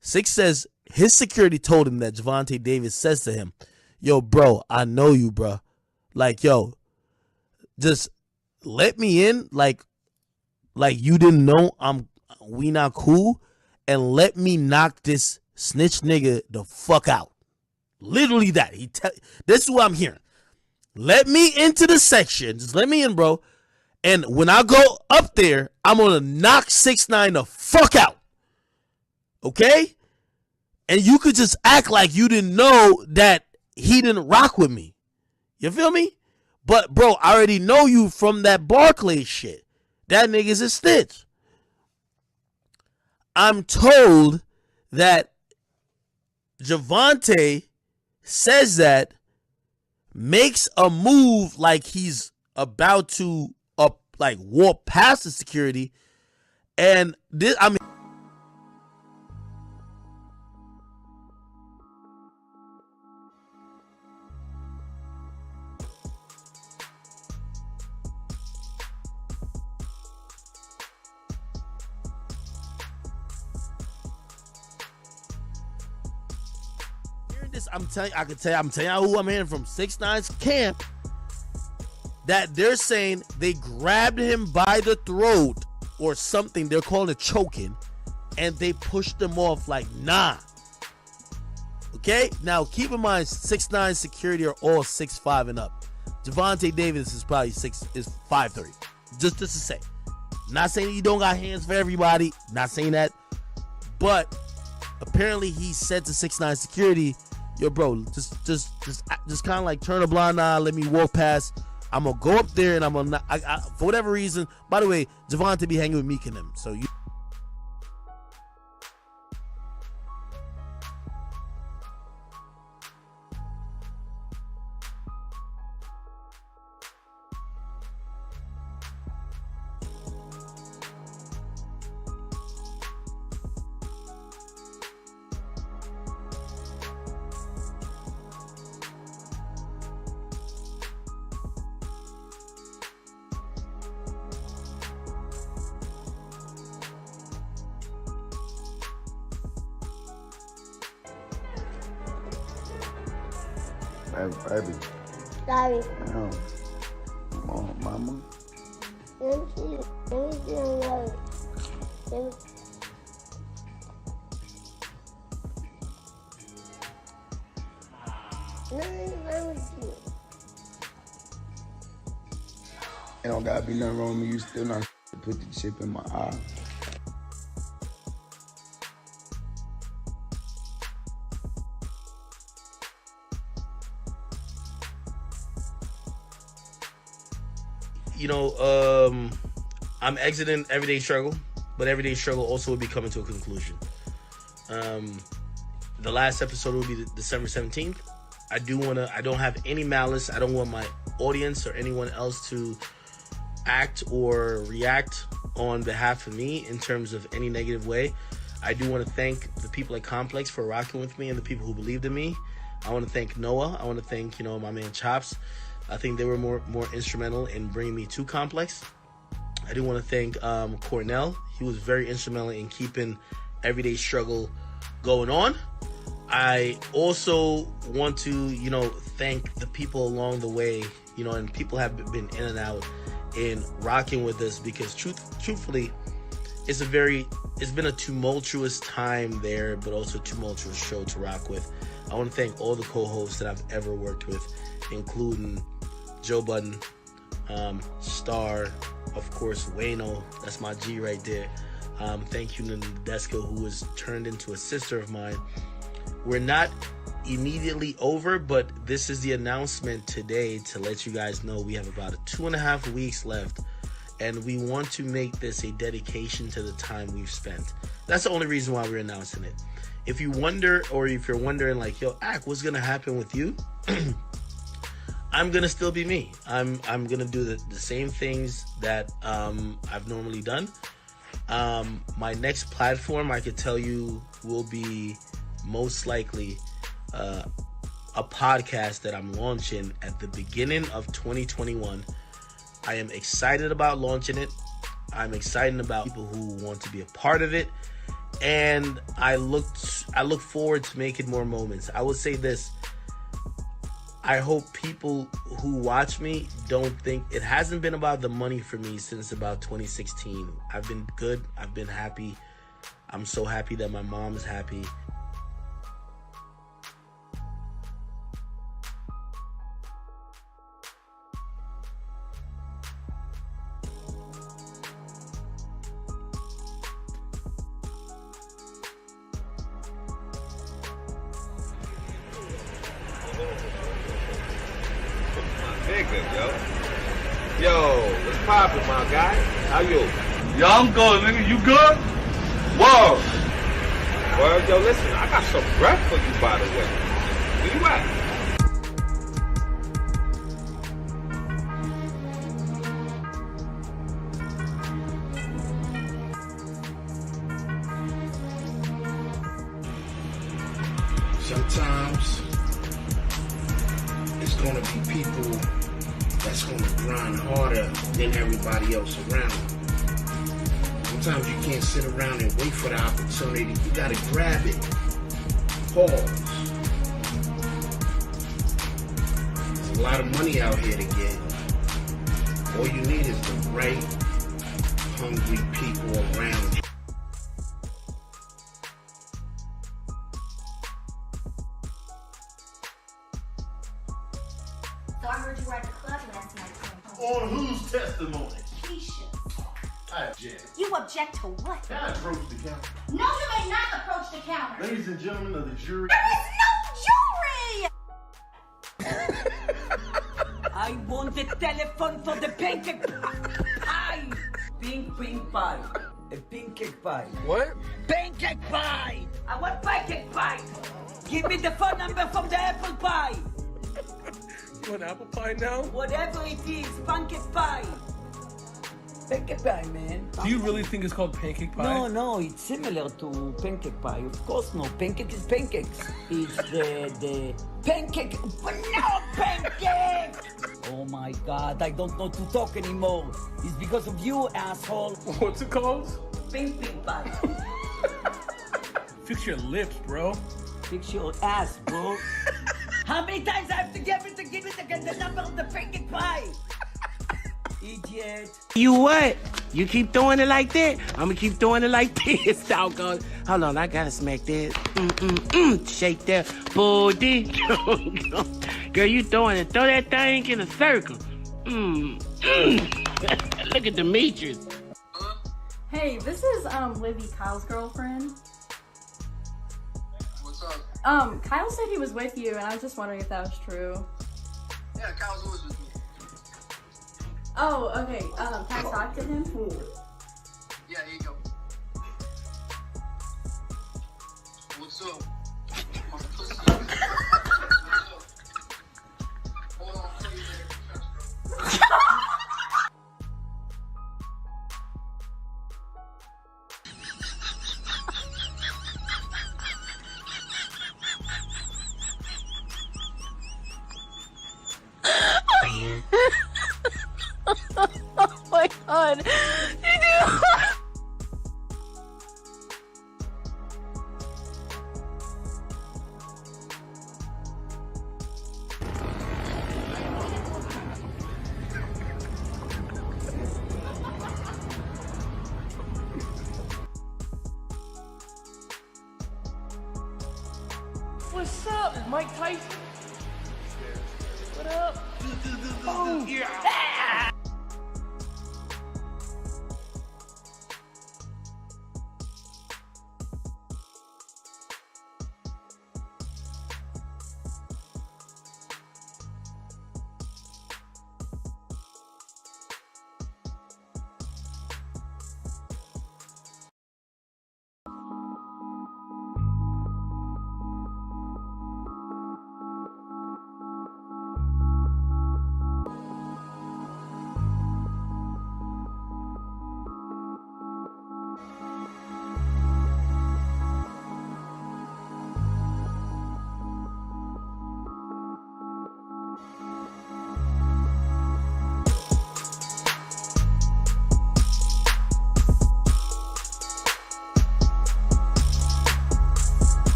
Six says his security told him that Javante Davis says to him, yo, bro, I know you, bro. Like, yo, just let me in. Like you didn't know we not cool. And let me knock this snitch nigga the fuck out. Literally that. This is what I'm hearing. Let me into the section. Just let me in, bro. And when I go up there, I'm going to knock 6ix9ine the fuck out. Okay? And you could just act like you didn't know that he didn't rock with me. You feel me? But, bro, I already know you from that Barclays shit. That nigga's a snitch. I'm told that Javante says that, makes a move like he's about to walk past the security. And this, I mean, I'm telling you who I'm hearing from 6ix9ine's camp, that they're saying they grabbed him by the throat or something. They're calling it choking, and they pushed him off like, nah. Okay? Now, keep in mind, 6ix9ine security are all 6'5" and up. Javante Davis is probably 5'3". Just to say. Not saying he don't got hands for everybody. Not saying that. But apparently he said to 6ix9ine security, yo, bro, just kind of like turn a blind eye, let me walk past. I'm gonna go up there and I'm gonna, for whatever reason. By the way, Javante be hanging with Meek and them, so you. Baby. Sorry. No. Come on, mama. Let me see another. Let me see. It don't gotta be nothing wrong with me. You still not to put the chip in my eye. You know, I'm exiting Everyday Struggle, but Everyday Struggle also will be coming to a conclusion. The last episode will be December 17th. I don't have any malice. I don't want my audience or anyone else to act or react on behalf of me in terms of any negative way. I do want to thank the people at Complex for rocking with me and the people who believed in me. I want to thank Noah. I want to thank, my man Chops. I think they were more instrumental in bringing me to Complex. I do want to thank Cornell. He was very instrumental in keeping Everyday Struggle going on. I also want to, thank the people along the way, and people have been in and out in rocking with us, because truthfully, it's been a tumultuous time there, but also a tumultuous show to rock with. I want to thank all the co-hosts that I've ever worked with, including Joe Budden, Star, of course, Wayno, that's my G right there. Thank you to Nadesco, who was turned into a sister of mine. We're not immediately over, but this is the announcement today to let you guys know we have about 2.5 weeks left, and we want to make this a dedication to the time we've spent. That's the only reason why we're announcing it. If you wonder, or if you're wondering like, yo, Ak, what's gonna happen with you? I'm gonna still be me. I'm gonna do the same things that I've normally done. My next platform, I could tell you, will be most likely a podcast that I'm launching at the beginning of 2021. I am excited about launching it. I'm excited about people who want to be a part of it, and I look forward to making more moments. I would say this: I hope people who watch me don't think it hasn't been about the money for me since about 2016. I've been good. I've been happy. I'm so happy that my mom is happy. Nigga, yo, what's poppin', my guy? How you? Yo, I'm good, nigga. You good? Whoa. Well, yo, listen, I got some breath for you, by the way. Where you at? Sometimes it's gonna be people that's gonna grind harder than everybody else around. Sometimes you can't sit around and wait for the opportunity. You gotta grab it. Pause. There's a lot of money out here to get. All you need is the right, hungry people around you. So I heard you were at the club last night. On whose testimony? Keisha. I object. You object to what? Can I approach the counter? No, you may not approach the counter. Ladies and gentlemen of the jury. There is no jury! I want the telephone for the pancake pie. Pink pie. A pancake pie. What? Pancake pie. I want pancake pie. Give me the phone number from the apple pie. You want apple pie now? Whatever it is, pancake pie. Pancake pie, man. Do you really think it's called pancake pie? No, it's similar to pancake pie. Of course, no. Pancake is pancakes. It's the pancake. No pancake! Oh my God, I don't know to talk anymore. It's because of you, asshole. What's it called? Pancake pie. Fix your lips, bro. Fix your ass, bro. How many times I have to give me the number of the pancake pie? Idiot. You what? You keep throwing it like that? I'ma keep throwing it like this, doggone. Hold on, I gotta smack that. Shake that booty. Girl, you throwing it. Throw that thing in a circle. Look at Demetrius. Hey, this is Livy, Kyle's girlfriend. What's up? Kyle said he was with you, and I was just wondering if that was true. Yeah, Kyle's always with me. Oh, okay. Can I talk to him? Yeah, here you go. What's up? My pussy. What's up? Hold on, I'll tell you later. Oh my God. What's up, Mike Tyson? What up? Oh, yeah.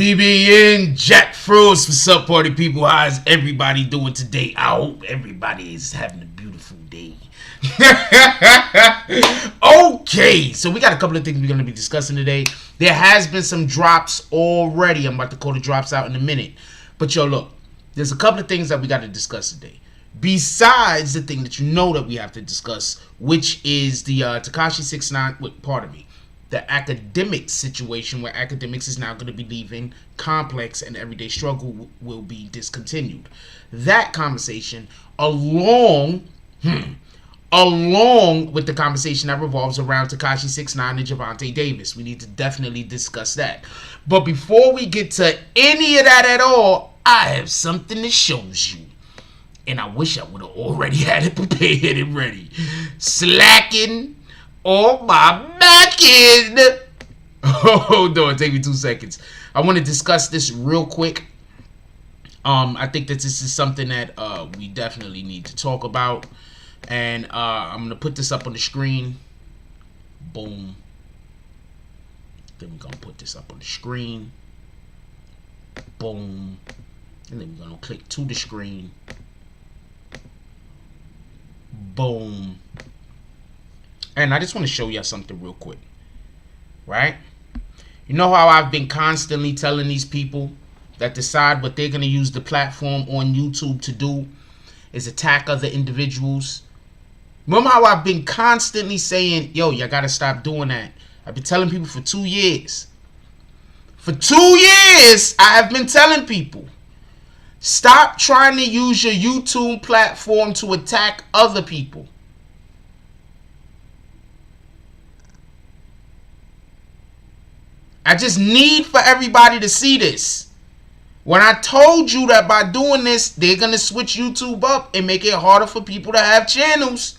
BBN Jack Frost. What's up, party people? How's everybody doing today? I hope everybody is having a beautiful day. Okay, so we got a couple of things we're going to be discussing today. There has been some drops already. I'm about to call the drops out in a minute. But yo, look, there's a couple of things that we got to discuss today. Besides the thing that you know that we have to discuss, which is the Tekashi 6ix9ine, pardon me, the Akademiks situation, where Akademiks is now going to be leaving Complex and Everyday Struggle will be discontinued. That conversation, along with the conversation that revolves around Tekashi 6ix9ine and Javante Davis. We need to definitely discuss that. But before we get to any of that at all, I have something that shows you. And I wish I would have already had it prepared and ready. Slacking on my back end. Hold on, take me 2 seconds. I want to discuss this real quick. I think that this is something that we definitely need to talk about. And I'm going to put this up on the screen. Boom. Then we're going to put this up on the screen. Boom. And then we're going to click to the screen. Boom. And I just want to show you something real quick. Right? You know how I've been constantly telling these people that decide what they're going to use the platform on YouTube to do is attack other individuals? Remember how I've been constantly saying, yo, y'all got to stop doing that. I've been telling people for 2 years. For 2 years, I have been telling people, stop trying to use your YouTube platform to attack other people. I just need for everybody to see this. When I told you that by doing this, they're going to switch YouTube up and make it harder for people to have channels.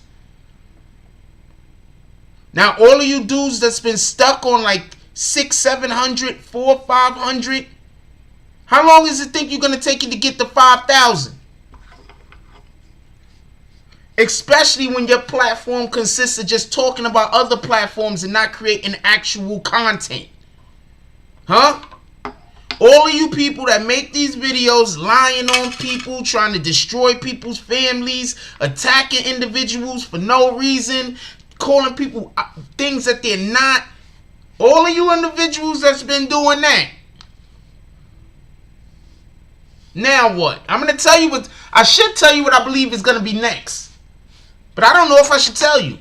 Now, all of you dudes that's been stuck on like 600, 700, 400, 500, how long does it think you're going to take you to get to 5,000? Especially when your platform consists of just talking about other platforms and not creating actual content. Huh? All of you people that make these videos lying on people, trying to destroy people's families, attacking individuals for no reason, calling people things that they're not. All of you individuals that's been doing that. Now what? I'm going to tell you what, I should tell you what I believe is going to be next. But I don't know if I should tell you.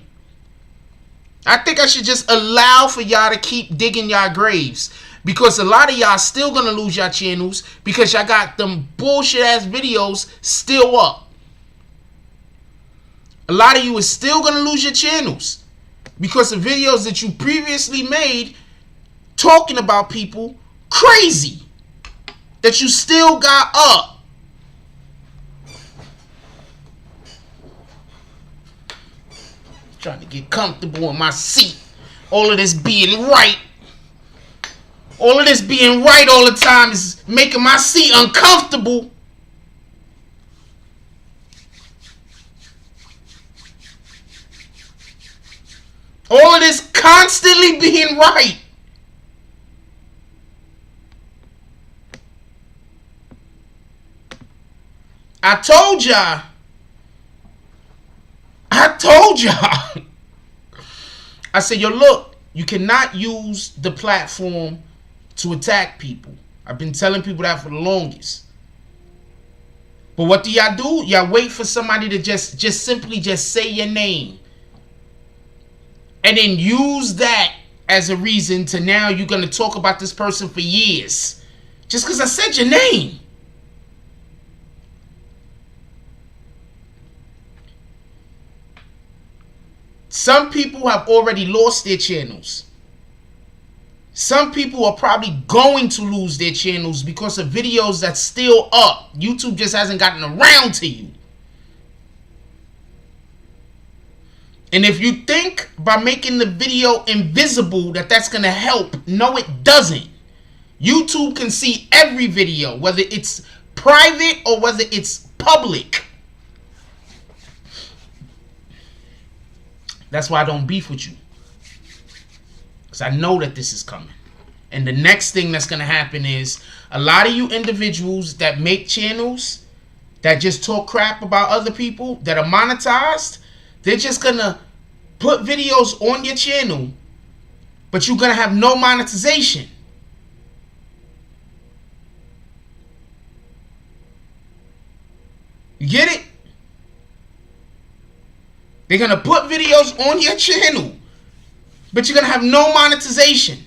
I think I should just allow for y'all to keep digging y'all graves. Because a lot of y'all still going to lose y'all channels because y'all got them bullshit ass videos still up. A lot of you is still going to lose your channels because of videos that you previously made talking about people crazy that you still got up. Trying to get comfortable in my seat. All of this being right. All of this being right all the time is making my seat uncomfortable. All of this constantly being right. I told y'all. I said, yo, look, you cannot use the platform to attack people. I've been telling people that for the longest. But what do y'all do? Y'all wait for somebody to just simply say your name. And then use that as a reason to now you're going to talk about this person for years. Just because I said your name. Some people have already lost their channels. Some people are probably going to lose their channels because of videos that's still up. YouTube just hasn't gotten around to you. And if you think by making the video invisible that that's going to help, no, it doesn't. YouTube can see every video, whether it's private or whether it's public. That's why I don't beef with you. Because I know that this is coming. And the next thing that's going to happen is a lot of you individuals that make channels that just talk crap about other people that are monetized, they're just going to put videos on your channel, but you're going to have no monetization. You get it? They're going to put videos on your channel, but you're going to have no monetization.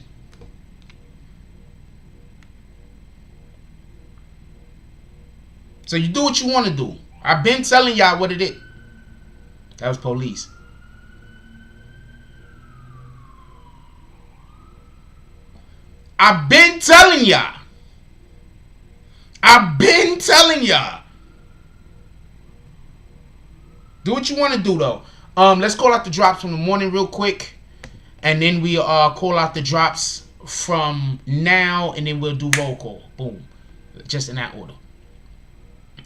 So you do what you want to do. I've been telling y'all what it is. That was police. I've been telling y'all. I've been telling y'all. Do what you want to do, though. Let's call out the drops from the morning real quick. And then we call out the drops from now. And then we'll do roll call. Boom. Just in that order.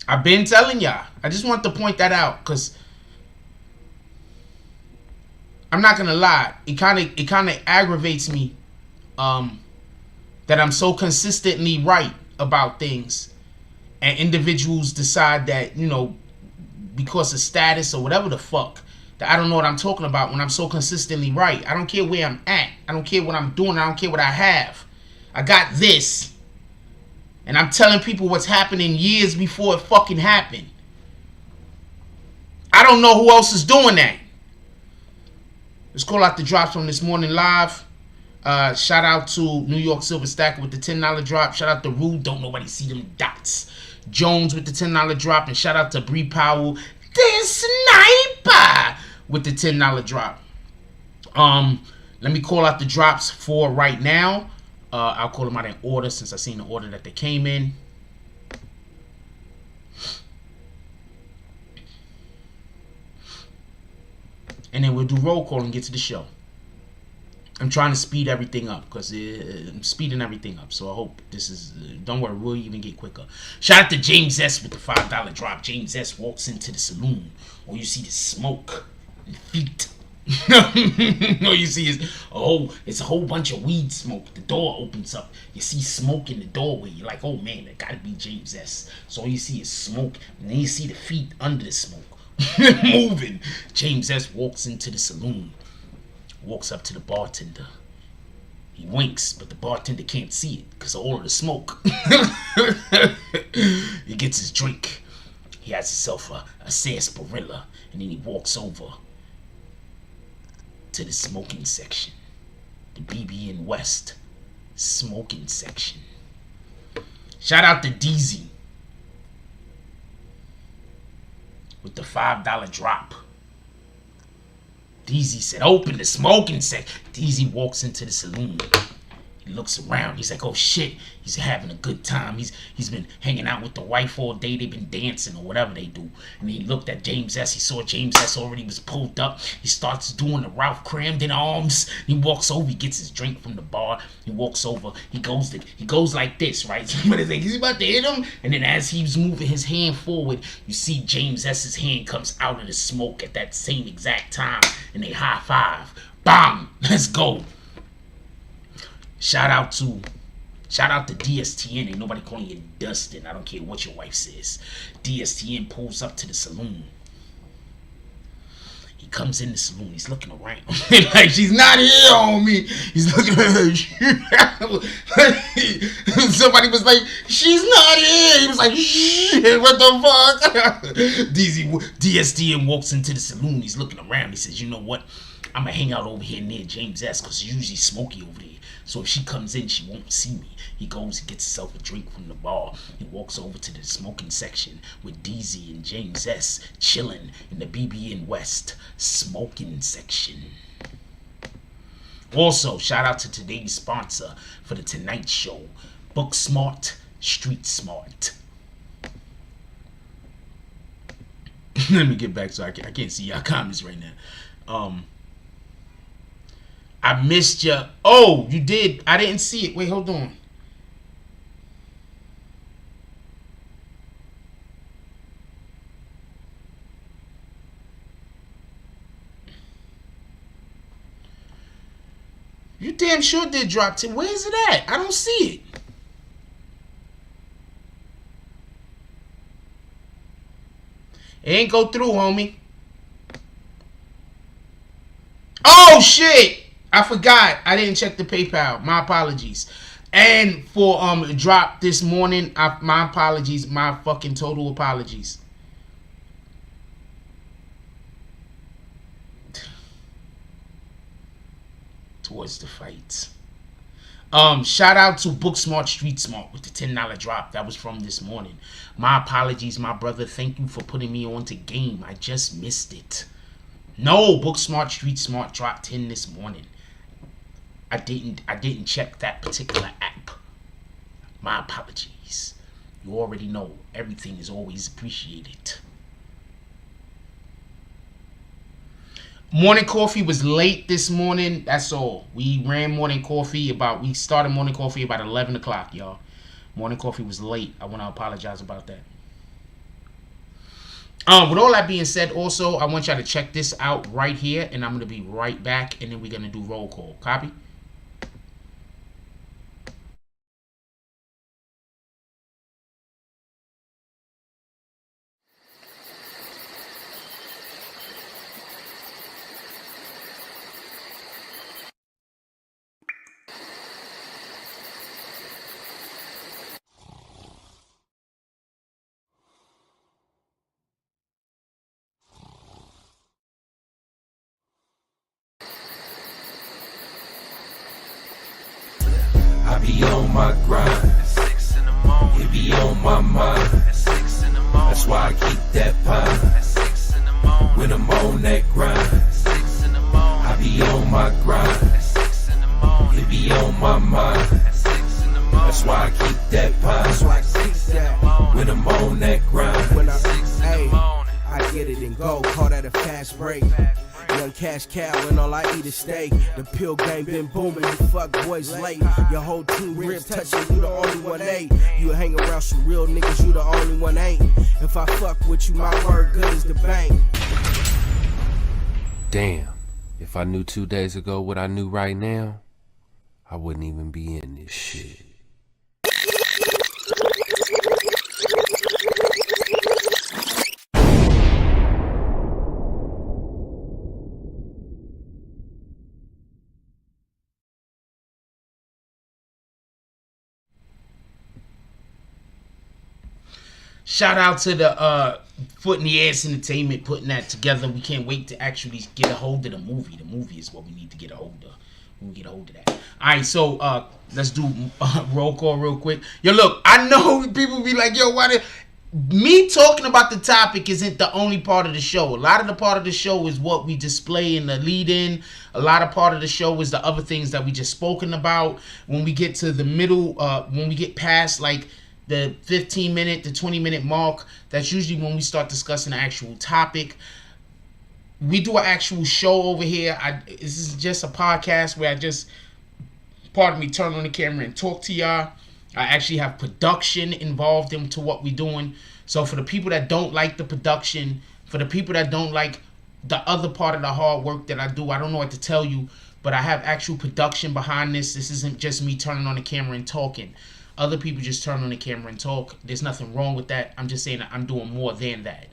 I've been telling y'all. I just want to point that out. Because I'm not going to lie. It kind of aggravates me. That I'm so consistently right about things. And individuals decide that, you know, because of status or whatever the fuck, that I don't know what I'm talking about when I'm so consistently right. I don't care where I'm at. I don't care what I'm doing. I don't care what I have. I got this. And I'm telling people what's happening years before it fucking happened. I don't know who else is doing that. Let's call out the drops from this morning live. Shout out to New York Silver Stacker with the $10 drop. Shout out to Rude. Don't nobody see them dots. Jones with the $10 drop. And shout out to Bree Powell, the sniper, with the $10 drop. Let me call out the drops for right now. I'll call them out in order since I seen the order that they came in. And then we'll do roll call and get to the show. I'm trying to speed everything up because I'm speeding everything up. So I hope this is... don't worry, we'll even get quicker. Shout out to James S. with the $5 drop. James S. walks into the saloon. All you see is smoke and feet. All you see is, oh, it's a whole bunch of weed smoke. The door opens up. You see smoke in the doorway. You're like, oh, man, that got to be James S. So all you see is smoke. And then you see the feet under the smoke. Moving. James S. walks into the saloon. Walks up to the bartender. He winks, but the bartender can't see it because of all of the smoke. He gets his drink. He has himself a sarsaparilla, and then he walks over to the smoking section. The BBN West smoking section. Shout out to DZ with the $5 drop. DZ said, open the smoking section. DZ walks into the saloon. He looks around. He's like, oh shit. He's having a good time. He's been hanging out with the wife all day. They've been dancing or whatever they do. And he looked at James S. He saw James S. already was pulled up. He starts doing the Ralph Cramden arms. He walks over. He gets his drink from the bar. He walks over. He goes like this, right? Somebody's like, he's about to hit him. And then as he's moving his hand forward, you see James S.'s hand comes out of the smoke at that same exact time. And they high five. Bam! Let's go. Shout out to DSTN. Ain't nobody calling you Dustin. I don't care what your wife says. DSTN pulls up to the saloon. He comes in the saloon. He's looking around. Like, she's not here on me. He's looking at her. Somebody was like, she's not here. He was like, shit, what the fuck? DSTN walks into the saloon. He's looking around. He says, you know what? I'm going to hang out over here near James S. because it's usually smoky over there. So if she comes in, she won't see me. He goes and gets himself a drink from the bar. He walks over to the smoking section with DZ and James S. chilling in the BBN West smoking section. Also, shout out to today's sponsor for the Tonight Show. Book Smart, Street Smart. Let me get back so I can't see y'all comments right now. I missed you. Oh, you did. I didn't see it. Wait, hold on. You damn sure did drop 10. Where is it at? I don't see it. It ain't go through, homie. Oh, shit. I forgot. I didn't check the PayPal. My apologies. And for drop this morning, my apologies. My fucking total apologies. Towards the fights. Shout out to Book Smart Street Smart with the $10 drop. That was from this morning. My apologies, my brother. Thank you for putting me on to game. I just missed it. No, Book Smart Street Smart dropped 10 this morning. I didn't check that particular app. My apologies. You already know everything is always appreciated. Morning coffee was late this morning. That's all. We ran morning coffee we started morning coffee about 11 o'clock, y'all. Morning coffee was late. I want to apologize about that. With all that being said, also, I want y'all to check this out right here, and I'm going to be right back, and then we're going to do roll call. Copy? I be on my grind. It be on my mind. That's why I keep that pine. When I'm on that grind. I be on my grind. It be on my mind. That's why I keep that pine. When I'm on that grind. I get it and go, call that a fast break. Young cash cow and all I eat is steak. The pill game been booming, you fuck boys late. Your whole team ribs touching, you the only one ain't. You hang around some real niggas, you the only one ain't. If I fuck with you, my word good as the bank. Damn, if I knew 2 days ago what I knew right now, I wouldn't even be in this shit. Shout out to the Foot in the Ass Entertainment putting that together. We can't wait to actually get a hold of the movie. The movie is what we need to get a hold of. We'll get a hold of that. Alright, so let's do roll call real quick. Yo, look, I know people be like, yo, why me talking about the topic isn't the only part of the show. A lot of the part of the show is what we display in the lead-in. A lot of part of the show is the other things that we just spoken about. When we get to the middle, when we get past like the 15-minute to 20-minute mark, that's usually when we start discussing the actual topic. We do an actual show over here. This is just a podcast where I just, pardon me, turn on the camera and talk to y'all. I actually have production involved into what we're doing. So for the people that don't like the production, for the people that don't like the other part of the hard work that I do, I don't know what to tell you, but I have actual production behind this. This isn't just me turning on the camera and talking. Other people just turn on the camera and talk. There's nothing wrong with that. I'm just saying that I'm doing more than that.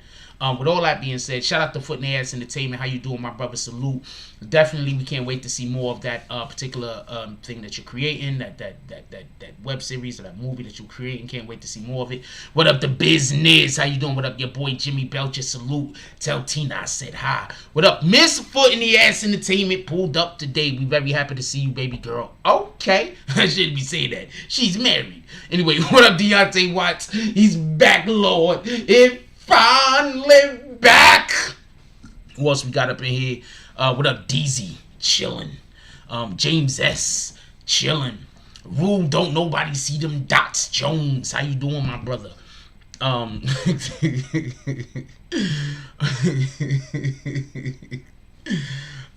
With all that being said, shout out to Foot in the Ass Entertainment. How you doing, my brother? Salute. Definitely, we can't wait to see more of that particular thing that you're creating, that web series or that movie that you're creating. Can't wait to see more of it. What up, the business? How you doing? What up, your boy Jimmy Belcher? Salute. Tell Tina I said hi. What up, Miss Foot in the Ass Entertainment? Pulled up today. We very happy to see you, baby girl. Okay, I shouldn't be saying that. She's married. Anyway, what up, Deontay Watts? He's back, Lord. It finally back. Who else we got up in here? What up, DZ? Chilling. James S. Chilling. Rule, don't nobody see them dots. Jones, how you doing, my brother?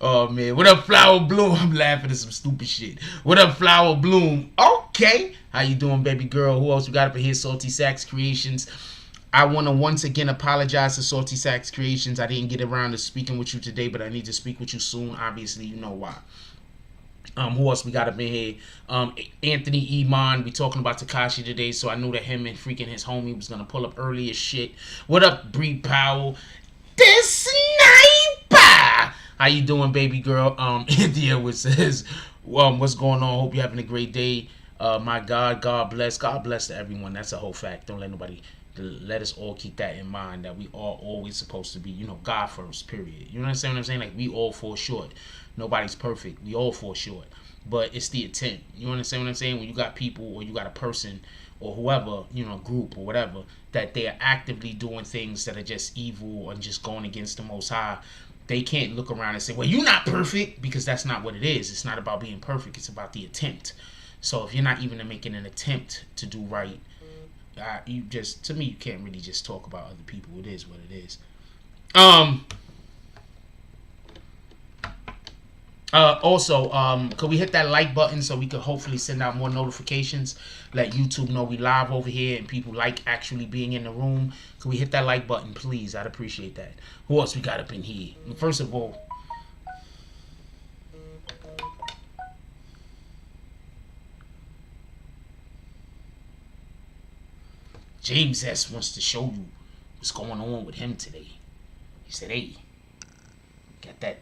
Oh man, what up, Flower Bloom? I'm laughing at some stupid shit. What up, Flower Bloom? Okay, how you doing, baby girl? Who else we got up in here? Salty Sax Creations. I want to once again apologize to Salty Sax Creations. I didn't get around to speaking with you today, but I need to speak with you soon. Obviously, you know why. Who else we got up in here? Anthony Iman. We talking about Tekashi today, so I knew that him and freaking his homie was gonna pull up early as shit. What up, Bree Powell? This sniper. How you doing, baby girl? India which says, what's going on? Hope you're having a great day. My God, God bless to everyone. That's a whole fact. Don't let nobody. Let us all keep that in mind, that we are always supposed to be, you know, God first, period. You understand what I'm saying? Like, we all fall short. Nobody's perfect. We all fall short. But it's the intent. You understand what I'm saying? When you got people or you got a person or whoever, you know, group or whatever, that they are actively doing things that are just evil and just going against the Most High, they can't look around and say, well, you're not perfect, because that's not what it is. It's not about being perfect. It's about the attempt. So if you're not even making an attempt to do right, you just, to me, you can't really just talk about other people. It is what it is. Also, could we hit that like button so we could hopefully send out more notifications, let YouTube know we live over here and people like actually being in the room? Could we hit that like button, please? I'd appreciate that. Who else we got up in here? First of all, James S. wants to show you what's going on with him today. He said, hey, got that.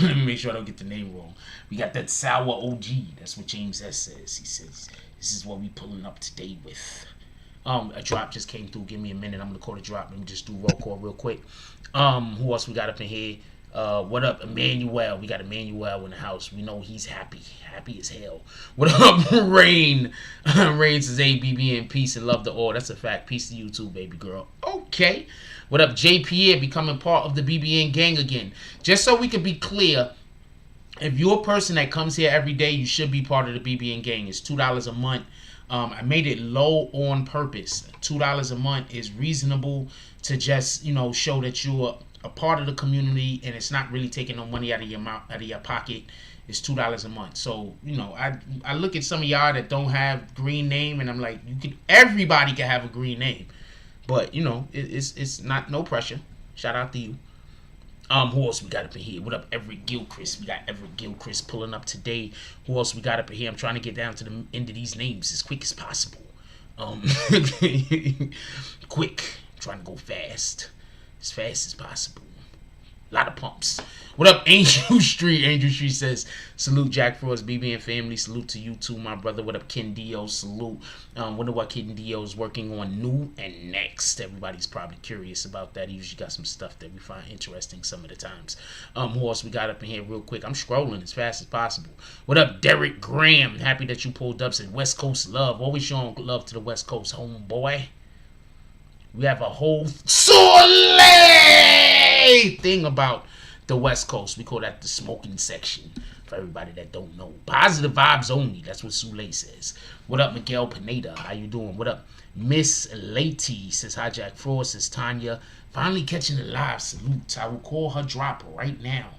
Let me make sure I don't get the name wrong. We got that sour OG. That's what James S. says. He says, this is what we pulling up today with. A drop just came through. Give me a minute. I'm going to call the drop. Let me just do roll call real quick. Who else we got up in here? What up, Emmanuel? We got Emmanuel in the house. We know he's happy. Happy as hell. What up, Rain? Rain says, hey, BBN, peace and love to all. That's a fact. Peace to you too, baby girl. Okay. What up, J. Pierre, becoming part of the BBN gang again. Just so we can be clear, if you're a person that comes here every day, you should be part of the BBN gang. It's $2 a month. I made it low on purpose. $2 a month is reasonable to just, you know, show that you're a part of the community and it's not really taking no money out of your pocket. It's $2 a month. So, you know, I look at some of y'all that don't have green name and I'm like, everybody can have a green name. But, you know, it's not no pressure. Shout out to you. Who else we got up in here? What up, Everett Gilchrist? We got Everett Gilchrist pulling up today. Who else we got up in here? I'm trying to get down to the end of these names as quick as possible. Quick. I'm trying to go fast. As fast as possible. A lot of pumps. What up, Angel Street? Angel Street says, salute Jack Frost, BBN family. Salute to you too, my brother. What up, Ken Dio? Salute. Wonder what Ken Dio is working on new and next. Everybody's probably curious about that. He usually got some stuff that we find interesting some of the times. Who else we got up in here real quick? I'm scrolling as fast as possible. What up, Derek Graham? Happy that you pulled up. Said West Coast love. Always showing love to the West Coast, homeboy. We have a whole thing about the West Coast. We call that the smoking section. For everybody that don't know, positive vibes only. That's what Sule says. What up, Miguel Pineda? How you doing? What up, Miss Lady? Says hi, Jack Frost. Says Tanya. Finally catching the live. Salute. I will call her drop right now.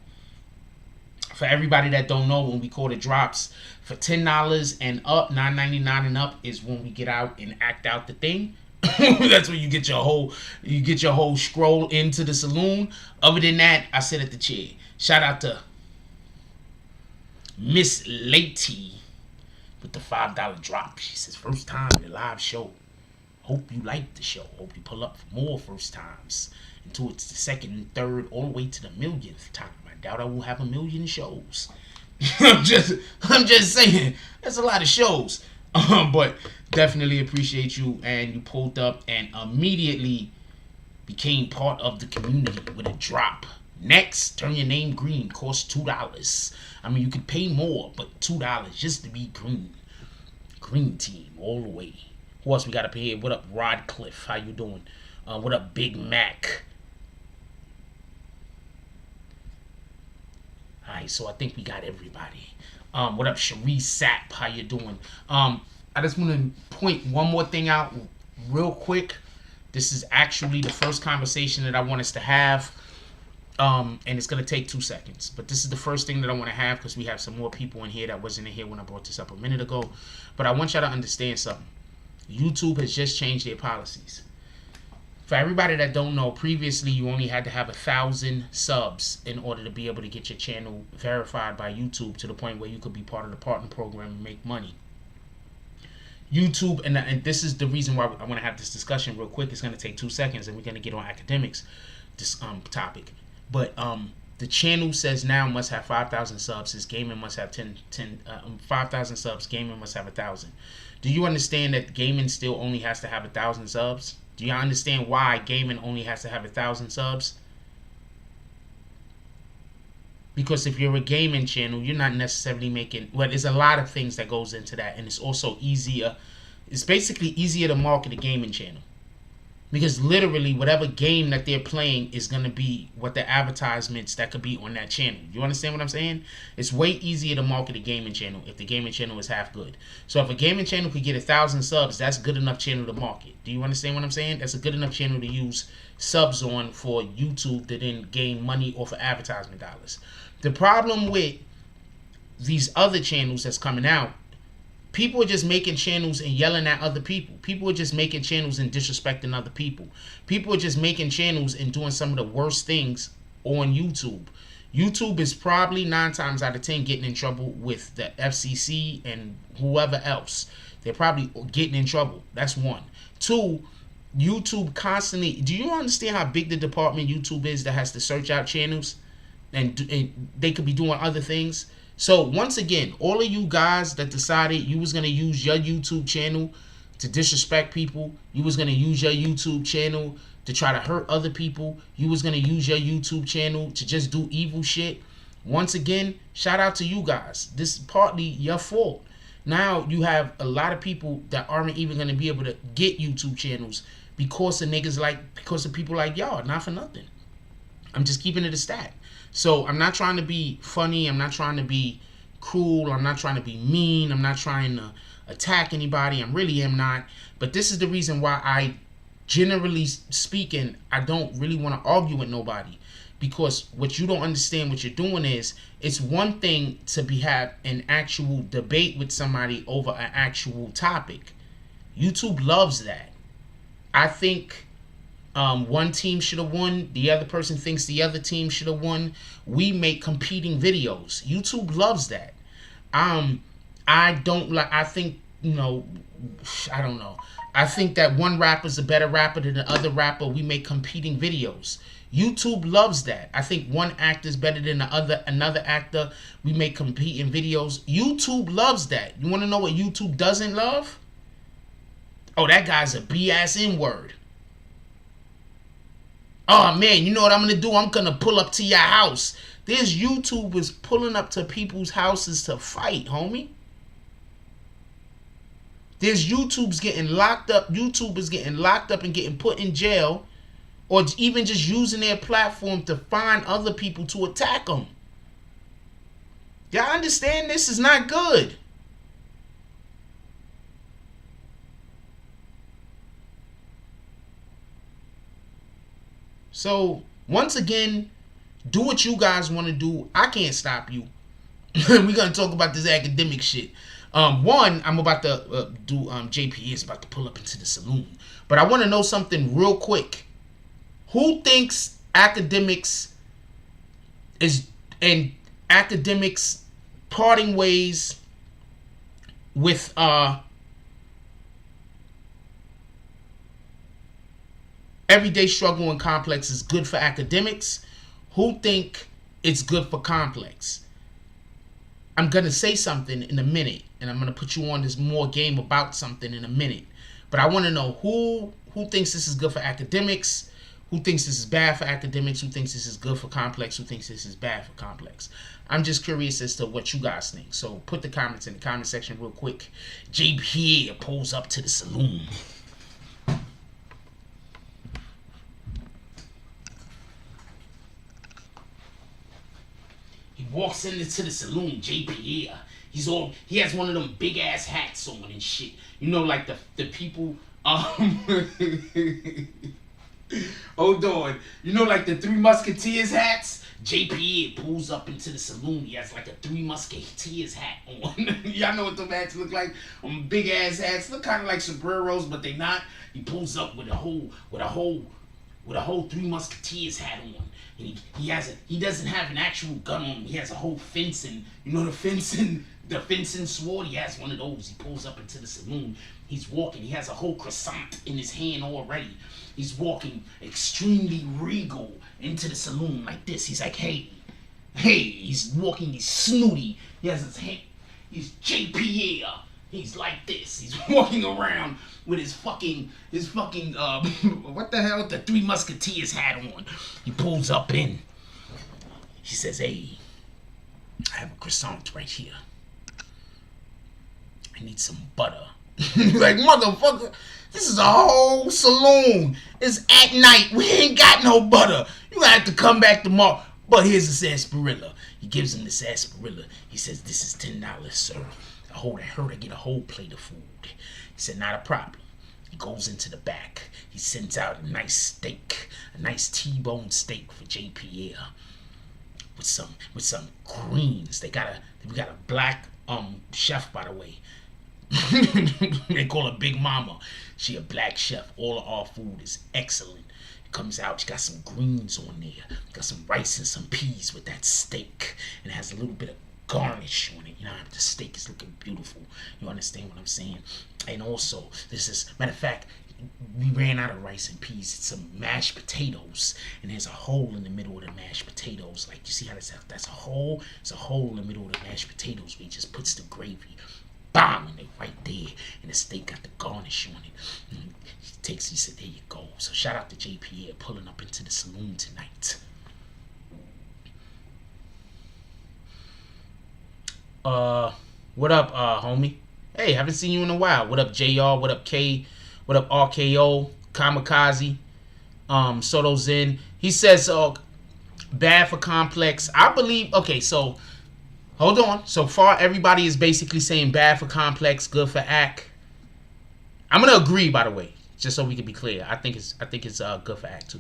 For everybody that don't know, when we call the drops for $10 and up, $9.99 and up is when we get out and act out the thing. That's when you get your whole scroll into the saloon. Other than that, I sit at the chair. Shout out to Miss Lady with the $5 drop. She says, first time in the live show. Hope you like the show. Hope you pull up for more first times until it's the second and third, all the way to the millionth time. I doubt I will have a million shows. I'm just saying, that's a lot of shows. But definitely appreciate you, and you pulled up and immediately became part of the community with a drop. Next, turn your name green. Costs $2. I mean, you could pay more, but $2 just to be green. Green team all the way. Who else we got up here? What up, Rodcliffe? How you doing? What up, Big Mac? Alright, so I think we got everybody. What up, Cherie Sapp? How you doing? I just want to point one more thing out real quick. This is actually the first conversation that I want us to have. And it's going to take 2 seconds. But this is the first thing that I want to have because we have some more people in here that wasn't in here when I brought this up a minute ago. But I want y'all to understand something. YouTube has just changed their policies. For everybody that don't know, previously you only had to have 1,000 subs in order to be able to get your channel verified by YouTube to the point where you could be part of the partner program and make money. YouTube, and this is the reason why I want to have this discussion real quick. It's going to take 2 seconds, and we're going to get on academics, this topic. But the channel says now must have 5,000 subs. His gaming must have 5,000 subs. Gaming must have 1,000. Do you understand that gaming still only has to have 1,000 subs? Do y'all understand why gaming only has to have 1,000 subs? Because if you're a gaming channel, you're not necessarily making... Well, there's a lot of things that goes into that. And it's also easier... It's basically easier to market a gaming channel. Because literally, whatever game that they're playing is going to be what the advertisements that could be on that channel. You understand what I'm saying? It's way easier to market a gaming channel if the gaming channel is half good. So if a gaming channel could get 1,000 subs, that's good enough channel to market. Do you understand what I'm saying? That's a good enough channel to use subs on for YouTube to then gain money off of advertisement dollars. The problem with these other channels that's coming out, people are just making channels and yelling at other people. People are just making channels and disrespecting other people. People are just making channels and doing some of the worst things on YouTube. YouTube is probably 9 times out of 10 getting in trouble with the FCC and whoever else. They're probably getting in trouble. That's 1. 2, YouTube constantly... Do you understand how big the department YouTube is that has to search out channels? And they could be doing other things. So once again, all of you guys that decided you was going to use your YouTube channel to disrespect people, you was going to use your YouTube channel to try to hurt other people, you was going to use your YouTube channel to just do evil shit, once again, shout out to you guys. This is partly your fault. Now you have a lot of people that aren't even going to be able to get YouTube channels because of because of people like y'all. Not for nothing. I'm just keeping it a stat. So I'm not trying to be funny. I'm not trying to be cruel. I'm not trying to be mean. I'm not trying to attack anybody. I really am not. But this is the reason why I, generally speaking, I don't really want to argue with nobody. Because what you don't understand, what you're doing is, it's one thing to have an actual debate with somebody over an actual topic. YouTube loves that. I think... one team should have won. The other person thinks the other team should have won. We make competing videos. YouTube loves that. I don't like. I think, you know, I don't know. I think that one rapper's a better rapper than the other rapper. We make competing videos. YouTube loves that. I think one actor's better than another actor. We make competing videos. YouTube loves that. You want to know what YouTube doesn't love? Oh, that guy's a BS N-word. Oh man, you know what I'm gonna do? I'm gonna pull up to your house. There's YouTubers pulling up to people's houses to fight, homie. There's YouTubers getting locked up and getting put in jail, or even just using their platform to find other people to attack them. Y'all understand this is not good. So, once again, do what you guys want to do. I can't stop you. We're going to talk about this academic shit. One, I'm about to JP is about to pull up into the saloon. But I want to know something real quick. Who thinks Akademiks parting ways with Everyday Struggle and Complex is good for Akademiks? Who think it's good for Complex? I'm going to say something in a minute, and I'm going to put you on this more game about something in a minute. But I want to know who thinks this is good for Akademiks, who thinks this is bad for Akademiks, who thinks this is good for Complex, who thinks this is bad for Complex. I'm just curious as to what you guys think. So put the comments in the comment section real quick. JP here pulls up to the saloon. Walks into the saloon, JP, yeah. He has one of them big ass hats on and shit. You know, like the people, hold on. You know, like the Three Musketeers hats? JPA pulls up into the saloon. He has like a Three Musketeers hat on. Y'all know what the hats look like? Big ass hats. Look kind of like sombreros, but they not. He pulls up with a whole Three Musketeers hat on. And he doesn't have an actual gun on him. He has a whole fencing. You know the fencing sword? He has one of those. He pulls up into the saloon. He's walking. He has a whole croissant in his hand already. He's walking extremely regal into the saloon like this. He's like, hey. He's walking. He's snooty. He has his hand. He's JPA. He's like this. He's walking around with his fucking what the hell? The Three Musketeers hat on. He pulls up in. He says, hey, I have a croissant right here. I need some butter. Like, motherfucker, this is a whole saloon. It's at night. We ain't got no butter. You gonna have to come back tomorrow. But here's the sarsaparilla. He gives him the sarsaparilla. He says, this is $10, sir. I heard I get a whole plate of food. He said, not a problem. He goes into the back. He sends out a nice steak, a nice T-bone steak for JPA with some greens. We got a black chef, by the way. They call her Big Mama. She a black chef. All of our food is excellent. It comes out. She got some greens on there. Got some rice and some peas with that steak, and it has a little bit of garnish on it. You know, the steak is looking beautiful. You understand what I'm saying? And also, matter of fact, we ran out of rice and peas. It's some mashed potatoes, and there's a hole in the middle of the mashed potatoes. Like, you see how that's a hole? It's a hole in the middle of the mashed potatoes where he just puts the gravy. Bam! And they're right there. And the steak got the garnish on it. And he said, there you go. So shout out to JPA pulling up into the saloon tonight. What up, homie? Hey, haven't seen you in a while. What up, JR? What up, K? What up, RKO? Kamikaze? Soto Zen. He says, bad for Complex. I believe, okay, so hold on. So far, everybody is basically saying bad for Complex, good for Ak. I'm gonna agree, by the way, just so we can be clear. I think it's good for Ak too.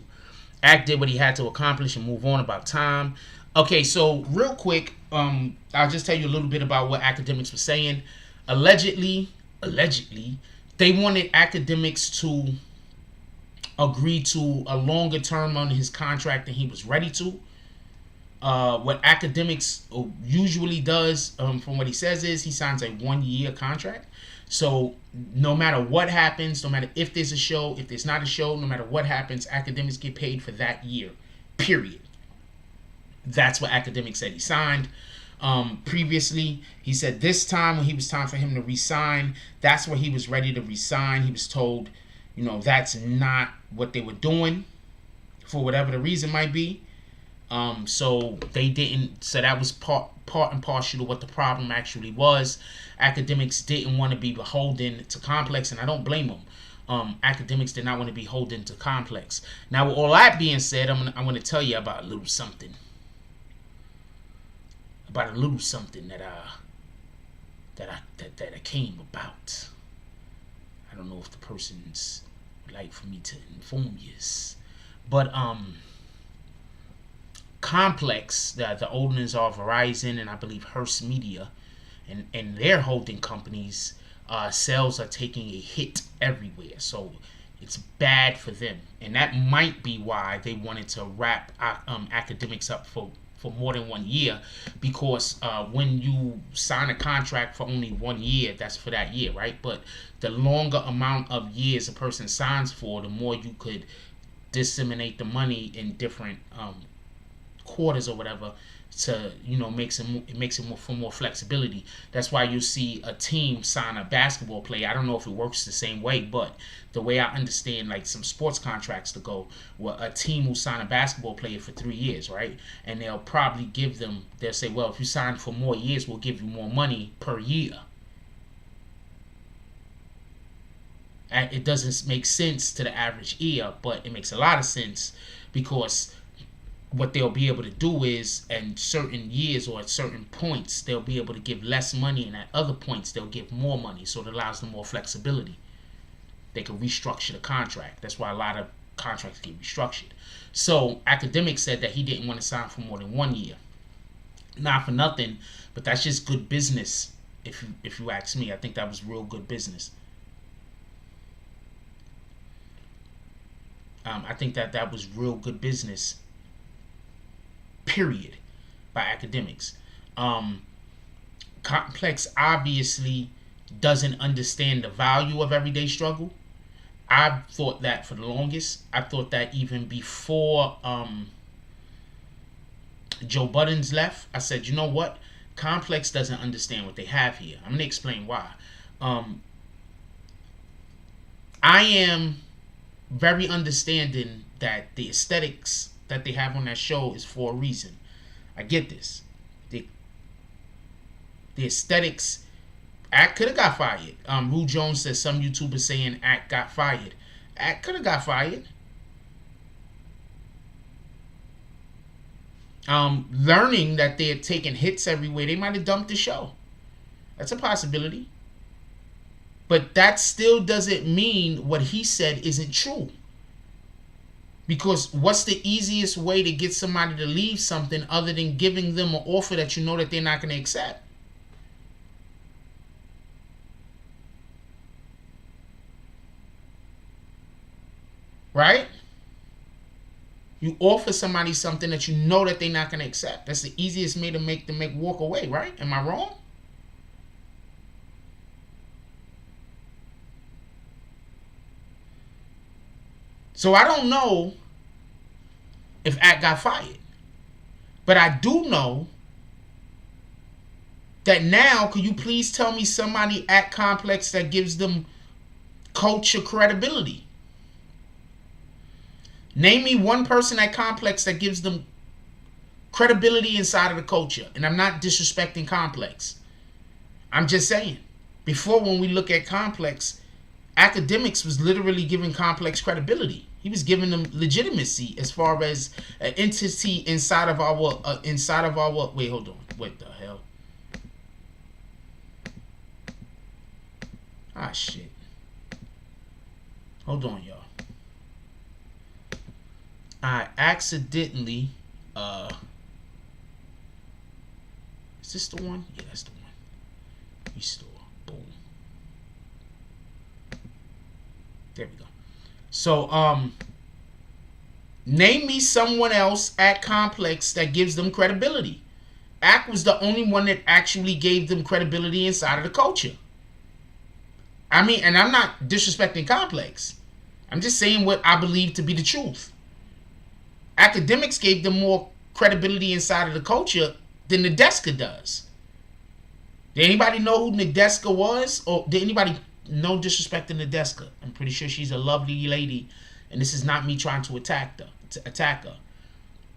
Ak did what he had to accomplish and move on. About time. Okay, so real quick, I'll just tell you a little bit about what Akademiks was saying. Allegedly, they wanted Akademiks to agree to a longer term on his contract than he was ready to. What Akademiks usually does, from what he says, is he signs a 1-year contract. So no matter what happens, no matter if there's a show, if there's not a show, no matter what happens, Akademiks get paid for that year, period. That's what Akademiks said he signed. Previously, he said this time when he was time for him to resign, that's where he was ready to resign. He was told, you know, that's not what they were doing for whatever the reason might be. So they didn't. So that was part and partial to what the problem actually was. Akademiks didn't want to be beholden to Complex, and I don't blame them. Akademiks did not want to be beholden to Complex. Now, with all that being said, I'm gonna tell you about a little something. That came about. I don't know if the person's would like for me to inform you, but Complex, the owners are Verizon and I believe Hearst Media, and their holding companies, sales are taking a hit everywhere. So it's bad for them, and that might be why they wanted to wrap Akademiks up for more than 1 year, because when you sign a contract for only 1 year, that's for that year, right? But the longer amount of years a person signs for, the more you could disseminate the money in different quarters or whatever, to, you know, it makes it for more flexibility. That's why you see a team sign a basketball player. I don't know if it works the same way, but the way I understand, like, some sports contracts to go, where a team will sign a basketball player for 3 years, right? And they'll probably they'll say, well, if you sign for more years, we'll give you more money per year. And it doesn't make sense to the average ear, but it makes a lot of sense, because what they'll be able to do is, in certain years or at certain points, they'll be able to give less money, and at other points they'll give more money, so it allows them more flexibility. They can restructure the contract. That's why a lot of contracts get restructured. So Akademiks said that he didn't want to sign for more than 1 year. Not for nothing, but that's just good business. If you ask me, I think that was real good business. I think that was real good business. Period. By Akademiks. Complex obviously doesn't understand the value of everyday struggle. I thought that for the longest. I thought that even before Joe Buttons left. I said, you know what? Complex doesn't understand what they have here. I'm going to explain why. I am very understanding that the aesthetics that they have on that show is for a reason. I get this. The aesthetics. Act could have got fired. Rue Jones says some YouTubers saying Act got fired. Act could have got fired. Learning that they're taking hits everywhere, they might have dumped the show. That's a possibility. But that still doesn't mean what he said isn't true. Because what's the easiest way to get somebody to leave something other than giving them an offer that you know that they're not going to accept? Right? You offer somebody something that you know that they're not going to accept. That's the easiest way to make them walk away, right? Am I wrong? So I don't know if Act got fired. But I do know that now, could you please tell me somebody at Complex that gives them culture credibility? Name me one person at Complex that gives them credibility inside of the culture. And I'm not disrespecting Complex. I'm just saying. Before, when we look at Complex, Akademiks was literally giving Complex credibility. He was giving them legitimacy as far as an entity inside of our wait, hold on. What the hell? Ah, shit. Hold on, y'all. I accidentally is this the one? Yeah, that's the one. Restore. Boom. There we go. So name me someone else at Complex that gives them credibility. Act was the only one that actually gave them credibility inside of the culture. I mean, and I'm not disrespecting Complex. I'm just saying what I believe to be the truth. Akademiks gave them more credibility inside of the culture than Nadeska does. Did anybody know who Nadeska was? Or did anybody know, disrespect to Nadeska? I'm pretty sure she's a lovely lady, and this is not me trying to attack her.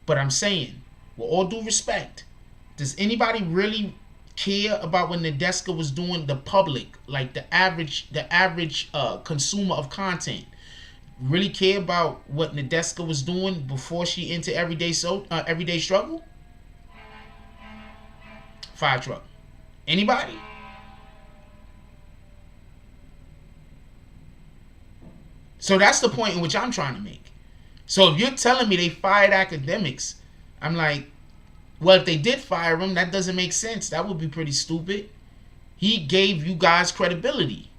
But I'm saying, with all due respect, does anybody really care about what Nadeska was doing? The public, like the average consumer of content, really care about what Nadeska was doing before she entered everyday struggle? Fire truck. Anybody? So that's the point in which I'm trying to make. So if you're telling me they fired Akademiks, I'm like, well, if they did fire him, that doesn't make sense. That would be pretty stupid. He gave you guys credibility.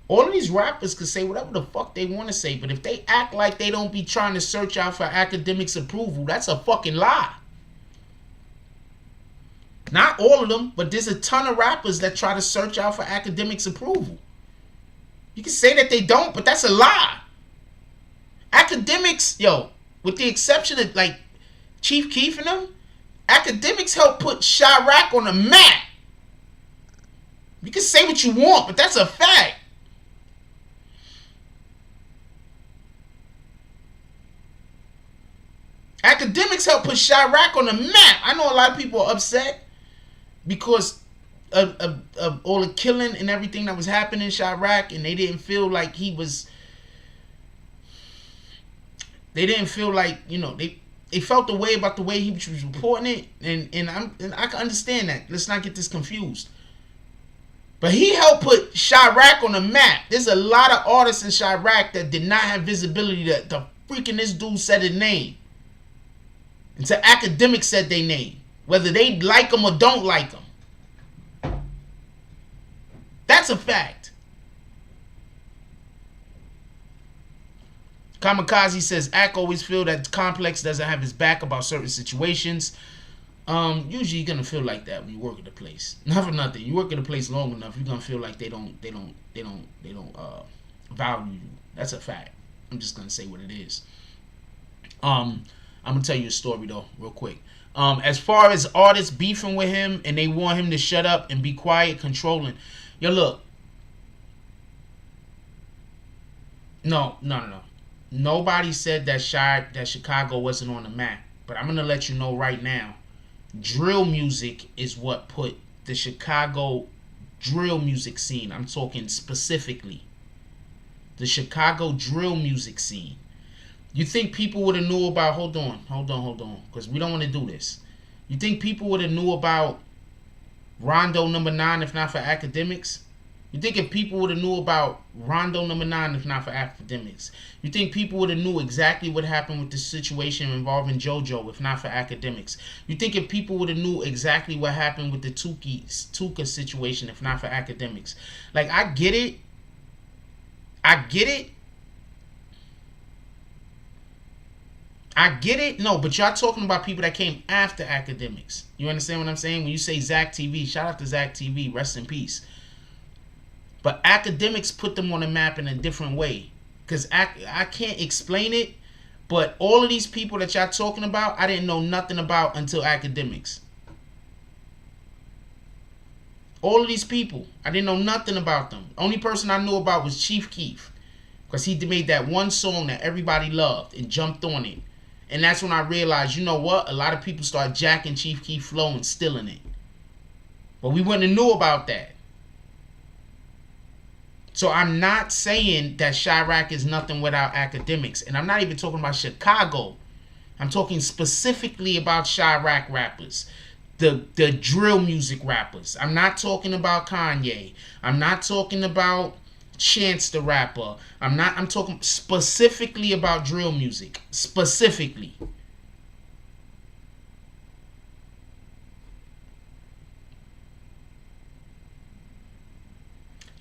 All of these rappers could say whatever the fuck they want to say, but if they act like they don't be trying to search out for Akademiks' approval, that's a fucking lie. Not all of them, but there's a ton of rappers that try to search out for Akademiks' approval. You can say that they don't, but that's a lie. Akademiks, yo, with the exception of like Chief Keef and them, Akademiks helped put Chirac on the map. You can say what you want, but that's a fact. Akademiks helped put Chirac on the map. I know a lot of people are upset because of all the killing and everything that was happening in Chirac, and they didn't feel like he was. They didn't feel like, you know, they felt the way about the way he was reporting it, and I can understand that. Let's not get this confused. But he helped put Chirac on the map. There's a lot of artists in Chirac that did not have visibility. That the freaking this dude said his name. Until Akademiks said their name. Whether they like him or don't like him. That's a fact. Kamikaze says, Ak always feel that Complex doesn't have his back about certain situations. Usually you're gonna feel like that when you work at the place. Not for nothing. You work at a place long enough, you're gonna feel like they don't value you. That's a fact. I'm just gonna say what it is. I'm gonna tell you a story though, real quick. As far as artists beefing with him and they want him to shut up and be quiet, controlling. Yo, look. No. Nobody said that Chicago wasn't on the map. But I'm gonna let you know right now. Drill music is what put the Chicago drill music scene. I'm talking specifically. The Chicago drill music scene. You think people would have knew about, hold on, because we don't want to do this. You think people would have knew about Rondo number 9 if not for Akademiks? You think if people would have knew about Rondo number 9 if not for Akademiks? You think people would have knew exactly what happened with the situation involving JoJo if not for Akademiks? You think if people would have knew exactly what happened with the Tuka situation if not for Akademiks? Like, I get it. No, but y'all talking about people that came after Akademiks. You understand what I'm saying? When you say Zach TV, shout out to Zach TV, rest in peace. But Akademiks put them on the map in a different way. Because I can't explain it, but all of these people that y'all talking about, I didn't know nothing about until Akademiks. All of these people, I didn't know nothing about them. Only person I knew about was Chief Keef. Because he made that one song that everybody loved and jumped on it. And that's when I realized, you know what? A lot of people start jacking Chief Keef flow and stealing it. But we wouldn't have knew about that. So I'm not saying that Chirac is nothing without Akademiks. And I'm not even talking about Chicago. I'm talking specifically about Chirac rappers. The drill music rappers. I'm not talking about Kanye. I'm not talking about Chance the Rapper. I'm talking specifically about drill music. Specifically.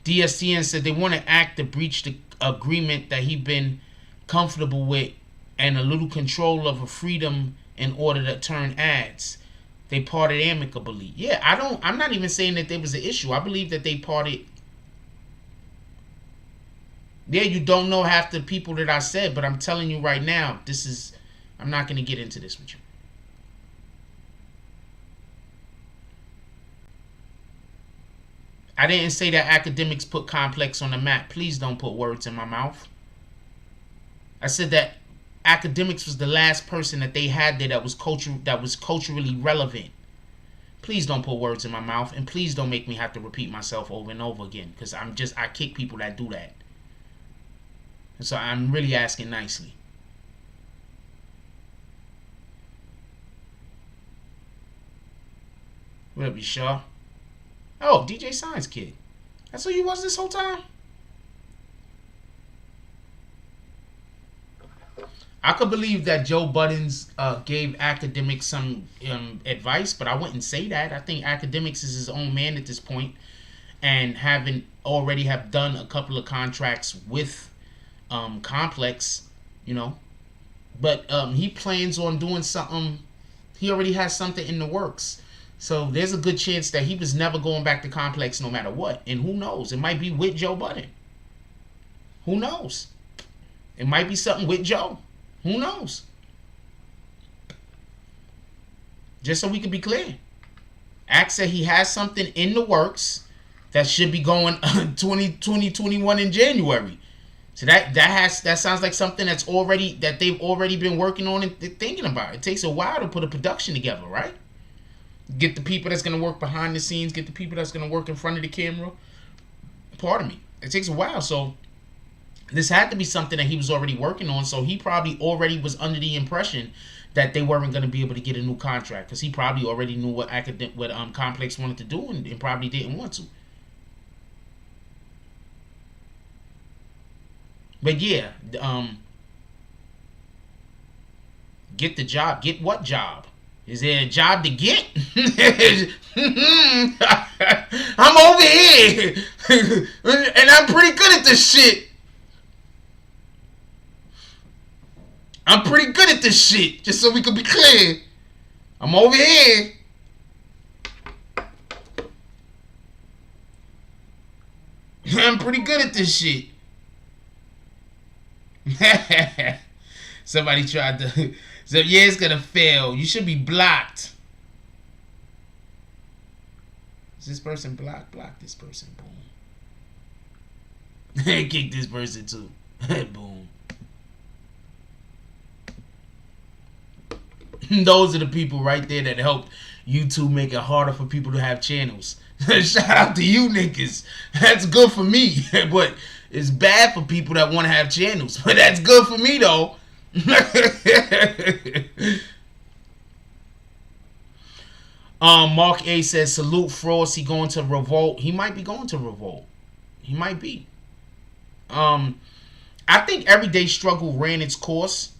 DSTN said they want to act to breach the agreement that he been comfortable with and a little control of a freedom in order to turn ads. They parted amicably. Yeah, I'm not even saying that there was an issue. I believe that they parted. Yeah, you don't know half the people that I said, but I'm telling you right now, I'm not going to get into this with you. I didn't say that Akademiks put Complex on the map. Please don't put words in my mouth. I said that Akademiks was the last person that they had there that was culturally relevant. Please don't put words in my mouth, and please don't make me have to repeat myself over and over again, because I kick people that do that. And so I'm really asking nicely. What up, you sure? Oh, DJ Science Kid. That's who you was this whole time? I could believe that Joe Buttons gave Akademiks some advice, but I wouldn't say that. I think Akademiks is his own man at this point, and already have done a couple of contracts with Complex, you know. But he plans on doing something. He already has something in the works. So there's a good chance that he was never going back to Complex no matter what. And who knows? It might be with Joe Budden. Who knows? It might be something with Joe. Who knows? Just so we can be clear. Act said he has something in the works that should be going 2021 in January. So that sounds like something that they've already been working on and thinking about. It takes a while to put a production together, right? Get the people that's going to work behind the scenes. Get the people that's going to work in front of the camera. Pardon me. It takes a while. So this had to be something that he was already working on. So he probably already was under the impression that they weren't going to be able to get a new contract. Because he probably already knew what Complex wanted to do and probably didn't want to. But yeah, get the job. Get what job? Is there a job to get? I'm over here. And I'm pretty good at this shit. I'm pretty good at this shit. Just so we can be clear. I'm over here. I'm pretty good at this shit. Somebody tried to... So yeah, it's gonna fail. You should be blocked. Is this person blocked? Block this person. Boom. Kick this person too. Boom. Those are the people right there that helped YouTube make it harder for people to have channels. Shout out to you niggas. That's good for me. But it's bad for people that want to have channels. But that's good for me though. Mark A says salute Frost. He going to Revolt. He might be going to Revolt. He might be. I think Everyday Struggle ran its course.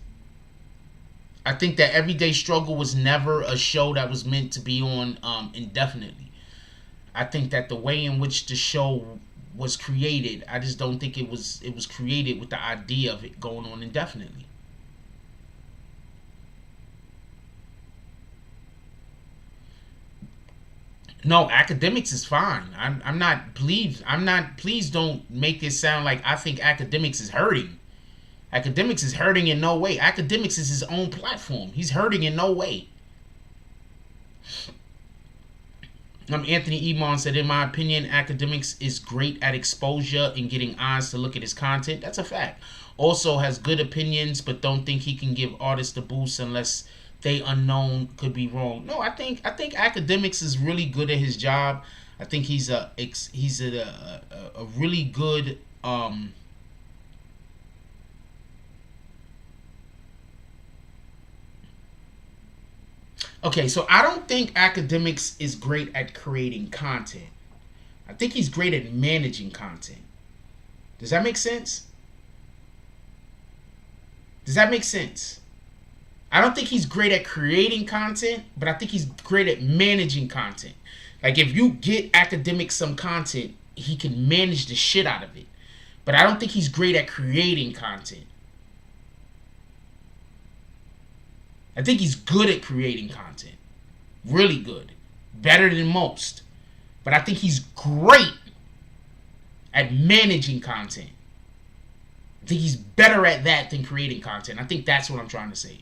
I think that Everyday Struggle was never a show that was meant to be on indefinitely. I think that the way in which the show was created, I just don't think it was created with the idea of it going on indefinitely. No, Akademiks is fine. I'm not. Please don't make this sound like I think Akademiks is hurting. Akademiks is hurting in no way. Akademiks is his own platform. He's hurting in no way. Anthony Emon said, in my opinion, Akademiks is great at exposure and getting eyes to look at his content. That's a fact. Also has good opinions, but don't think he can give artists a boost unless they unknown could be wrong. No, I think Akademiks is really good at his job. I think he's a really good Okay, so I don't think Akademiks is great at creating content. I think he's great at managing content. Does that make sense? Does that make sense? I don't think he's great at creating content, but I think he's great at managing content. Like if you get Akademiks some content, he can manage the shit out of it. But I don't think he's great at creating content. I think he's good at creating content. Really good. Better than most. But I think he's great at managing content. I think he's better at that than creating content. I think that's what I'm trying to say.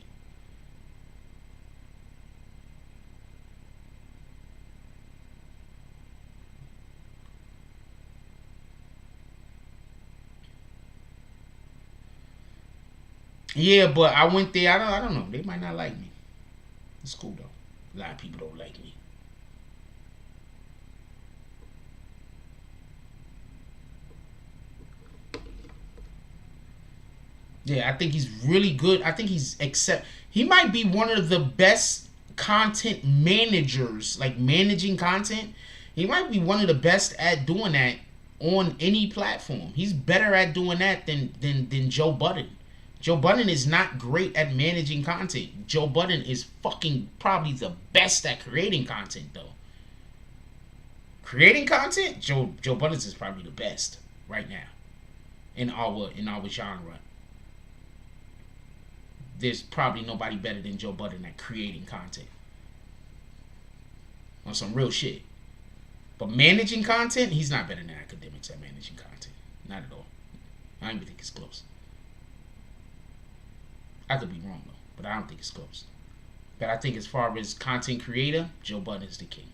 Yeah, but I went there. I don't know. They might not like me. It's cool though. A lot of people don't like me. Yeah, I think he's really good. I think he might be one of the best content managers, like managing content. He might be one of the best at doing that on any platform. He's better at doing that than Joe Budden. Joe Budden is not great at managing content. Joe Budden is fucking probably the best at creating content though. Creating content, Joe Budden is probably the best right now in our genre. There's probably nobody better than Joe Budden at creating content. On some real shit. But managing content, he's not better than Akademiks at managing content. Not at all. I don't even think it's close. I could be wrong though, but I don't think it's close. But I think as far as content creator, Joe Budden is the king.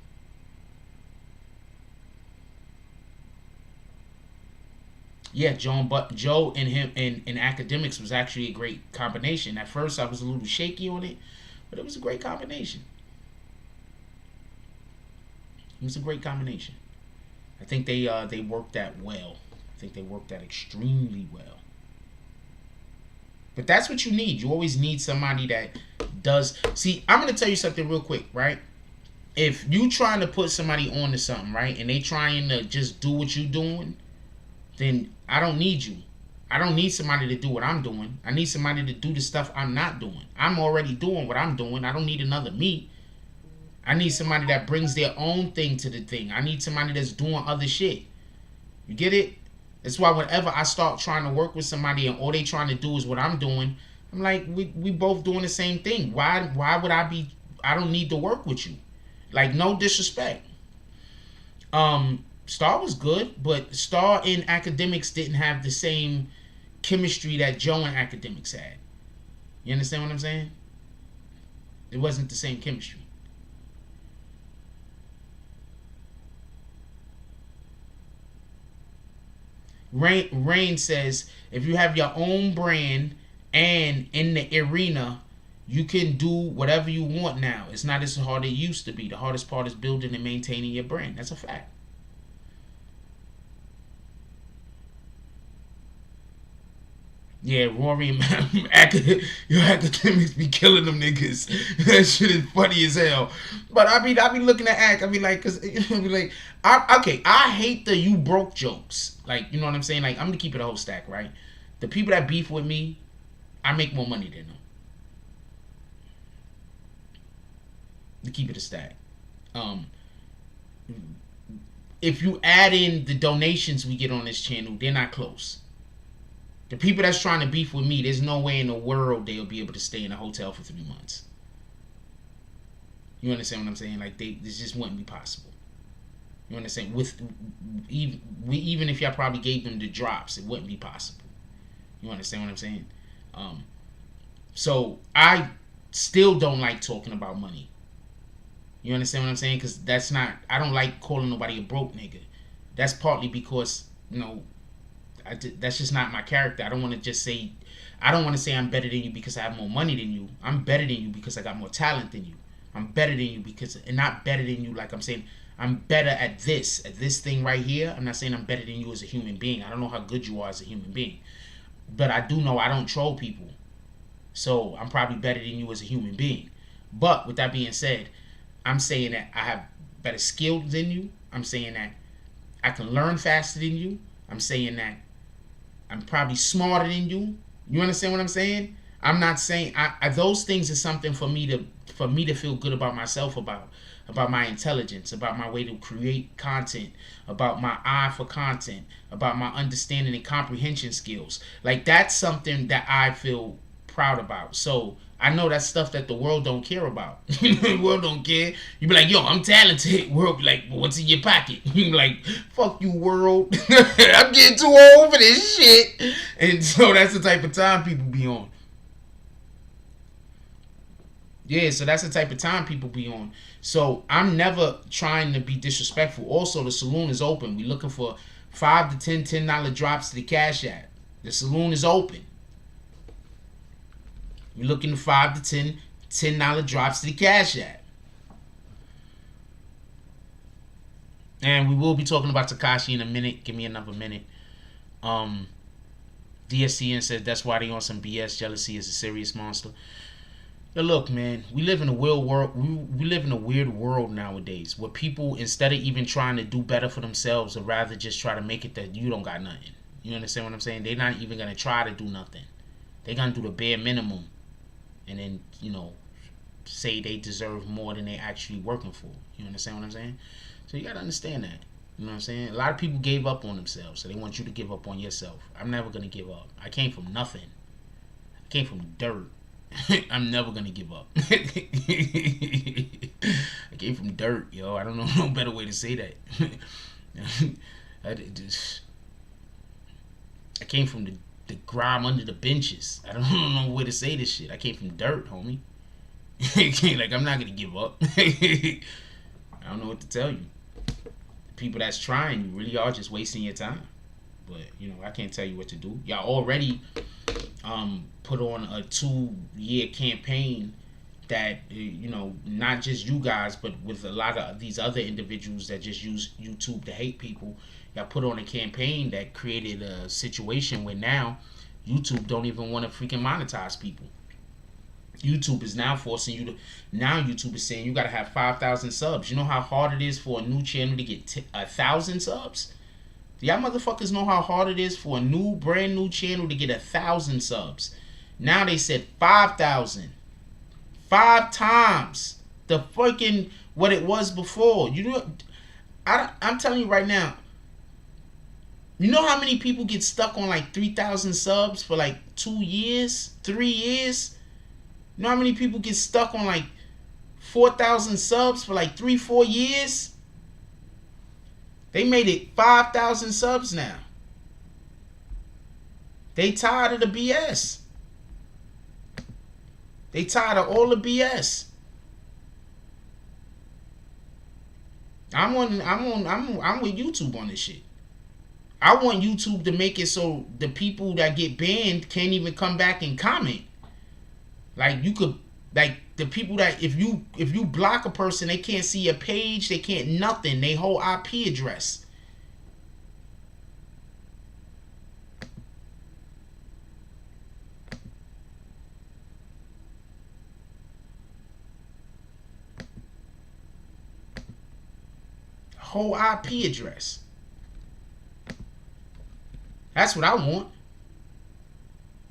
Yeah, Joe and him and Akademiks was actually a great combination. At first I was a little shaky on it, but it was a great combination. It was a great combination. I think they worked that well. I think they worked that extremely well. But that's what you need. You always need somebody that does. See, I'm going to tell you something real quick, right? If you trying to put somebody onto something, right, and they trying to just do what you doing, then I don't need you. I don't need somebody to do what I'm doing. I need somebody to do the stuff I'm not doing. I'm already doing what I'm doing. I don't need another me. I need somebody that brings their own thing to the thing. I need somebody that's doing other shit. You get it? That's why whenever I start trying to work with somebody and all they trying to do is what I'm doing, I'm like, we both doing the same thing. Why would I don't need to work with you. Like, no disrespect. Star was good, but Star and Akademiks didn't have the same chemistry that Joe and Akademiks had. You understand what I'm saying? It wasn't the same chemistry. Rain says, if you have your own brand and in the arena, you can do whatever you want now. It's not as hard as it used to be. The hardest part is building and maintaining your brand. That's a fact. Yeah, Rory and your Akademiks be killing them niggas. That shit is funny as hell. But I be looking at Ak. I be like, I hate the you broke jokes. Like, you know what I'm saying? Like, I'm gonna keep it a whole stack, right? The people that beef with me, I make more money than them. To keep it a stack. If you add in the donations we get on this channel, they're not close. The people that's trying to beef with me, there's no way in the world they'll be able to stay in a hotel for 3 months. You understand what I'm saying? Like, this just wouldn't be possible. You understand? Even if y'all probably gave them the drops, it wouldn't be possible. You understand what I'm saying? So I still don't like talking about money. You understand what I'm saying? Because that's not, I don't like calling nobody a broke nigga. That's partly because, you know, that's just not my character. I don't want to just say, I don't want to say I'm better than you because I have more money than you. I'm better than you because I got more talent than you. I'm better than you because, and not better than you like I'm saying, I'm better at this thing right here. I'm not saying I'm better than you as a human being. I don't know how good you are as a human being. But I do know I don't troll people. So I'm probably better than you as a human being. But with that being said, I'm saying that I have better skills than you. I'm saying that I can learn faster than you. I'm saying that I'm probably smarter than you. You understand what I'm saying? I'm not saying those things are something for me to feel good about myself about my intelligence, about my way to create content, about my eye for content, about my understanding and comprehension skills. Like, that's something that I feel proud about. So I know that's stuff that the world don't care about. The world don't care. You be like, yo, I'm talented. World be like, well, what's in your pocket? You be like, fuck you, world. I'm getting too old for this shit. And so that's the type of time people be on. Yeah, so that's the type of time people be on. So I'm never trying to be disrespectful. Also, the saloon is open. We're looking for $5 to $10 drops to the Cash App. The saloon is open. We're looking to $5 to $10 drops to the Cash App. And we will be talking about Tekashi in a minute. Give me another minute. DSCN said that's why they on some BS. Jealousy is a serious monster. But look, man, we live in a weird world. We live in a weird world nowadays where people, instead of even trying to do better for themselves, would rather just try to make it that you don't got nothing. You understand what I'm saying? They're not even gonna try to do nothing. They're gonna do the bare minimum, and then, you know, say they deserve more than they actually working for. You understand what I'm saying? So you gotta understand that. You know what I'm saying? A lot of people gave up on themselves, so they want you to give up on yourself. I'm never gonna give up. I came from nothing. I came from dirt. I'm never gonna give up. I came from dirt, yo. I don't know no better way to say that. I came from the grime under the benches. I don't know no way to say this shit. I came from dirt, homie. Like, I'm not gonna give up. I don't know what to tell you. The people that's trying, you really are just wasting your time. But, you know, I can't tell you what to do. Y'all already put on a 2-year campaign that, you know, not just you guys, but with a lot of these other individuals that just use YouTube to hate people. Y'all put on a campaign that created a situation where now YouTube don't even want to freaking monetize people. YouTube is now forcing you to, now YouTube is saying you got to have 5,000 subs. You know how hard it is for a new channel to get 1,000 subs? Do y'all motherfuckers know how hard it is for a brand new channel to get 1,000 subs? Now they said 5,000. 5 times the fucking what it was before. You know, I'm telling you right now. You know how many people get stuck on like 3,000 subs for like 2 years, 3 years? You know how many people get stuck on like 4,000 subs for like 3, 4 years? They made it 5,000 subs now. They tired of the BS. They tired of all the BS. I'm with YouTube on this shit. I want YouTube to make it so the people that get banned can't even come back and comment. Like you could, like the people that if you block a person, they can't see your page, they can't nothing. They whole IP address. Whole IP address. That's what I want.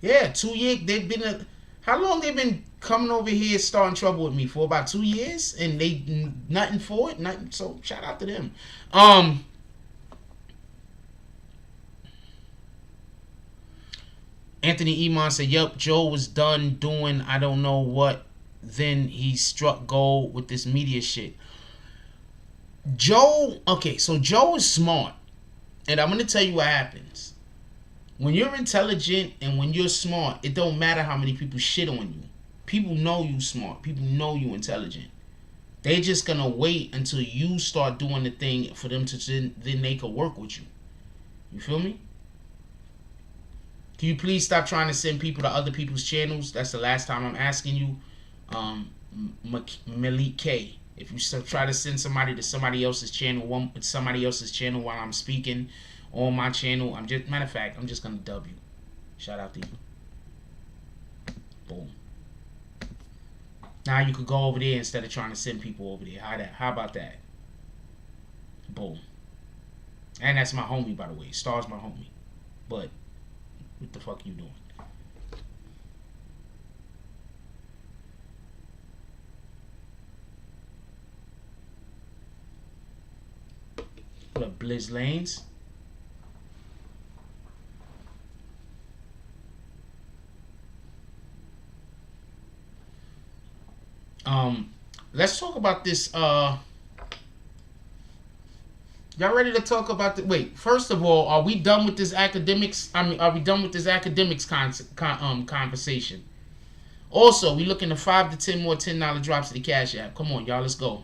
Yeah, 2 years. They've been how long they been coming over here starting trouble with me for? About 2 years, and they nothing for it. Nothing. So shout out to them. Anthony Iman said, "Yup, Joe was done doing I don't know what. Then he struck gold with this media shit." Joe, okay, so Joe is smart, and I'm gonna tell you what happens. When you're intelligent and when you're smart, it don't matter how many people shit on you. People know you smart. People know you intelligent. They're just gonna wait until you start doing the thing for them to then they can work with you. You feel me? Can you please stop trying to send people to other people's channels? That's the last time I'm asking you. Malik K. If you try to send somebody to somebody else's channel, while I'm speaking on my channel, matter of fact, I'm just gonna dub you. Shout out to you. Boom. Now you could go over there instead of trying to send people over there. How about that? Boom. And that's my homie, by the way. Star's my homie. But what the fuck you doing? What up, Blizz Lanes? Let's talk about this. Y'all ready to talk about the? Wait, first of all, are we done with this academics? Are we done with this academics conversation? Also, we looking to 5 to 10 more $10 drops to the Cash App. Come on, y'all, let's go.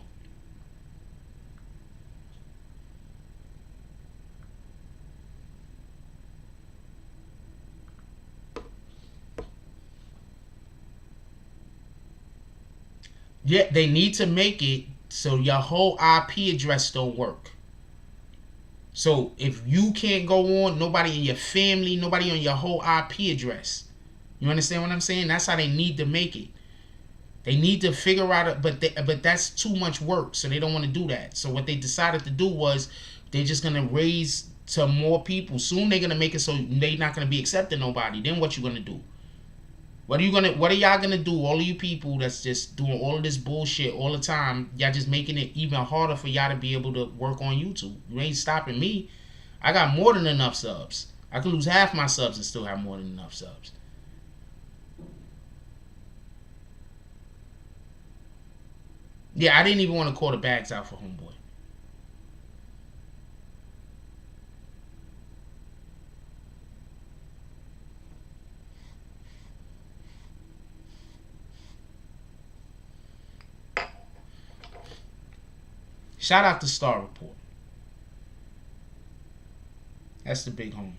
Yeah, they need to make it so your whole IP address don't work. So if you can't go on, nobody in your family, nobody on your whole IP address. You understand what I'm saying? That's how they need to make it. They need to figure out, but that's too much work, so they don't want to do that. So what they decided to do was they're just gonna raise to more people. Soon they're gonna make it so they're not gonna be accepting nobody. Then what you gonna do? What are y'all gonna do? All of you people that's just doing all of this bullshit all the time, y'all just making it even harder for y'all to be able to work on YouTube. You ain't stopping me. I got more than enough subs. I could lose half my subs and still have more than enough subs. Yeah, I didn't even want to call the bags out for homeboy. Shout out to Star Report. That's the big homie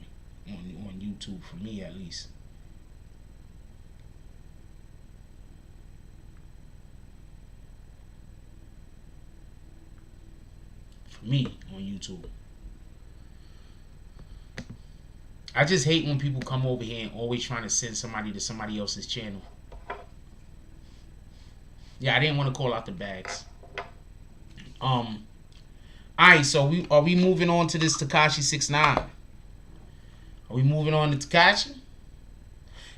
on YouTube, for me at least. For me on YouTube. I just hate when people come over here and always trying to send somebody to somebody else's channel. Yeah, I didn't want to call out the bags. Alright, so are we moving on to this Tekashi 6ix9ine? Are we moving on to Tekashi?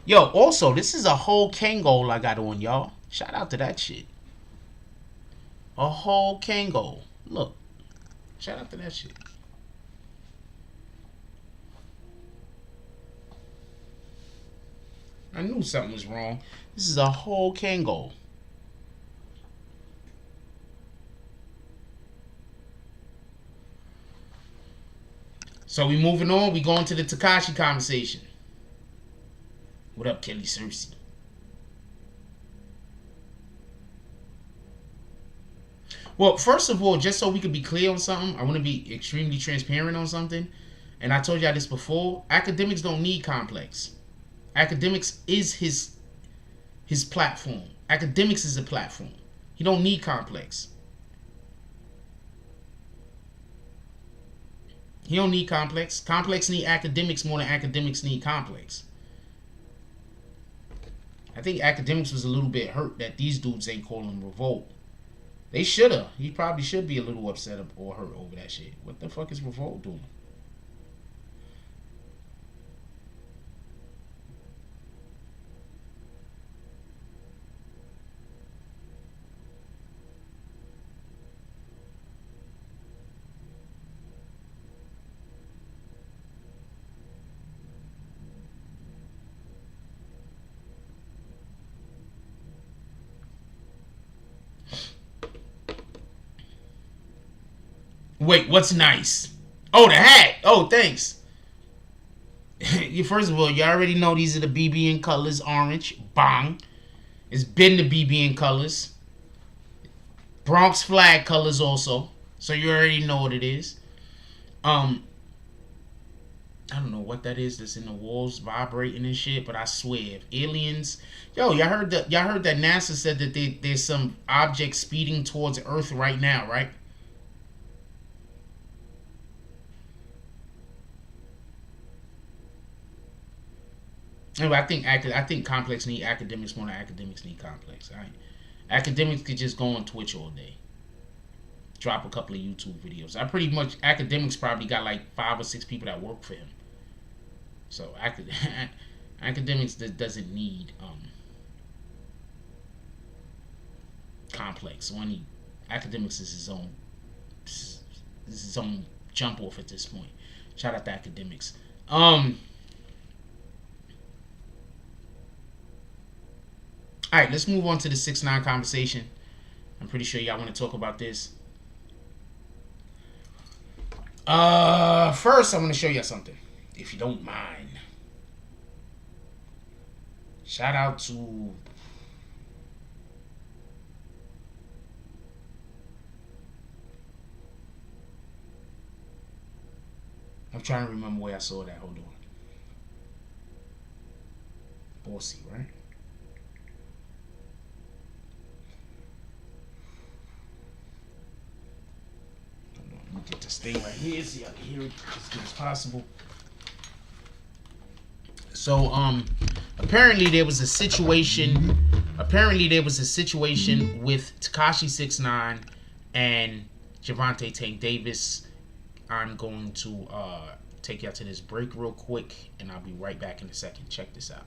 Yo, also, this is a whole Kango I got on, y'all. Shout out to that shit. A whole Kango. Look. Shout out to that shit. I knew something was wrong. This is a whole Kango. So we moving on. We going to the Tekashi conversation. What up, Kelly Cersei? Well, first of all, just so we could be clear on something, I want to be extremely transparent on something. And I told y'all this before. Akademiks don't need Complex. Akademiks is his platform. Akademiks is a platform. He don't need Complex. He don't need Complex. Complex need Akademiks more than Akademiks need Complex. I think Akademiks was a little bit hurt that these dudes ain't calling him Revolt. They shoulda. He probably should be a little upset or hurt over that shit. What the fuck is Revolt doing? Wait, what's nice? Oh, the hat. Oh, thanks. First of all, you already know these are the BBN colors. Orange. Bang. It's been the BBN colors. Bronx flag colors also. So you already know what it is. I don't know what that is that's in the walls vibrating and shit, but I swear, if aliens... Yo, y'all heard that NASA said that there's some object speeding towards Earth right now, right? Anyway, I think Complex need Akademiks more than Akademiks need Complex. All right, Akademiks could just go on Twitch all day, drop a couple of YouTube videos. Akademiks probably got like 5 or 6 people that work for him. So Akademiks doesn't need Complex. Akademiks is his own jump off at this point. Shout out to Akademiks. Alright, let's move on to the 6ix9ine conversation. I'm pretty sure y'all want to talk about this. First, I'm going to show y'all something, if you don't mind. Shout out to... I'm trying to remember where I saw that. Hold on. Bossy, right? Get this thing right here so y'all can hear it as good as possible. So apparently there was a situation with Tekashi 6ix9ine and Javante Tank Davis. I'm going to take y'all to this break real quick, and I'll be right back in a second. Check this out.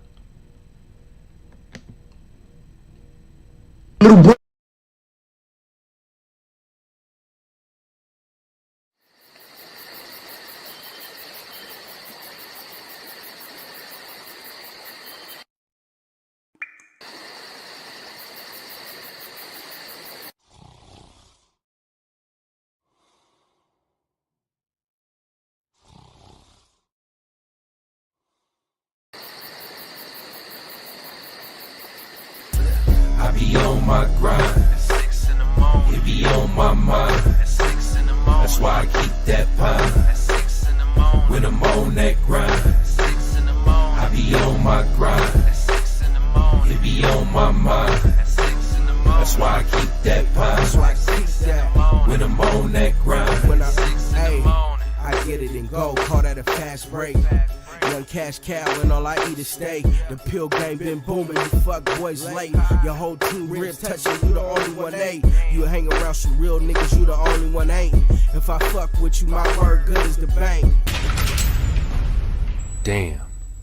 I be on my grind. At 6 in the morning. It be on my mind. At 6 in the morning. That's why I keep that pine. At 6 in the morning. When I'm on that grind. At 6 in the morning. I be on my grind. At 6 in the morning. It be on my mind. At 6 in the morning. That's why I keep that pine. That's why I keep that. When I'm on that grind. When I get it and go, call that a fast break. Young cash cow and all I eat is steak. The pill game been booming, you fuck boys late. Your whole team ribs touching, you the only one ain't. You hang around some real niggas, you the only one ain't. If I fuck with you, my word good as the bank. Damn,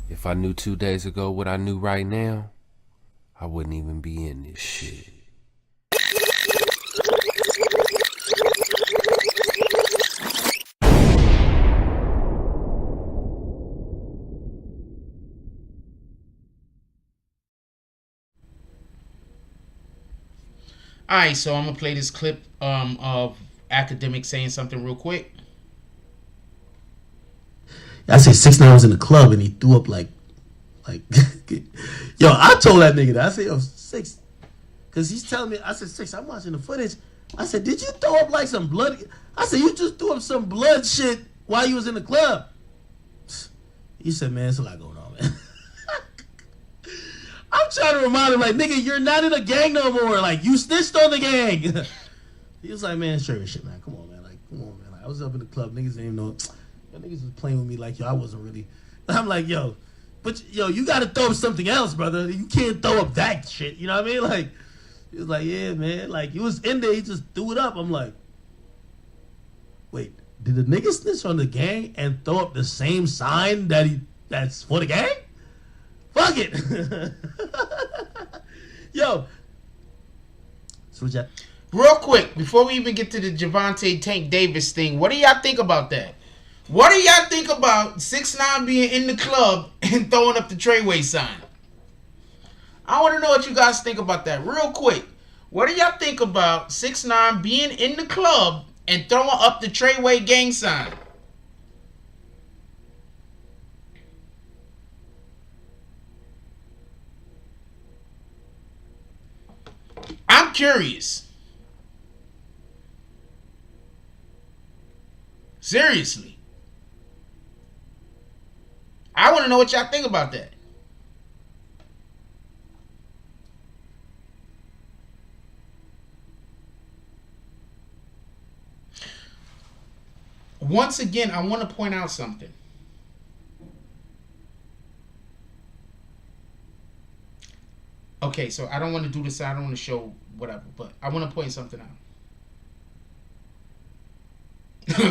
if I knew 2 days ago what I knew right now, I wouldn't even be in this shit. Alright, so I'm gonna play this clip of Akademiks saying something real quick. I say 6ix9ine was in the club and he threw up like, yo, I told that nigga that. I said, yo, 6, because he's telling me, I said, 6, I'm watching the footage. I said, did you throw up like some blood? I said, you just threw up some blood shit while you was in the club. He said, man, it's a lot going on, man. I'm trying to remind him, like, nigga, you're not in a gang no more. Like, you snitched on the gang. He was like, man, straight shit, man. Come on, man. Like, come on, man. Like, I was up in the club. Niggas didn't even know. Yo, niggas was playing with me like, yo, I wasn't really. I'm like, yo, but, yo, you got to throw up something else, brother. You can't throw up that shit. You know what I mean? Like, he was like, yeah, man. Like, he was in there. He just threw it up. I'm like, wait, did the nigga snitch on the gang and throw up the same sign that's for the gang? Fuck it. Yo. Switch up. Real quick, before we even get to the Javante Tank Davis thing, what do y'all think about that? What do y'all think about 6ix9ine being in the club and throwing up the Treyway sign? I want to know what you guys think about that. Real quick. What do y'all think about 6ix9ine being in the club and throwing up the Treyway gang sign? I'm curious. Seriously. I want to know what y'all think about that. Once again, I want to point out something. Okay, so I don't want to do this. I don't want to show whatever, but I want to point something out.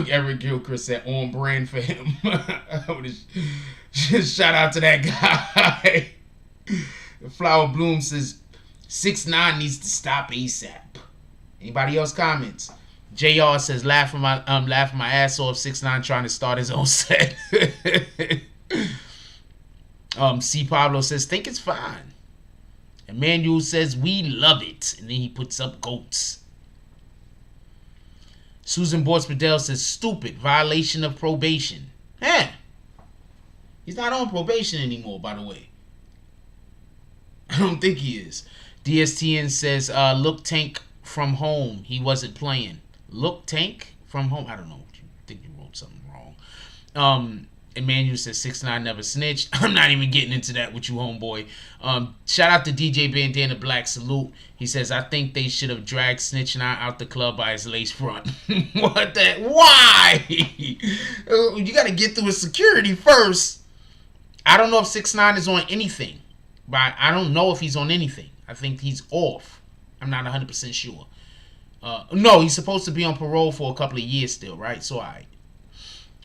Eric Gilchrist said on brand for him. Just shout out to that guy. Flower Bloom says 6ix9ine needs to stop ASAP. Anybody else comments? JR says laughing my ass off. 6ix9ine trying to start his own set. C Pablo says think it's fine. Emmanuel says we love it, and then he puts up goats. Susan Bortz-Padell says stupid, violation of probation. He's not on probation anymore, by the way. I don't think he is. DSTN says look Tank from home. He wasn't playing. Look Tank from home. I don't know. I think you wrote something wrong. Emmanuel says 6ix9ine never snitched. I'm not even getting into that with you, homeboy. Shout out to DJ Bandana Black. Salute. He says, I think they should have dragged Snitch 9 out the club by his lace front. What the? Why? You got to get through his security first. I don't know if 6ix9ine is on anything. But I don't know if he's on anything. I think he's off. I'm not 100% sure. No, he's supposed to be on parole for a couple of years still, right? So, all right.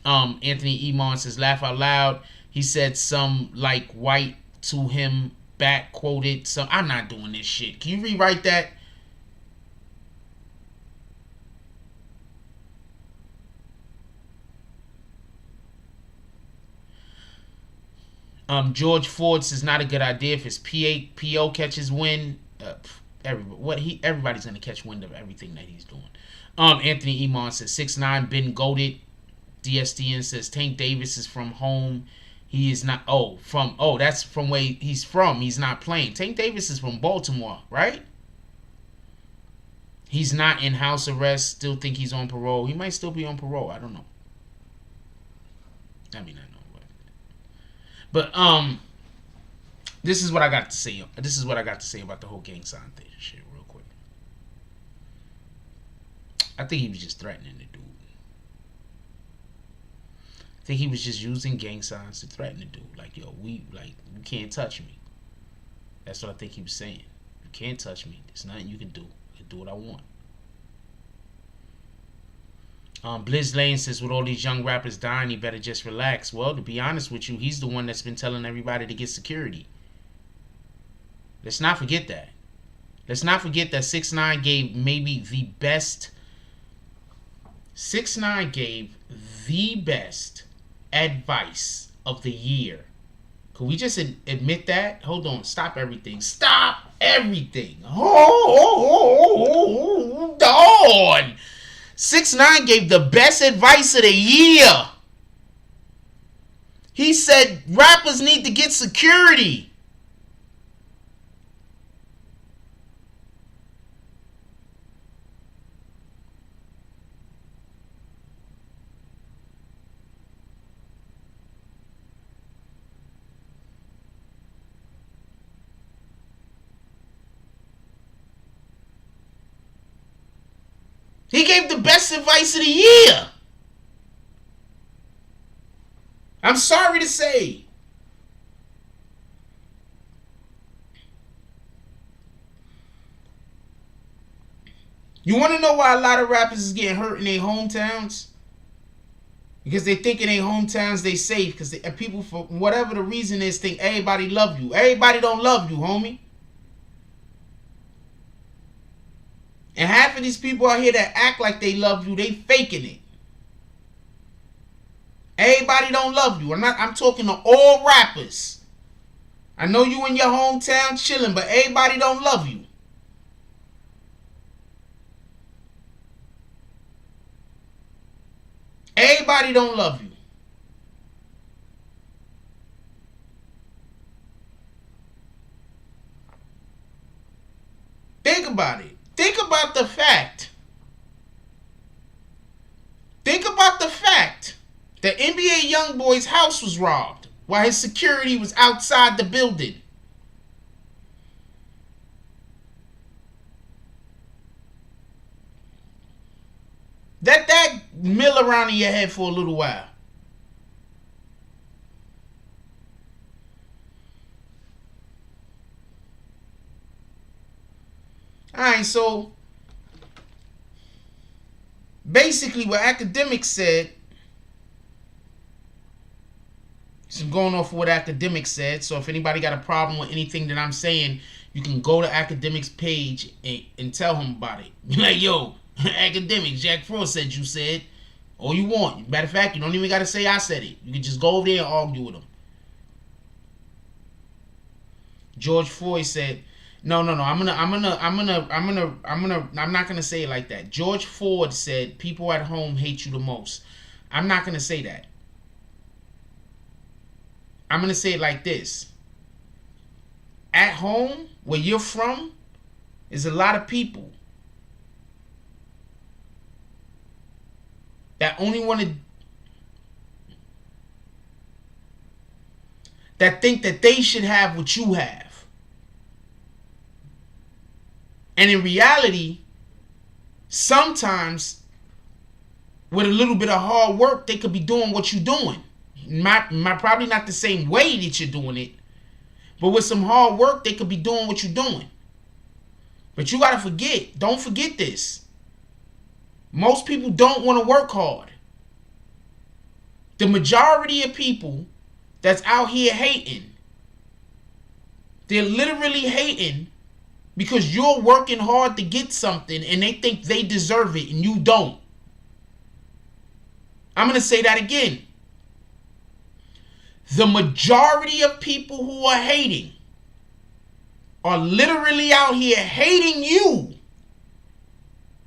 Anthony Emon says, laugh out loud. He said some like white to him back quoted. So I'm not doing this shit. Can you rewrite that? George Ford says not a good idea if his PO catches wind. Everybody's gonna catch wind of everything that he's doing. Anthony Emon says 6ix9ine been goated. DSTN says Tank Davis is from home. He is not. That's from where he's from. He's not playing. Tank Davis is from Baltimore, right? He's not in house arrest. Still think he's on parole. He might still be on parole. I don't know. I mean, I know. But this is what I got to say. This is what I got to say about the whole gang sign thing. Shit, real quick. I think he was just threatening the dude. think he was just using gang signs to threaten the dude. Like, yo, you can't touch me. That's what I think he was saying. You can't touch me. There's nothing you can do. I can do what I want. Blizz Lane says, with all these young rappers dying, he better just relax. Well, to be honest with you, he's the one that's been telling everybody to get security. Let's not forget that. Let's not forget that 6ix9ine gave maybe the best. 6ix9ine gave the best advice of the year. Could we just admit that? Hold on. Stop everything. Stop everything. Hold on. 6ix9ine gave the best advice of the year. He said rappers need to get security. He gave the best advice of the year. I'm sorry to say. You want to know why a lot of rappers is getting hurt in their hometowns? Because they think in their hometowns they safe. Because people, for whatever the reason is, think everybody love you. Everybody don't love you, homie. And half of these people out here that act like they love you, they faking it. Everybody don't love you. I'm talking to all rappers. I know you in your hometown chilling, but everybody don't love you. Everybody don't love you. Think about it. Think about the fact. That NBA YoungBoy's house was robbed while his security was outside the building. Let that mill around in your head for a little while. Alright, so basically what Akademiks said, so I'm going off of what Akademiks said, so if anybody got a problem with anything that I'm saying, you can go to Akademiks' page and tell him about it. Be like, yo, Akademiks, Jack Frost said you said, all you want. Matter of fact, you don't even got to say I said it. You can just go over there and argue with him. George Floyd said, No. I'm not gonna say it like that. George Ford said, "People at home hate you the most." I'm not gonna say that. I'm gonna say it like this. At home, where you're from, is a lot of people that only want to, that think that they should have what you have. And in reality, sometimes with a little bit of hard work, they could be doing what you're doing. Probably not the same way that you're doing it, but with some hard work, they could be doing what you're doing. But you got to don't forget this. Most people don't want to work hard. The majority of people that's out here hating, they're literally hating because you're working hard to get something and they think they deserve it and you don't. I'm going to say that again. The majority of people who are hating are literally out here hating you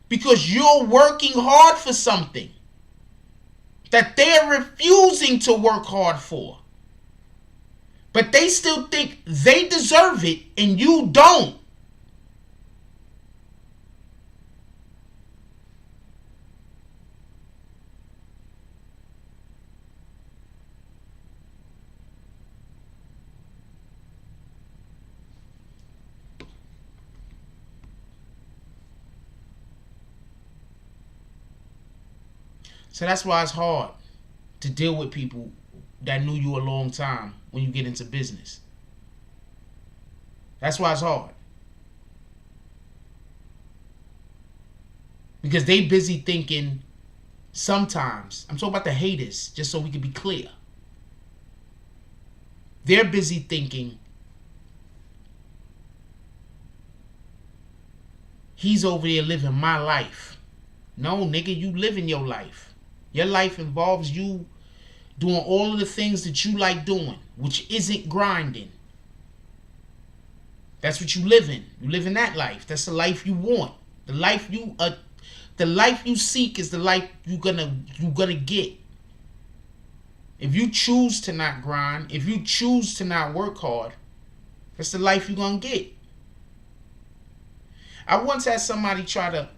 because you're working hard for something that they're refusing to work hard for. But they still think they deserve it and you don't. So that's why it's hard. to deal with people that knew you a long time when you get into business. That's why it's hard. Because they busy thinking sometimes, I'm talking about the haters, just so we can be clear. They're busy thinking he's over there living my life. No, nigga, you living your life. Your life involves you doing all of the things that you like doing, which isn't grinding. That's what you live in. You live in that life. That's the life you want. The life you seek is the life you're gonna get. If you choose to not grind, if you choose to not work hard, that's the life you're gonna get. I once had somebody try to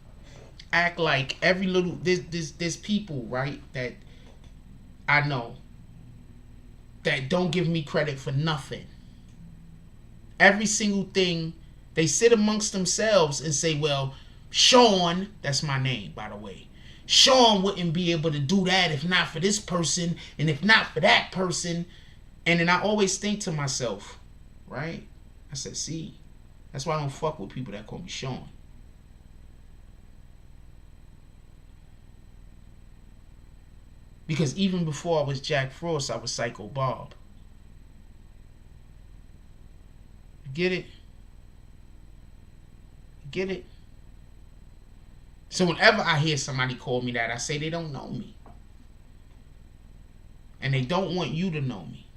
act like every little there's people, right, that I know that don't give me credit for nothing. Every single thing, they sit amongst themselves and say, well, Sean, that's my name, by the way. Sean wouldn't be able to do that if not for this person and if not for that person. And then I always think to myself, right? I said, see, that's why I don't fuck with people that call me Sean. Because even before I was Jack Frost, I was Psycho Bob. Get it? Get it? So whenever I hear somebody call me that, I say they don't know me. And they don't want you to know me.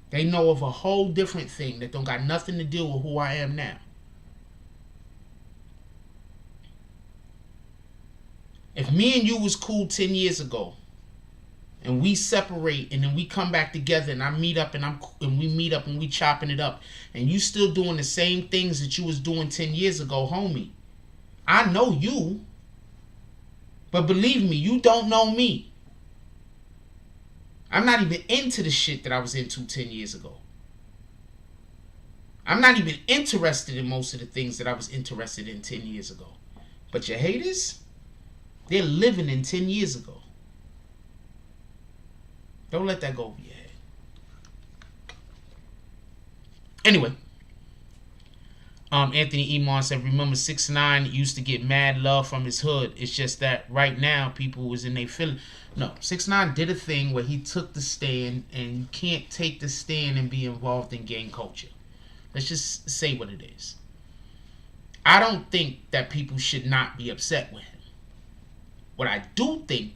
They know of a whole different thing that don't got nothing to do with who I am now. If me and you was cool 10 years ago, and we separate and then we come back together and I meet up and we meet up and we chopping it up, and you still doing the same things that you was doing 10 years ago, homie, I know you, but believe me, you don't know me. I'm not even into the shit that I was into 10 years ago. I'm not even interested in most of the things that I was interested in 10 years ago. But your haters, they're living in 10 years ago. Don't let that go over your head. Anyway, Anthony Emon said, remember 6ix9ine used to get mad love from his hood. It's just that right now people was in their feeling. No, 6ix9ine did a thing where he took the stand, and you can't take the stand and be involved in gang culture. Let's just say what it is. I don't think that people should not be upset with him. What I do think,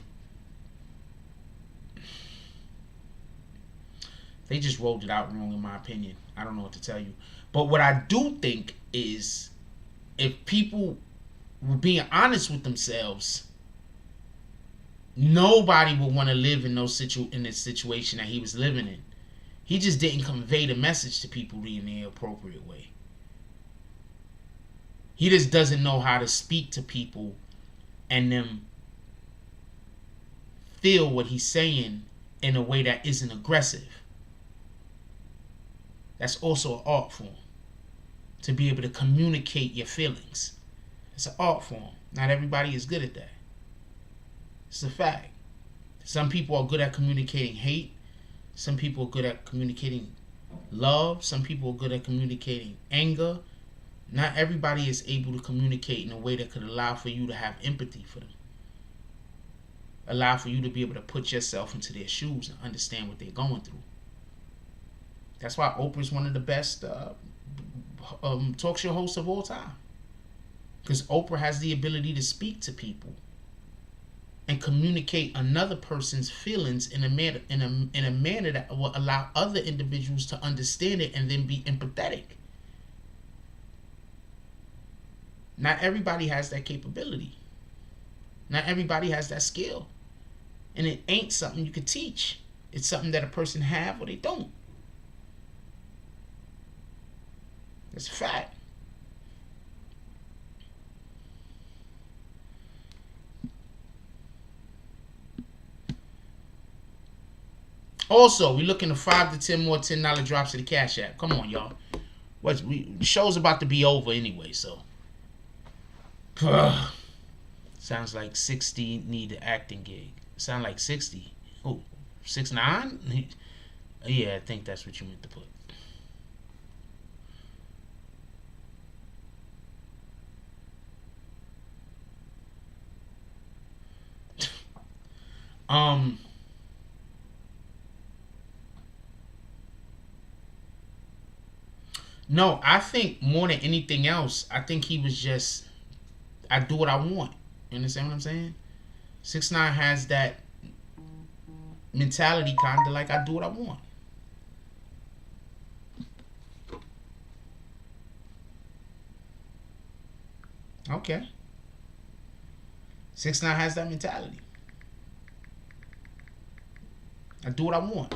they just rolled it out wrong in my opinion. I don't know what to tell you. But what I do think is, if people were being honest with themselves, nobody would want to live in this situation that he was living in. He just didn't convey the message to people in the appropriate way. He just doesn't know how to speak to people and them feel what he's saying in a way that isn't aggressive. That's also an art form. To be able to communicate your feelings. It's an art form. Not everybody is good at that. It's a fact. Some people are good at communicating hate. Some people are good at communicating love. Some people are good at communicating anger. Not everybody is able to communicate in a way that could allow for you to have empathy for them. Allow for you to be able to put yourself into their shoes and understand what they're going through. That's why Oprah's one of the best talk show hosts of all time. Because Oprah has the ability to speak to people and communicate another person's feelings in a manner that will allow other individuals to understand it and then be empathetic. Not everybody has that capability. Not everybody has that skill. And it ain't something you could teach. It's something that a person have or they don't. It's a fact. Also, we're looking at 5 to 10 more $10 drops to the Cash App. Come on, y'all. The show's about to be over anyway, so. Sounds like 60 need an acting gig. Sound like 60. Oh, 6'9"? Yeah, I think that's what you meant to put. No, I think more than anything else, I think he was just, I do what I want. You understand what I'm saying? 6ix9ine has that mentality, kind of like I do what I want. Okay. 6ix9ine has that mentality. I do what I want.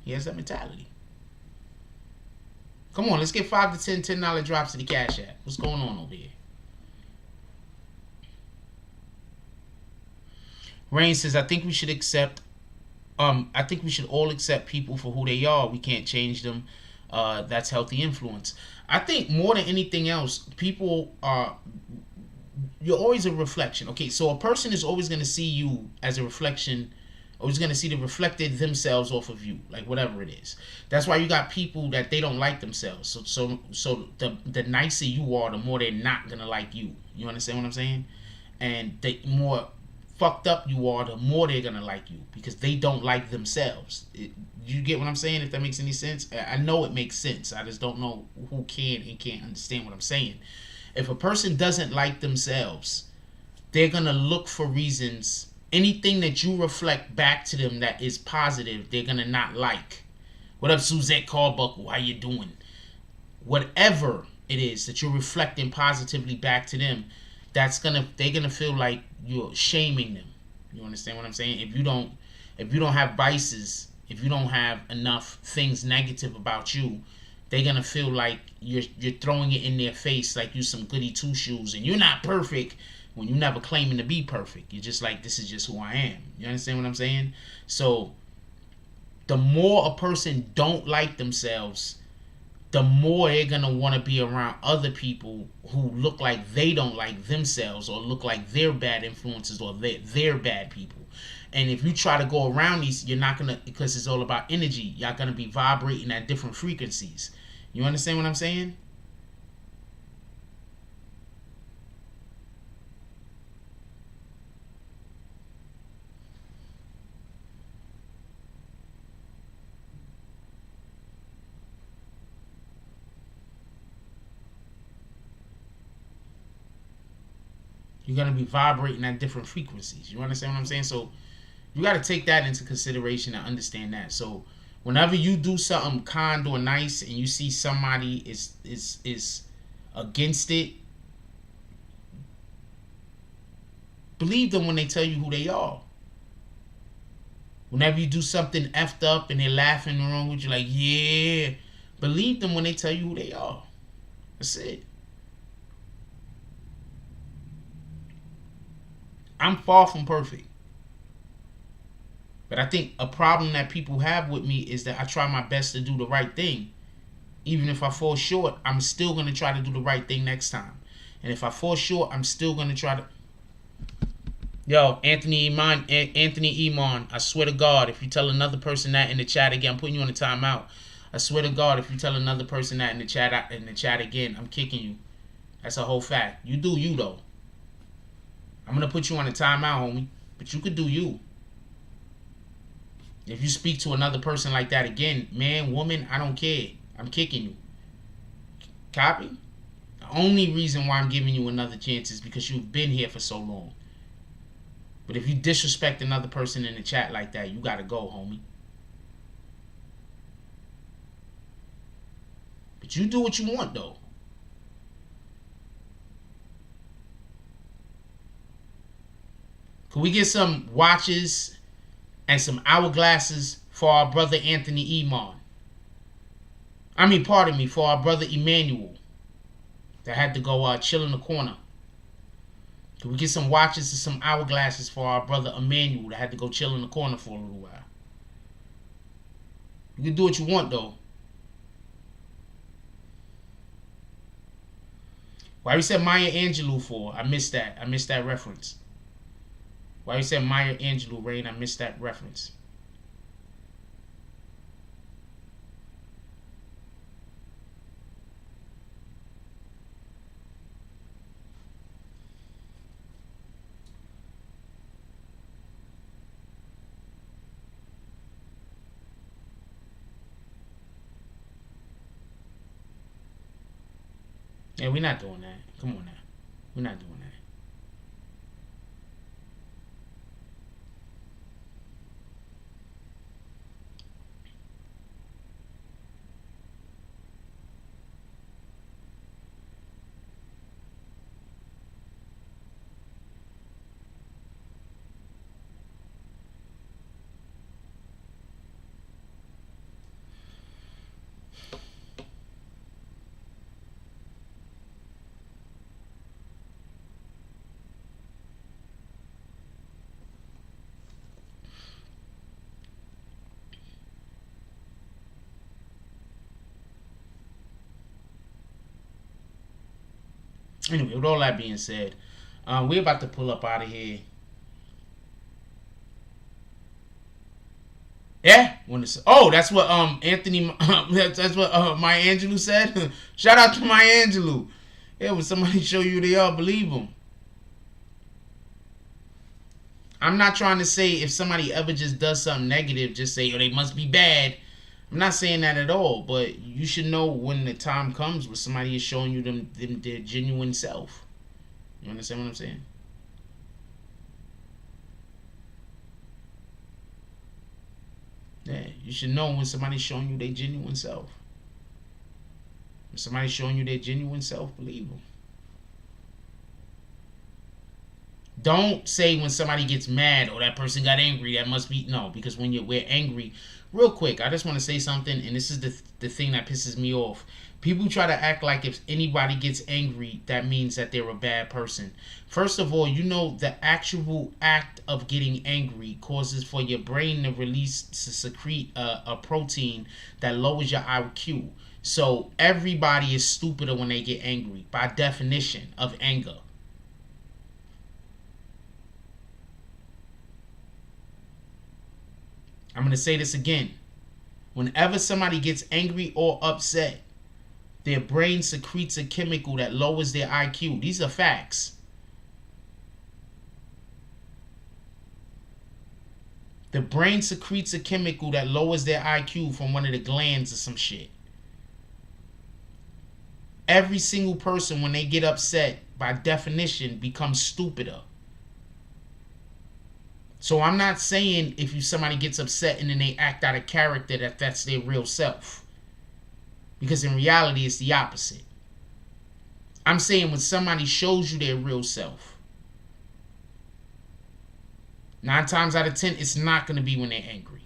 He has that mentality. Come on, let's get 5 to 10 $10 drops to the Cash App. What's going on over here? Rain says, I think we should accept, I think we should all accept people for who they are. We can't change them. That's healthy influence. I think more than anything else, people are, you're always a reflection. Okay, so a person is always going to see you as a reflection, always going to see the reflected themselves off of you, like whatever it is. That's why you got people that they don't like themselves. So the nicer you are, the more they're not going to like you. You understand what I'm saying? And the more fucked up you are, the more they're gonna like you, because they don't like themselves. You get what I'm saying? If that makes any sense. I know it makes sense. I just don't know who can and can't understand what I'm saying. If a person doesn't like themselves, they're gonna look for reasons. Anything that you reflect back to them that is positive, they're gonna not like. What up, Suzette Carbuckle? How you doing? Whatever it is that you're reflecting positively back to them, they're gonna feel like you're shaming them. You understand what I'm saying? If you don't have vices, if you don't have enough things negative about you, they're gonna feel like you're throwing it in their face like you some goody two shoes and you're not perfect when you never claiming to be perfect. You're just like, this is just who I am. You understand what I'm saying? So the more a person don't like themselves, the more they're going to want to be around other people who look like they don't like themselves or look like they're bad influences or they're bad people. And if you try to go around these, you're not going to, because it's all about energy, y'all going to be vibrating at different frequencies. You understand what I'm saying? You're going to be vibrating at different frequencies. You understand what I'm saying? So you got to take that into consideration and understand that. So whenever you do something kind or nice and you see somebody is against it, believe them when they tell you who they are. Whenever you do something effed up and they're laughing wrong with you, like, yeah, believe them when they tell you who they are. That's it. I'm far from perfect. But I think a problem that people have with me is that I try my best to do the right thing. Even if I fall short, I'm still going to try to do the right thing next time. And if I fall short, I'm still going to try to... Yo, Anthony Iman, I swear to God, if you tell another person that in the chat again, I'm putting you on a timeout. I swear to God, if you tell another person that in the chat again, I'm kicking you. That's a whole fact. You do you, though. I'm going to put you on a timeout, homie. But you could do you. If you speak to another person like that again, man, woman, I don't care. I'm kicking you. Copy? The only reason why I'm giving you another chance is because you've been here for so long. But if you disrespect another person in the chat like that, you got to go, homie. But you do what you want, though. Can we get some watches and some hourglasses for our brother Anthony Iman? I mean, pardon me, for our brother Emmanuel that had to go chill in the corner. Can we get some watches and some hourglasses for our brother Emmanuel that had to go chill in the corner for a little while? You can do what you want, though. Why you said Maya Angelou for? I missed that. I missed that reference. Why you said Maya Angelou, Rain? I missed that reference. Yeah, we're not doing that. Come on now. We're not doing that. Anyway, with all that being said, we're about to pull up out of here. Yeah, that's what Anthony. That's what Maya Angelou said. Shout out to Maya Angelou. Yeah, when somebody show you they are, believe them. I'm not trying to say if somebody ever just does something negative, just say, oh, they must be bad. I'm not saying that at all, but you should know when the time comes when somebody is showing you them their genuine self. You understand what I'm saying? Yeah, you should know when somebody's showing you their genuine self. When somebody's showing you their genuine self, believe them. Don't say when somebody gets mad, oh, that person got angry, that must be... No, because when we're angry... Real quick, I just want to say something, and this is the thing that pisses me off. People try to act like if anybody gets angry, that means that they're a bad person. First of all, you know the actual act of getting angry causes for your brain to secrete a protein that lowers your IQ. So everybody is stupider when they get angry, by definition of anger. I'm going to say this again. Whenever somebody gets angry or upset, their brain secretes a chemical that lowers their IQ. These are facts. The brain secretes a chemical that lowers their IQ from one of the glands or some shit. Every single person, when they get upset, by definition, becomes stupider. So I'm not saying if somebody gets upset and then they act out of character that's their real self. Because in reality, it's the opposite. I'm saying when somebody shows you their real self, 9 times out of 10, it's not going to be when they're angry.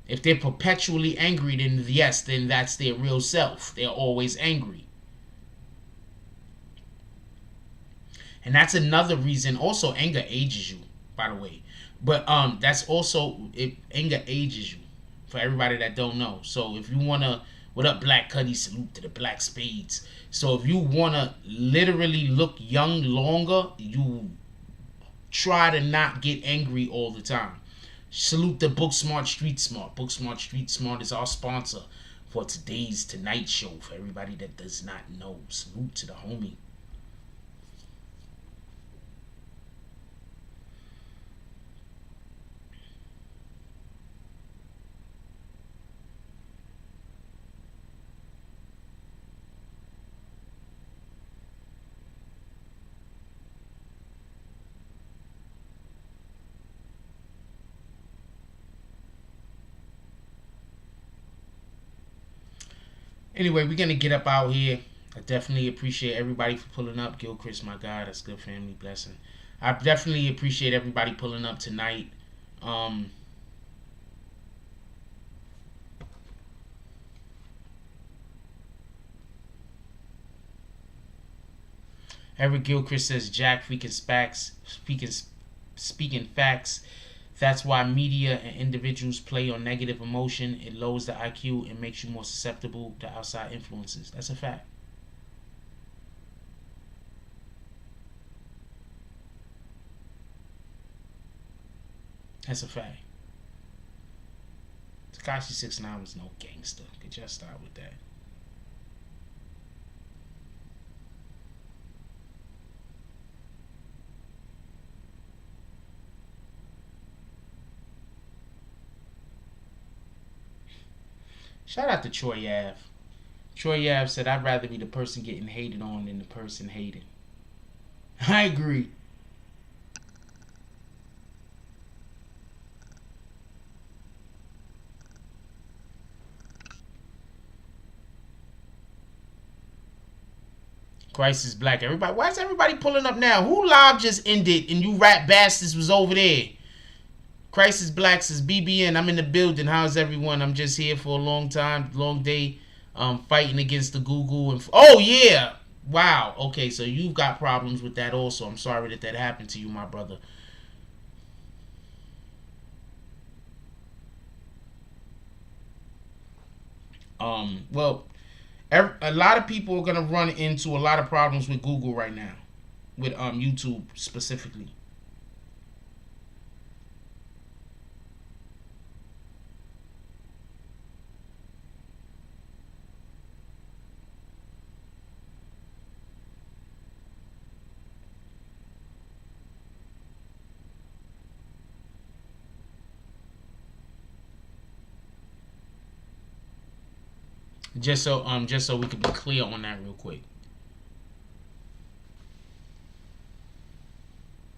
If they're perpetually angry, then yes, then that's their real self. They're always angry. And that's another reason. Also, anger ages you, by the way. But that's also, anger ages you, for everybody that don't know. So if you want to, what up, Black Cuddy? Salute to the Black Spades. So if you want to literally look young longer, you try to not get angry all the time. Salute the Book Smart Street Smart. Book Smart Street Smart is our sponsor for today's Tonight Show. For everybody that does not know, salute to the homie. Anyway, we're going to get up out here. I definitely appreciate everybody for pulling up. Gilchrist, my God, that's good family blessing. I definitely appreciate everybody pulling up tonight. Eric Gilchrist says, Jack, speaking facts. That's why media and individuals play on negative emotion. It lowers the IQ and makes you more susceptible to outside influences. That's a fact. That's a fact. Tekashi 6ix9ine was no gangster. Could y'all start with that? Shout out to Troy Ave. Troy Ave said, I'd rather be the person getting hated on than the person hated. I agree. Christ is black. Everybody, why is everybody pulling up now? Who live just ended and you rap bastards was over there? Christ is black says BBN. I'm in the building. How's everyone? I'm just here for a long time, long day, fighting against the Google and oh yeah, wow. Okay, so you've got problems with that also. I'm sorry that that happened to you, my brother. Well, a lot of people are gonna run into a lot of problems with Google right now, with YouTube specifically. Just so we can be clear on that real quick.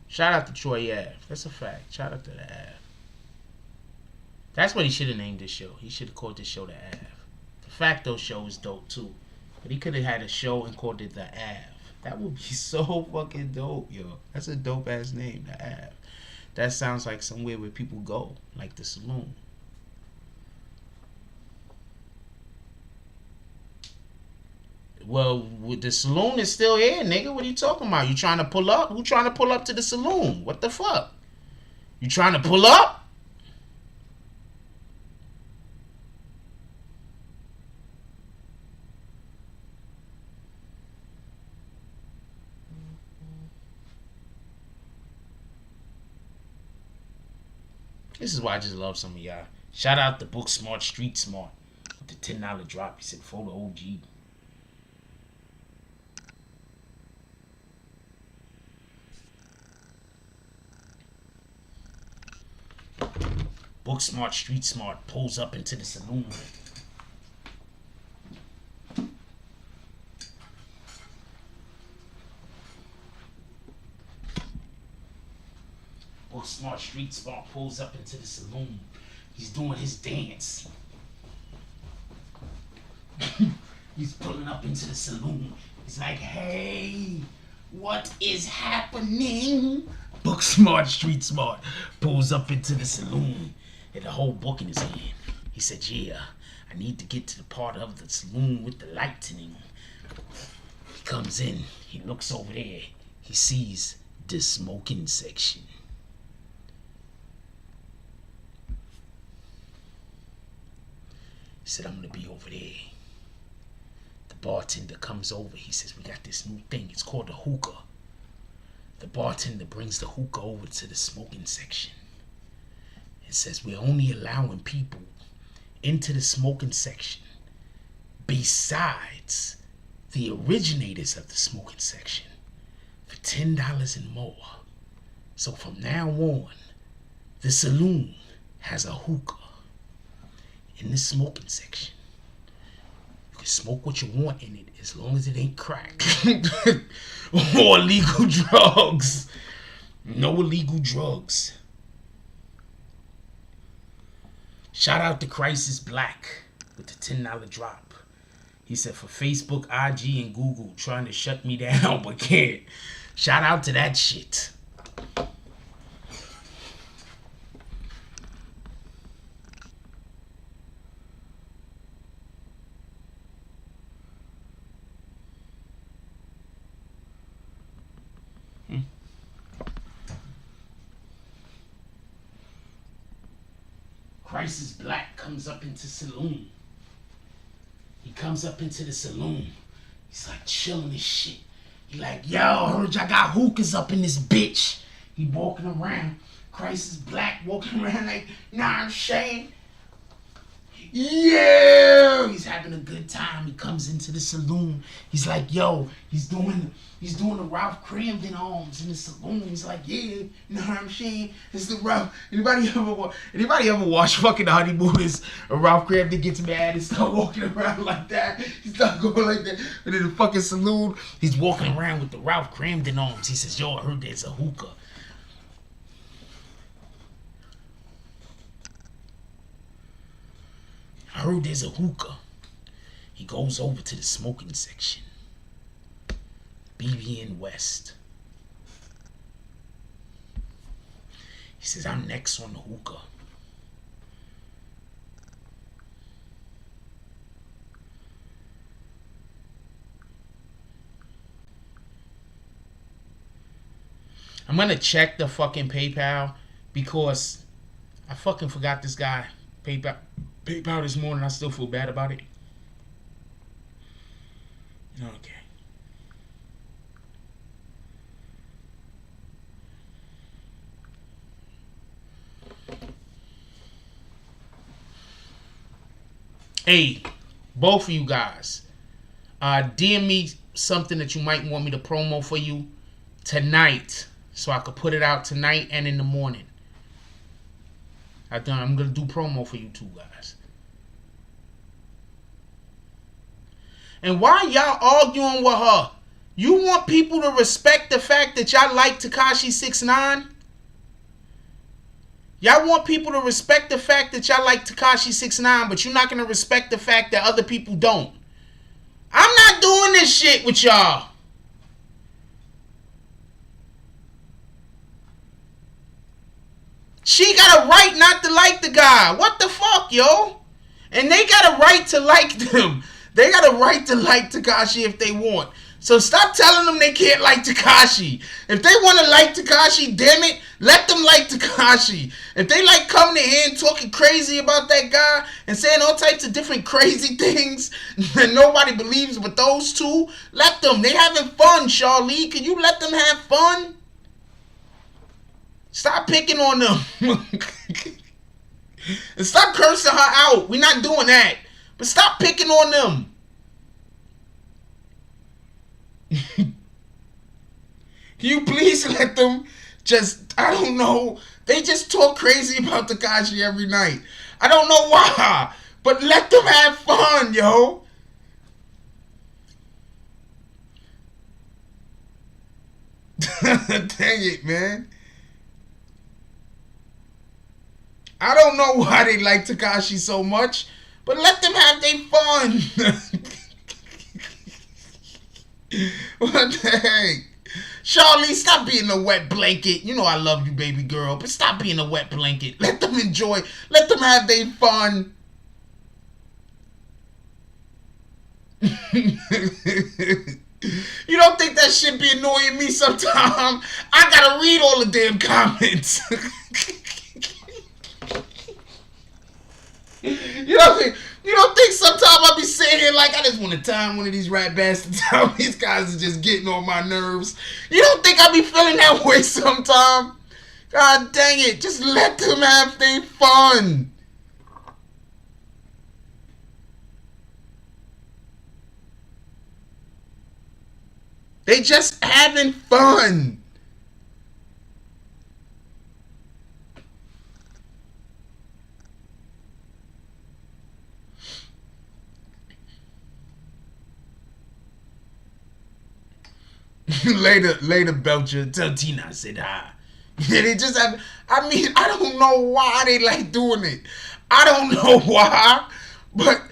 Shout out to Troy Ave. That's a fact. Shout out to the Ave. That's what he should have named this show. He should have called this show the Ave. The Facto show is dope too. But he could have had a show and called it the Ave. That would be so fucking dope, yo. That's a dope ass name, the Ave. That sounds like somewhere where people go, like the saloon. Well, the saloon is still here, nigga. What are you talking about? You trying to pull up? Who trying to pull up to the saloon? What the fuck? You trying to pull up? This is why I just love some of y'all. Shout out to Book Smart, Street Smart. With the $10 drop. He said, for the OG. Book Smart, Street Smart pulls up into the saloon. Book Smart, Street Smart pulls up into the saloon. He's doing his dance. He's pulling up into the saloon. He's like, hey, what is happening? Book Smart, Street Smart pulls up into the saloon and the whole book in his hand. He said, yeah, I need to get to the part of the saloon with the lightning. He comes in, he looks over there, he sees the smoking section. He said, I'm gonna be over there. The bartender comes over, he says, we got this new thing, it's called a hookah. The bartender brings the hookah over to the smoking section. It says we're only allowing people into the smoking section besides the originators of the smoking section for $10 and more. So from now on, the saloon has a hookah in the smoking section. You can smoke what you want in it as long as it ain't crack or illegal drugs. No illegal drugs. Shout out to Crisis Black with the $10 drop. He said, for Facebook, IG, and Google trying to shut me down but can't. Shout out to that shit. Crisis Black comes up into saloon. He comes up into the saloon. He's like chilling his shit. He like, yo, I heard y'all got hookahs up in this bitch. He walking around. Christ is black, walking around like, nah, I'm saying. Yeah, he's having a good time. He comes into the saloon. He's like, yo, he's doing the Ralph Cramden arms in the saloon. He's like, yeah, you know what I'm saying? It's the Ralph. Anybody ever watch fucking The Honeymooners? Or Ralph Cramden gets mad and start walking around like that. He start going like that. And in the fucking saloon, he's walking around with the Ralph Cramden arms. He says, yo, I heard there's a hookah. I heard there's a hookah. He goes over to the smoking section. BBN West. He says, I'm next on the hookah. I'm gonna check the fucking PayPal because I fucking forgot this guy. PayPal this morning. I still feel bad about it. Okay. Hey, both of you guys, DM me something that you might want me to promo for you tonight, so I could put it out tonight and in the morning. I'm gonna do promo for you two guys. And why y'all arguing with her? You want people to respect the fact that y'all like Tekashi 6ix9ine? Y'all want people to respect the fact that y'all like Tekashi 6ix9ine, but you're not gonna respect the fact that other people don't. I'm not doing this shit with y'all. She got a right not to like the guy. What the fuck, yo? And they got a right to like them. They got a right to like Tekashi if they want. So stop telling them they can't like Tekashi. If they want to like Tekashi, damn it, let them like Tekashi. If they like coming in here and talking crazy about that guy and saying all types of different crazy things that nobody believes but those two, let them. They having fun, Charlie. Can you let them have fun? Stop picking on them. And stop cursing her out. We're not doing that. But stop picking on them. Can you please let them just, I don't know, they just talk crazy about Tekashi every night. I don't know why, but let them have fun, yo. Dang it, man. I don't know why they like Tekashi so much, but let them have their fun. What the heck? Charlie, stop being a wet blanket. You know I love you, baby girl, but stop being a wet blanket. Let them enjoy. Let them have their fun. You don't think that shit be annoying me sometime? I gotta read all the damn comments. You don't think sometimes I be sitting here like I just want to time one of these rat bastards out. These guys are just getting on my nerves. You don't think I be feeling that way sometime? God dang it. Just let them have their fun. They just having fun. later, Belcher. Tell Tina I said hi. Yeah, they just have. I mean, I don't know why they like doing it. I don't know why, but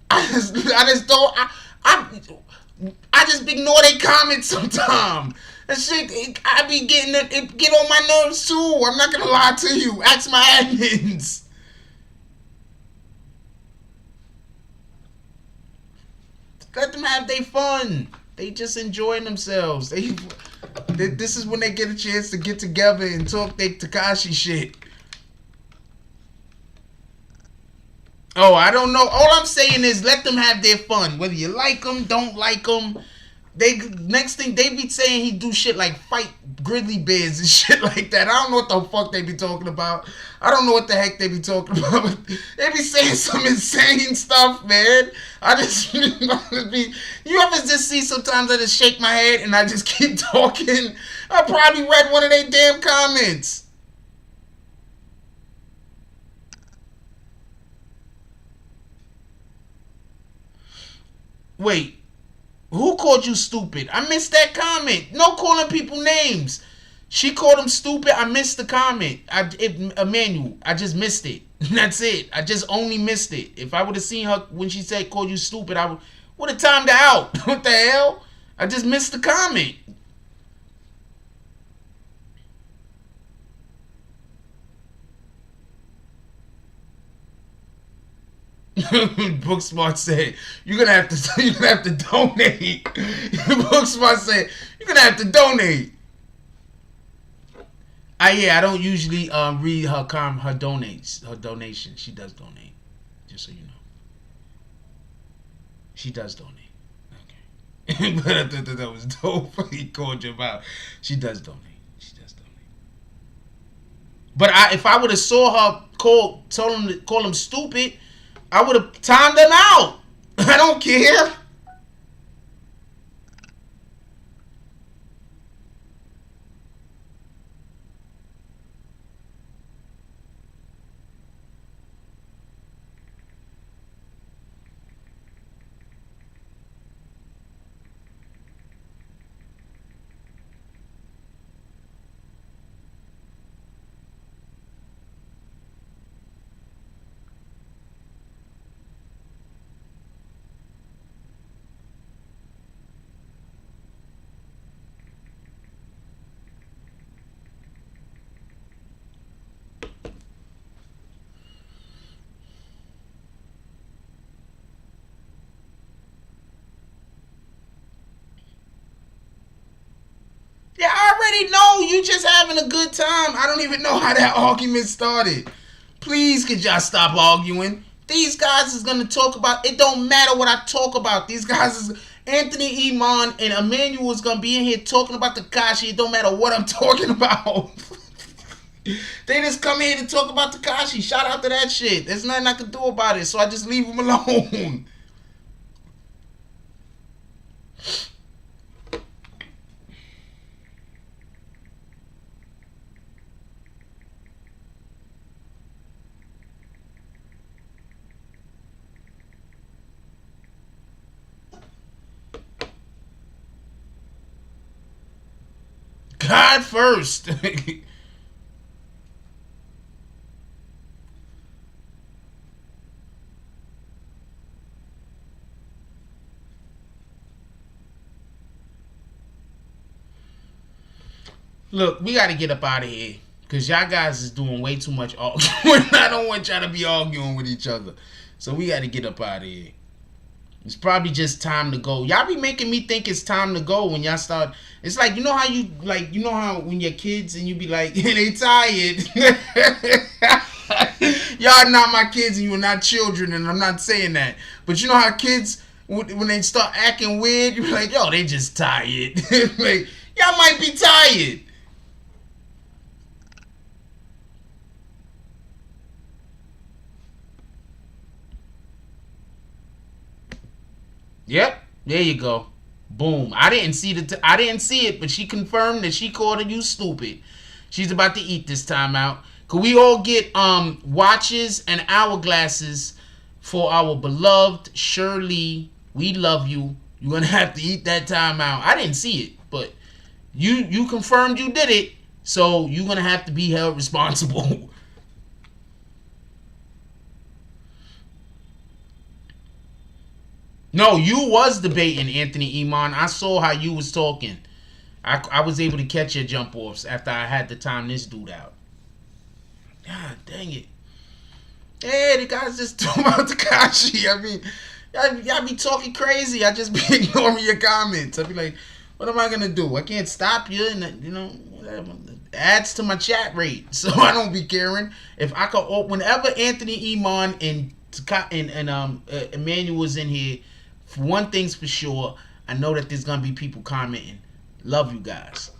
I just don't. I just ignore their comments sometimes. That shit, I be getting it get on my nerves too. I'm not gonna lie to you. Ask my admins. Let them have their fun. They just enjoying themselves. This is when they get a chance to get together and talk their Tekashi shit. Oh, I don't know. All I'm saying is let them have their fun. Whether you like them, don't like them, next thing they be saying he do shit like fight grizzly bears and shit like that. I don't know what the fuck they be talking about. I don't know what the heck they be talking about. They be saying some insane stuff, man. I just you ever just see sometimes I just shake my head and I just keep talking. I probably read one of their damn comments. Wait. Who called you stupid? I missed that comment. No calling people names. She called him stupid. I missed the comment. Emmanuel, I just missed it. That's it. I just only missed it. If I would have seen her when she said called you stupid, I would have timed her out. What the hell? I just missed the comment. Booksmart said, you're gonna have to donate. Booksmart said, you're gonna have to donate. I don't usually read her donation. She does donate. Just so you know. She does donate. Okay. But I thought that was dope. He called you about. She does donate. But if I would have saw her call him stupid, I would have timed them out. I don't care. Yeah, I already know you just having a good time. I don't even know how that argument started. Please, could y'all stop arguing? These guys is gonna talk about. It don't matter what I talk about. These guys is Anthony Iman and Emmanuel is gonna be in here talking about Tekashi. It don't matter what I'm talking about. They just come here to talk about Tekashi. Shout out to that shit. There's nothing I can do about it, so I just leave them alone. God first. Look, we got to get up out of here because y'all guys is doing way too much arguing. I don't want y'all to be arguing with each other. So we got to get up out of here. It's probably just time to go. Y'all be making me think it's time to go when y'all start. It's like, you know how when you're kids and you be like, they tired. Y'all not my kids and you are not children, and I'm not saying that. But you know how kids, when they start acting weird, you be like, yo, they just tired. Like, y'all might be tired. Yep, there you go. Boom. I didn't see it, but she confirmed that she called you stupid. She's about to eat this time out. Could we all get watches and hourglasses for our beloved Shirley? We love you. You're gonna have to eat that time out. I didn't see it, but you confirmed you did it, so you're gonna have to be held responsible. No, you was debating, Anthony Iman. I saw how you was talking. I was able to catch your jump offs after I had to time this dude out. God dang it. Hey, the guys just talking about Tekashi. I mean, y'all be talking crazy. I just be ignoring your comments. I be like, what am I going to do? I can't stop you. And, you know, whatever. Adds to my chat rate. So I don't be caring. If I could, whenever Anthony Iman and Emmanuel was in here, for one thing's for sure, I know that there's gonna be people commenting. Love you guys.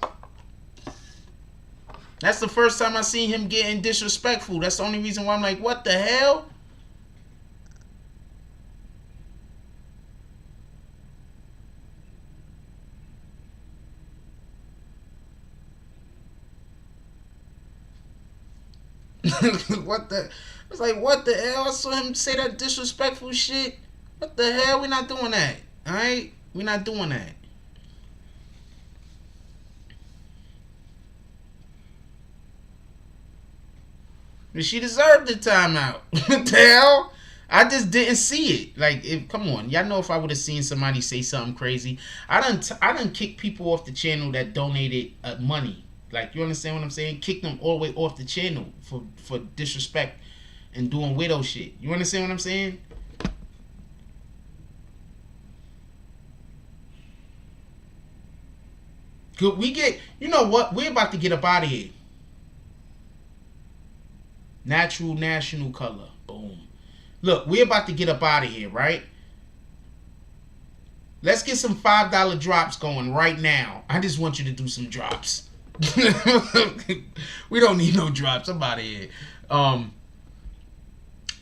That's the first time I seen him getting disrespectful. That's the only reason why I'm like, what the hell? What the? I was like, what the hell? I saw him say that disrespectful shit. What the hell? We're not doing that. Alright? We're not doing that. But she deserved the timeout. What the hell? I just didn't see it. Like, come on. Y'all know if I would have seen somebody say something crazy. I done kick people off the channel that donated money. Like, you understand what I'm saying? Kick them all the way off the channel for disrespect and doing widow shit. You understand what I'm saying? Could we get, you know what? We're about to get up out of here. Natural national color. Boom. Look, we're about to get up out of here, right? Let's get some $5 drops going right now. I just want you to do some drops. We don't need no drops. I'm out of here. I'm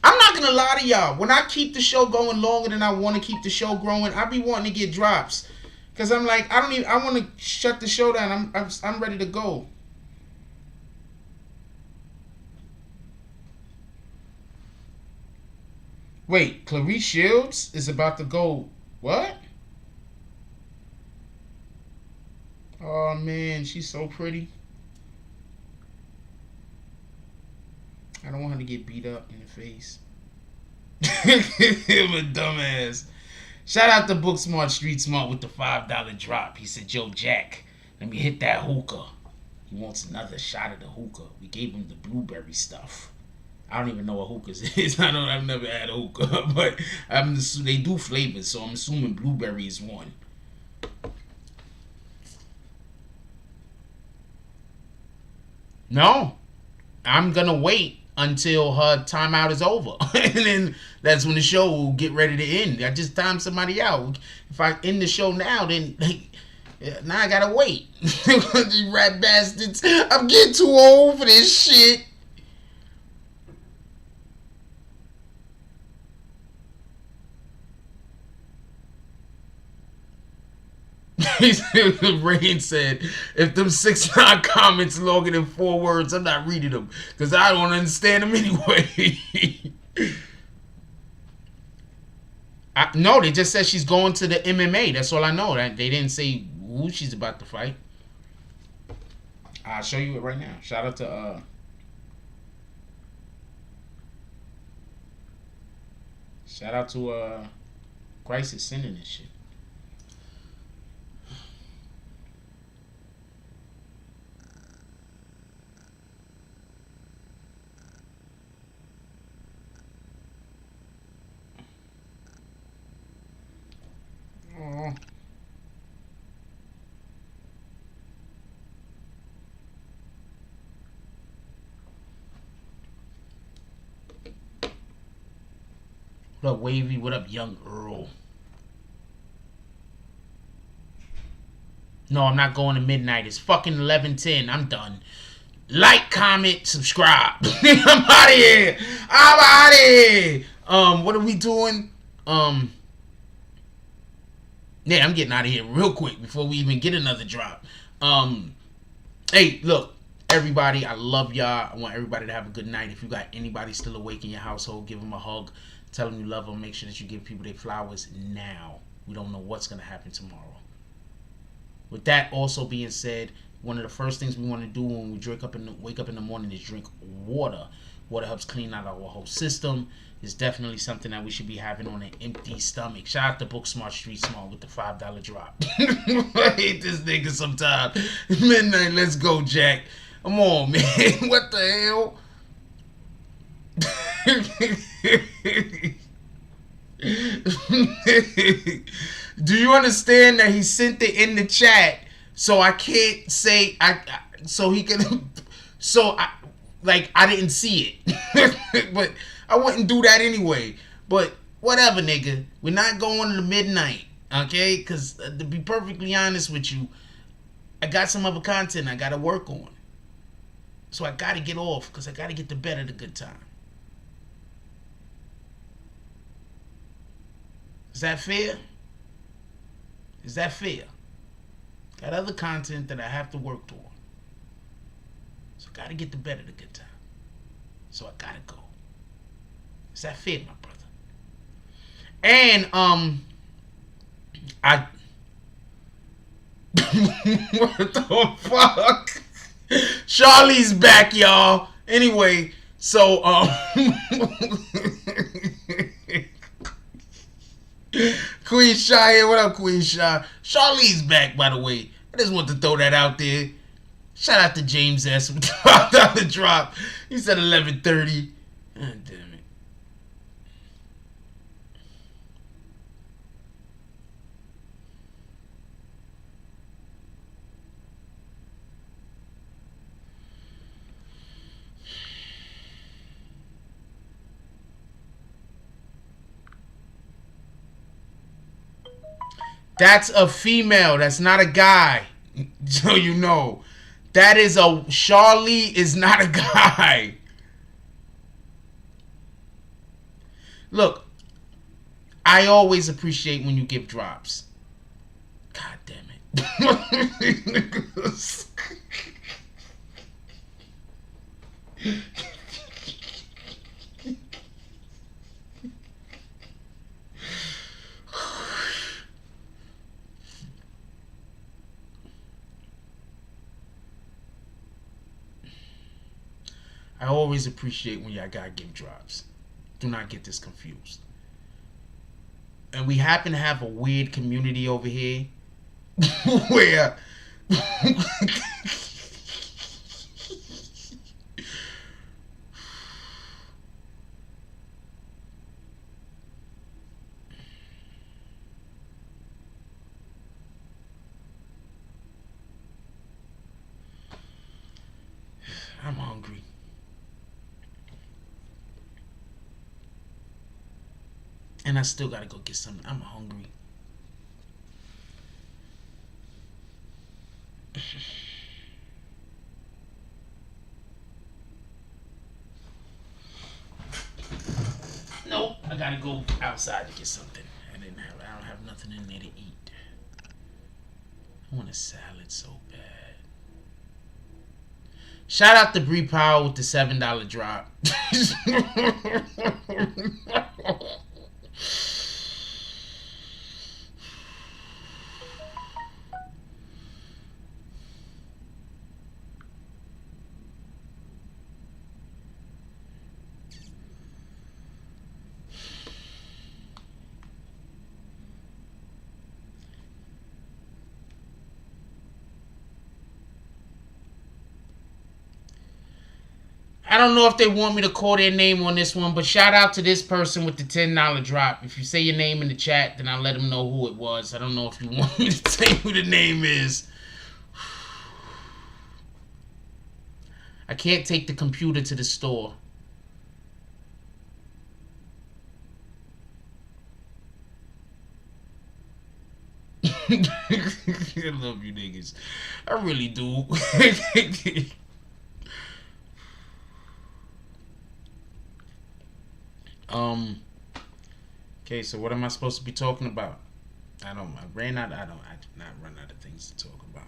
not gonna lie to y'all. When I keep the show going longer than I want to keep the show growing, I be wanting to get drops. Cause I'm like, I want to shut the show down. I'm ready to go. Wait, Clarice Shields is about to go. What? Oh man, she's so pretty. I don't want her to get beat up in the face. I'm a dumbass. Shout out to Book Smart Street Smart with the $5 drop. He said, "Yo, Jack, let me hit that hookah." He wants another shot of the hookah. We gave him the blueberry stuff. I don't even know what hookahs is. I've never had a hookah, but they do flavors, so I'm assuming blueberry is one. No, I'm gonna wait until her timeout is over, and then that's when the show will get ready to end. I just timed somebody out. If I end the show now, then now I gotta wait. You rat bastards! I'm getting too old for this shit. Rain said, if them 6-9 comments longer than 4 words, I'm not reading them because I don't understand them anyway. No, they just said she's going to the MMA. That's all I know. They didn't say who she's about to fight. I'll show you it right now. Shout out to Christ is sending this shit. Oh. What up, Wavy? What up, Young Earl? No, I'm not going to midnight. It's fucking 11:10. I'm done. Like, comment, subscribe. I'm out of here. I'm out of here. What are we doing? Yeah, I'm getting out of here real quick before we even get another drop. Hey, look, everybody, I love y'all. I want everybody to have a good night. If you got anybody still awake in your household, give them a hug. Tell them you love them. Make sure that you give people their flowers now. We don't know what's going to happen tomorrow. With that also being said, one of the first things we want to do when we wake up in the morning is drink water. Water helps clean out our whole system. It's definitely something that we should be having on an empty stomach. Shout out to Book Smart Street Smart with the $5 drop. I hate this nigga sometimes. Midnight, let's go, Jack. Come on, man. What the hell? Do you understand that he sent it in the chat so I can't say I didn't see it. But I wouldn't do that anyway. But whatever, nigga. We're not going to the midnight. Okay? Because to be perfectly honest with you, I got some other content I got to work on. So I got to get off because I got to get to bed at a good time. Is that fair? Is that fair? Got other content that I have to work on. So I got to get to bed at a good time. So I got to go. Is that fair, my brother? And, what the fuck? Charlie's back, y'all. Anyway, so, Queen Shy here. What up, Queen Shy? Charlie's back, by the way. I just want to throw that out there. Shout out to James S. with the drop. He said 11:30. God damn it. That's a female. That's not a guy. So you know. That is a... Charlie is not a guy. Look. I always appreciate when you give drops. God damn it. I always appreciate when y'all gotta give drops. Do not get this confused. And we happen to have a weird community over here where I'm hungry. And I still gotta go get something. I'm hungry. Nope, I gotta go outside to get something. I don't have nothing in there to eat. I want a salad so bad. Shout out to Bree Powell with the $7 drop. I don't know if they want me to call their name on this one, but shout out to this person with the $10 drop. If you say your name in the chat, then I'll let them know who it was. I don't know if you want me to say who the name is. I can't take the computer to the store. I love you niggas. I really do. Okay, so what am I supposed to be talking about? I did not run out of things to talk about.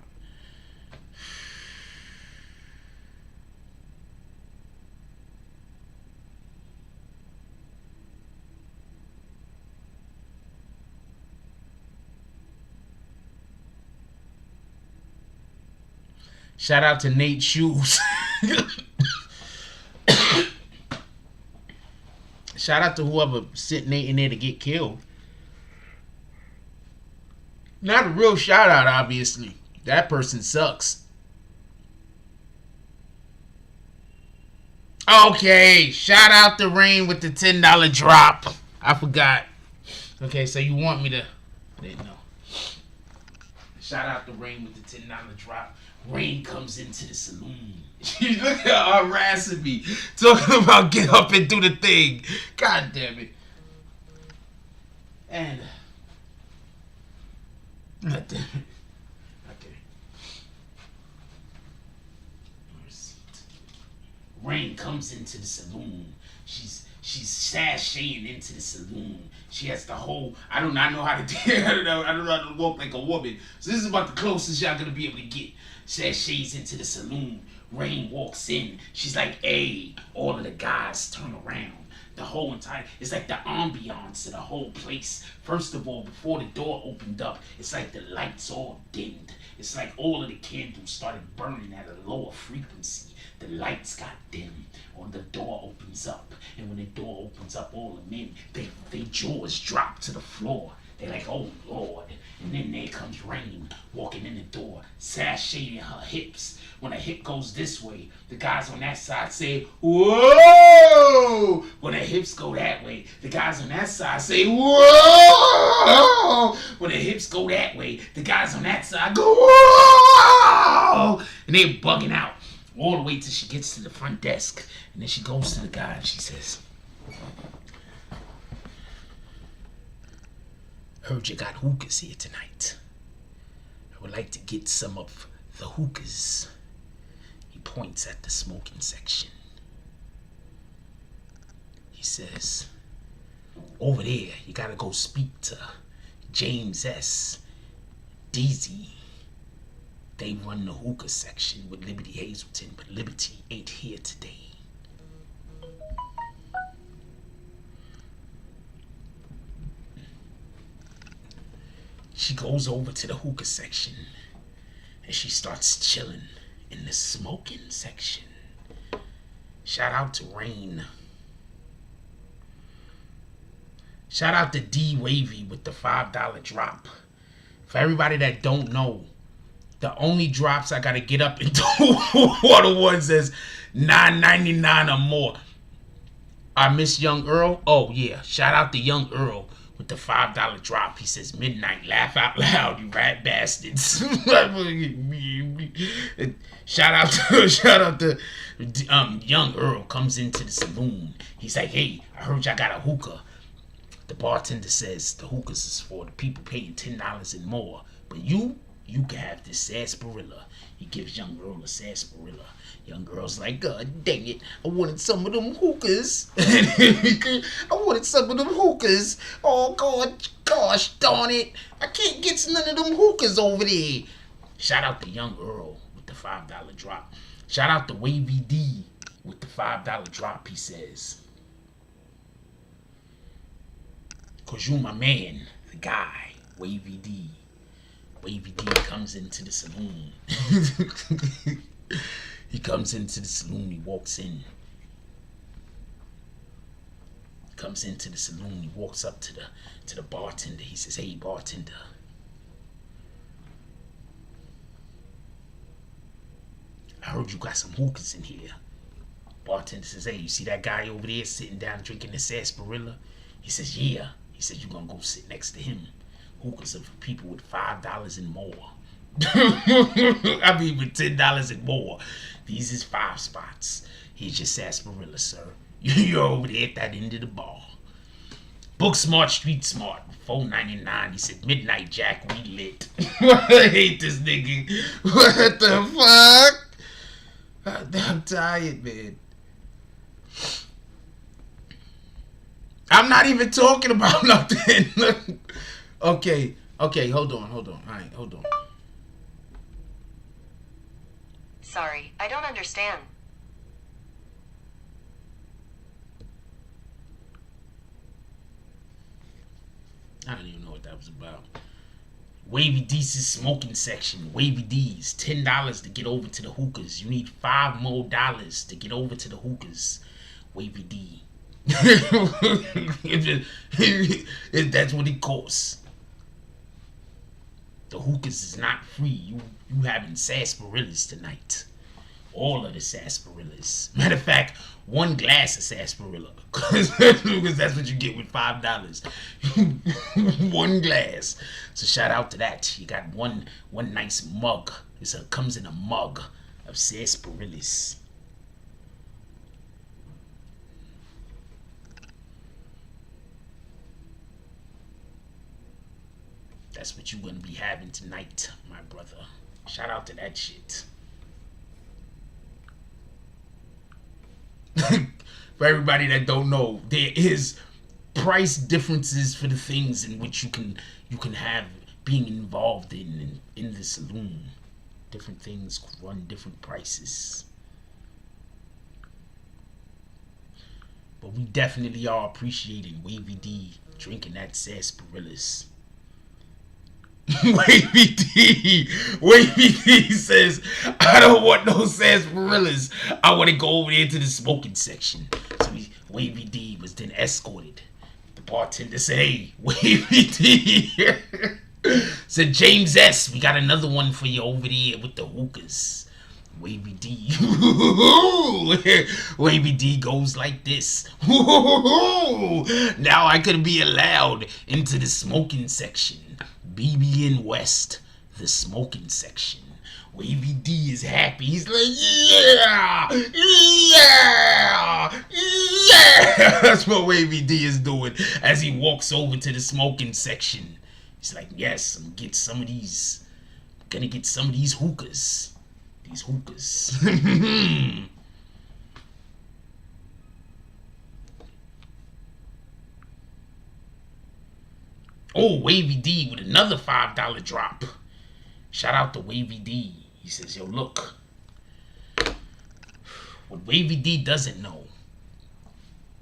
Shout out to Nate Shoes. Shout out to whoever sent Nate in there to get killed. Not a real shout out, obviously. That person sucks. Okay, shout out to Rain with the $10 drop. I forgot. Okay, so you want me to... I didn't know. Shout out to Rain with the $10 drop. Rain comes into the saloon. Look at her harassing me. Talking about get up and do the thing. God damn it. And Okay. Rain comes into the saloon. She's sashaying into the saloon. She has the whole. I do not know how to do. I don't know how to walk like a woman. So this is about the closest y'all gonna be able to get. Sashays into the saloon. Rain walks in. She's like, "Hey!" All of the guys turn around. The whole entire, it's like the ambiance of the whole place. First of all, before the door opened up, it's like the lights all dimmed. It's like all of the candles started burning at a lower frequency. The lights got dim, or the door opens up. And when the door opens up, all the men, they jaws drop to the floor. They're like, "Oh Lord." And then there comes Rain walking in the door, sashaying her hips. When a hip goes this way, the guys on that side say, "Whoa!" When the hips go that way, the guys on that side say, "Whoa!" When the hips go that way, the guys on that side go, "Whoa!" And they're bugging out all the way till she gets to the front desk. And then she goes to the guy and she says, "Heard you got hookahs here tonight. I would like to get some of the hookahs." He points at the smoking section. He says, "Over there, you gotta go speak to James S. Deasy. They run the hookah section with Liberty Hazelton, but Liberty ain't here today." She goes over to the hookah section and she starts chilling in the smoking section. Shout out to Rain. Shout out to D Wavy with the $5 drop. For everybody that don't know, the only drops I gotta get up into are the ones that's $9.99 or more. I miss Young Earl. Oh yeah, shout out to Young Earl with the $5 drop. He says, "Midnight, laugh out loud, you rat bastards." shout out to Young Earl comes into the saloon. He's like, "Hey, I heard y'all got a hookah." The bartender says the hookahs is for the people paying $10 and more, but you can have this sarsaparilla. He gives Young Earl a sarsaparilla. Young Earl's like, "God dang it, I wanted some of them hookahs." I wanted some of them hookahs. Oh God, gosh darn it, I can't get none of them hookahs over there. Shout out to Young Earl with the $5 drop. Shout out to Wavy D with the $5 drop. He says, "Cause you my man, the guy, Wavy D." Wavy D comes into the saloon. He comes into the saloon. He walks in. Comes into the saloon. He walks up to the bartender. He says, "Hey, bartender. I heard you got some hookahs in here." Bartender says, "Hey, you see that guy over there sitting down drinking the sarsaparilla?" He says, "Yeah." He says, "You gonna go sit next to him. Hookahs are for people with $5 and more." I mean, with $10 and more. These is 5 spots. Here's your sarsaparilla, sir. You're over there at that end of the bar. Book smart, street smart. $4.99. He said, "Midnight Jack, we lit." I hate this nigga. What the fuck? I'm tired, man. I'm not even talking about nothing. Okay, hold on. All right, hold on. Sorry, I don't understand. I don't even know what that was about. Wavy D's smoking section. Wavy D's, $10 to get over to the hookahs. You need $5 more to get over to the hookahs. Wavy D. That's what it costs. The hookahs is not free. You having sarsaparillas tonight. All of the sarsaparillas. Matter of fact, 1 glass of sarsaparilla. Because that's what you get with $5. 1 glass. So shout out to that. You got one nice mug. It comes in a mug of sarsaparillas. That's what you're gonna be having tonight, my brother. Shout out to that shit. For everybody that don't know, there is price differences for the things in which you can have being involved in the saloon. Different things run different prices. But we definitely are appreciating Wavy D drinking that sarsaparillas. Wavy D says, I don't want no sarsaparillas. I want to go over there to the smoking section. So Wavy D was then escorted. The bartender said, hey, Wavy D. Said, James S., we got another one for you over there with the hookahs. Wavy D. Wavy D goes like this. Now I could be allowed into the smoking section. BBN West, the smoking section. Wavy D is happy. He's like, yeah, yeah, yeah. That's what Wavy D is doing as he walks over to the smoking section. He's like, yes, I'm gonna get some of these. I'm gonna get some of these hookahs. These hookahs. Oh, Wavy D with another $5 drop. Shout out to Wavy D. He says, yo, look. What Wavy D doesn't know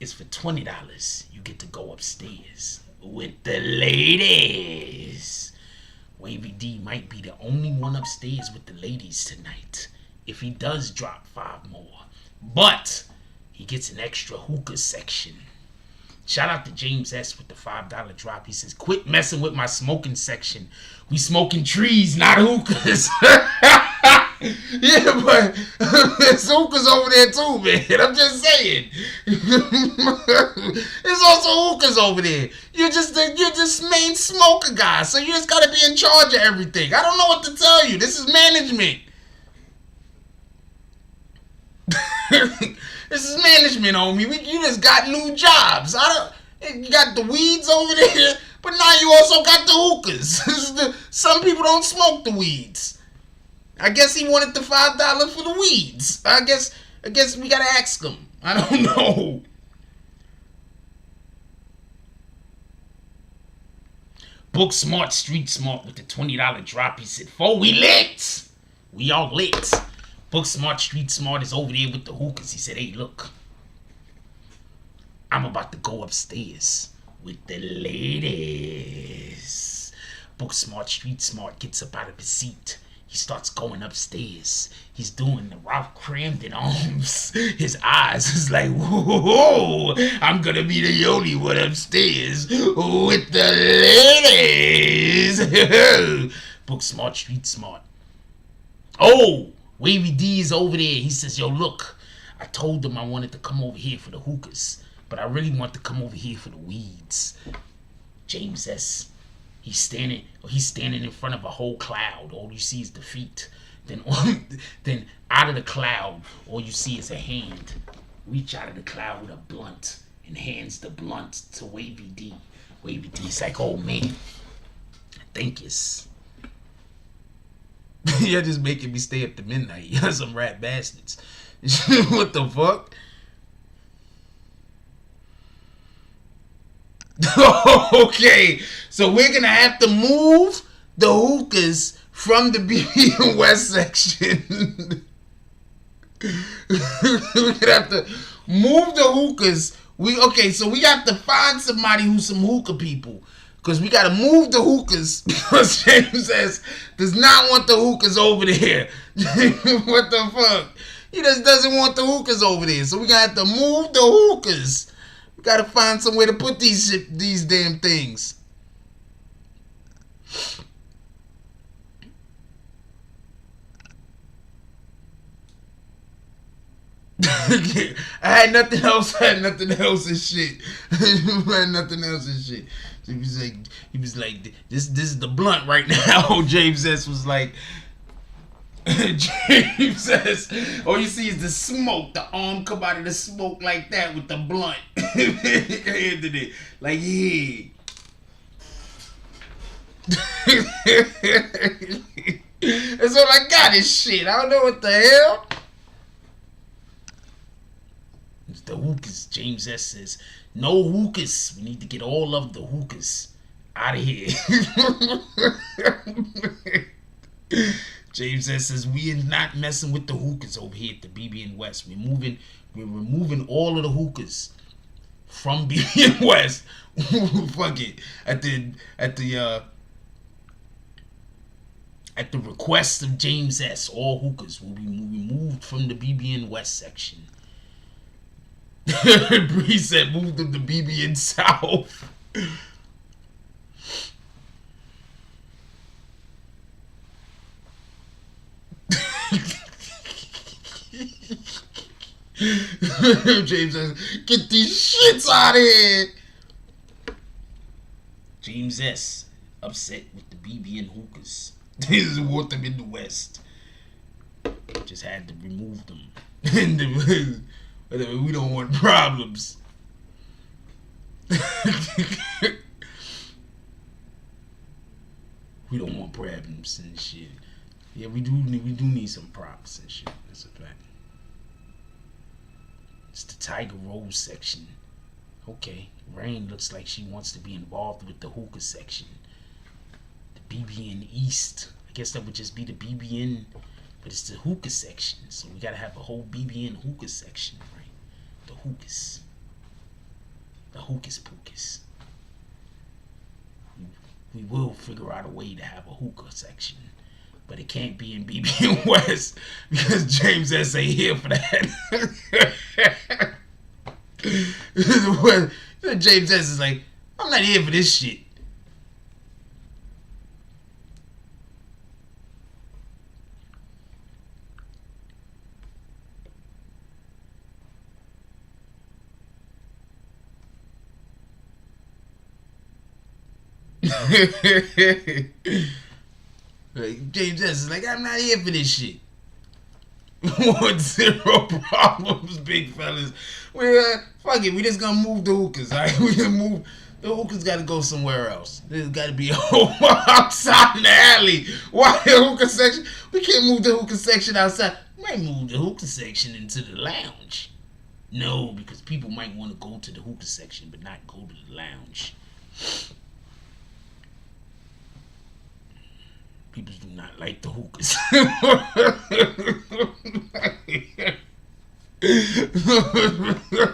is for $20, you get to go upstairs with the ladies. Wavy D might be the only one upstairs with the ladies tonight. If he does drop 5 more. But he gets an extra hookah section. Shout out to James S. with the $5 drop. He says, quit messing with my smoking section. We smoking trees, not hookahs. Yeah, but there's hookahs over there too, man. I'm just saying. There's also hookahs over there. You're just main smoker guy, so you just gotta be in charge of everything. I don't know what to tell you. This is management. This is management, homie. You just got new jobs. You got the weeds over there, but now you also got the hookahs. Some people don't smoke the weeds. I guess he wanted the $5 for the weeds. I guess we gotta ask him. I don't know. Book Smart, Street Smart with the $20 drop. He said, "For we lit. We all lit." Book Smart, Street Smart is over there with the hookahs. He said, hey, look. I'm about to go upstairs with the ladies. Book Smart, Street Smart gets up out of his seat. He starts going upstairs. He's doing the Ralph Cramden arms. His eyes is like, whoa, I'm gonna be the only one upstairs with the ladies. Book Smart, Street Smart. Oh, Wavy D is over there. He says, yo, look, I told them I wanted to come over here for the hookahs, but I really want to come over here for the weeds. James S., he's standing in front of a whole cloud. All you see is the feet. Then out of the cloud, all you see is a hand. Reach out of the cloud with a blunt and hands the blunt to Wavy D. Wavy D's like, oh man, thank yous. You're just making me stay up to midnight. You're some rat bastards. What the fuck? Okay, so we're gonna have to move the hookahs from the BBN West section. We're gonna have to move the hookahs. So we have to find somebody who's some hookah people. Because we got to move the hookahs because James S. does not want the hookahs over there. What the fuck? He just doesn't want the hookahs over there. So we got to move the hookahs. We got to find somewhere to put these damn things. I had nothing else and shit. He was like, this is the blunt right now. James S. was like, James S. All you see is the smoke. The arm come out of the smoke like that with the blunt. Like, yeah. That's all I got is shit. I don't know what the hell. It's the hookahs. James S says, no hookahs. We need to get all of the hookahs out of here. James S says, we are not messing with the hookahs over here at the BBN West. We're removing all of the hookahs from BBN West. Fuck it. At the request of James S, all hookahs will be removed from the BBN West section. Bree said, move them to BBN South. James says, get these shits out of here. James S upset with the BBN hookahs. They just want them in the West. Just had to remove them. We don't want problems. We don't want problems and shit. Yeah, we do need some props and shit. That's a fact. It's the Tiger Rose section. Okay, Rain looks like she wants to be involved with the hookah section. The BBN East. I guess that would just be the BBN, but it's the hookah section. So we gotta have a whole BBN hookah section, right? The hookahs. The hocus pocus. We will figure out a way to have a hookah section, but it can't be in BBN West because James S ain't here for that. James S is like, I'm not here for this shit. James S is like, I'm not here for this shit. Want zero problems, big fellas. Fuck it, we just gonna move the hookahs, alright? We gonna move the hookahs. Gotta go somewhere else. There's gotta be a hole outside in the alley. Why the hookah section? We can't move the hookah section outside. We might move the hookah section into the lounge. No, because people might want to go to the hookah section but not go to the lounge. People do not like the hookahs.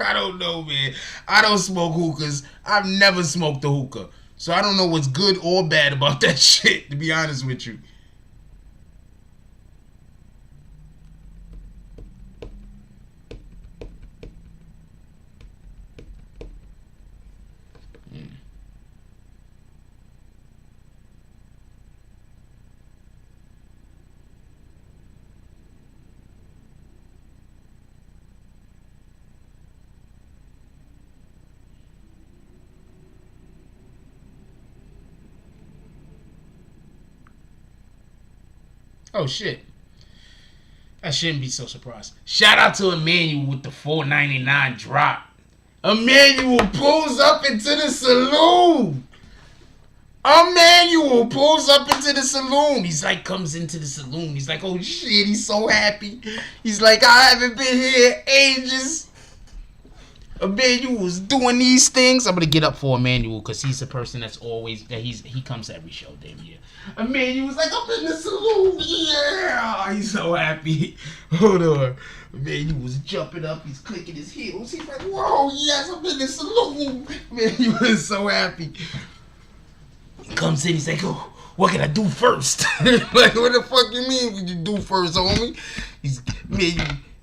I don't know, man. I don't smoke hookahs. I've never smoked a hookah. So I don't know what's good or bad about that shit, to be honest with you. Oh shit. I shouldn't be so surprised. Shout out to Emmanuel with the $4.99 drop. Emmanuel pulls up into the saloon. Emmanuel pulls up into the saloon. He's like, comes into the saloon. He's like, oh shit, he's so happy. He's like, I haven't been here ages. Emmanuel's doing these things. I'm gonna get up for Emmanuel because he's the person that's always he comes every show damn year. Emmanuel's like, I'm in the saloon, yeah. He's so happy. Hold on. Emmanuel's jumping up. He's clicking his heels. He's like, whoa, yes, I'm in the saloon. Emmanuel is so happy. He comes in. He's like, oh, what can I do first? Like, what the fuck you mean? What you do first, homie?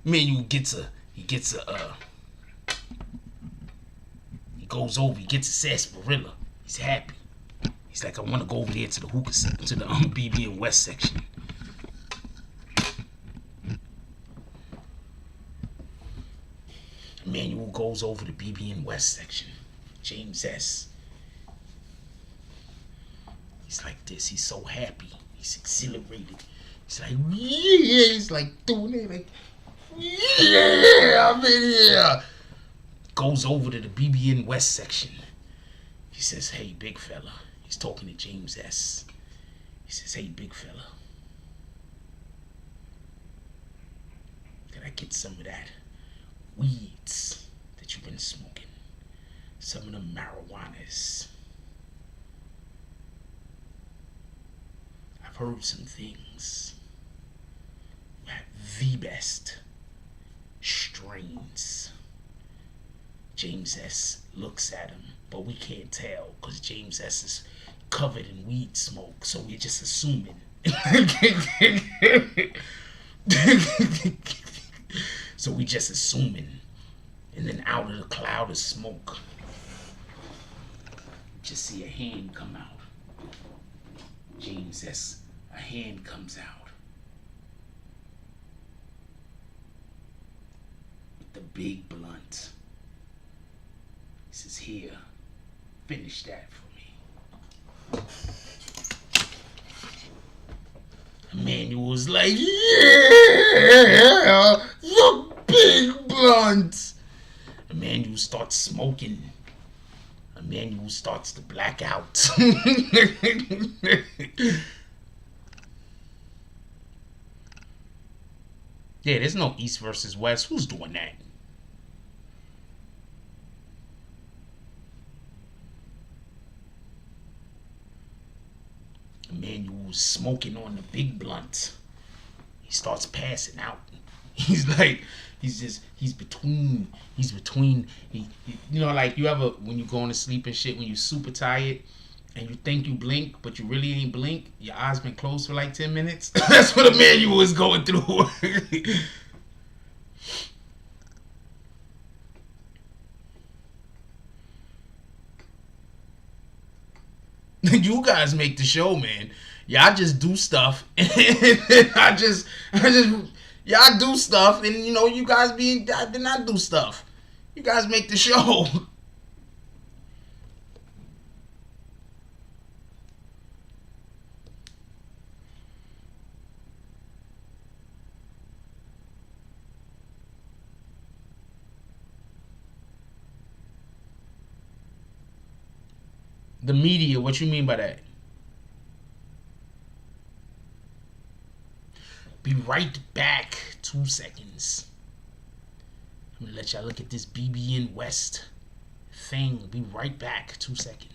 Emmanuel gets a. He goes over. He gets a sarsaparilla. He's happy. He's like, I want to go over there to the hookah section, to the BBN West section. Emmanuel goes over to BBN West section. James S. He's like this. He's so happy. He's exhilarated. He's like, yeah. He's like doing it. Like, yeah, I'm in here. Goes over to the BBN West section. He says, hey, big fella. He's talking to James S. He says, hey, big fella, can I get some of that weeds that you've been smoking? Some of the marijuanas. I've heard some things. You have the best strains. James S. looks at him, but we can't tell because James S. is covered in weed smoke, so we're just assuming. So we just assuming. And then out of the cloud of smoke, just see a hand come out. James S. A hand comes out with the big blunt. He says, here, finish that for me. Emmanuel's like, yeah, the big blunt. Emmanuel starts smoking. Emmanuel starts to black out. Yeah, there's no East versus West. Who's doing that? Emmanuel's smoking on the big blunt. He starts passing out. He's like, he's between, you know, like you ever, when you going to sleep and shit, when you super tired and you think you blink, but you really ain't blink, your eyes been closed for like 10 minutes. That's what Emmanuel is going through. You guys make the show, man. Y'all just do stuff, and y'all do stuff, and you know, you guys did not do stuff. You guys make the show. The media, what you mean by that? Be right back. 2 seconds. I'm gonna let y'all look at this BBN West thing. Be right back. 2 seconds.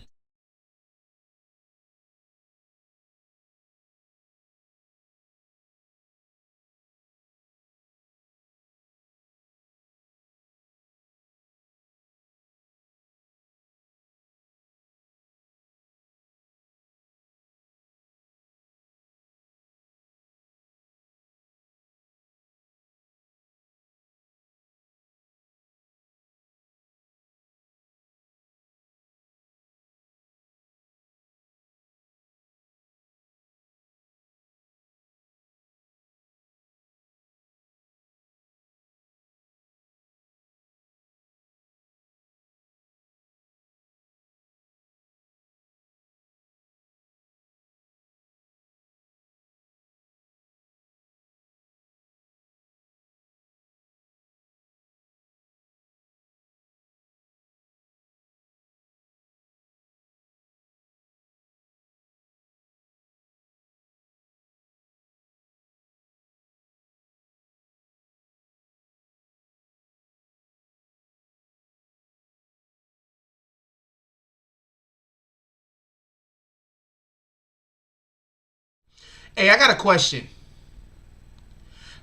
Hey, I got a question.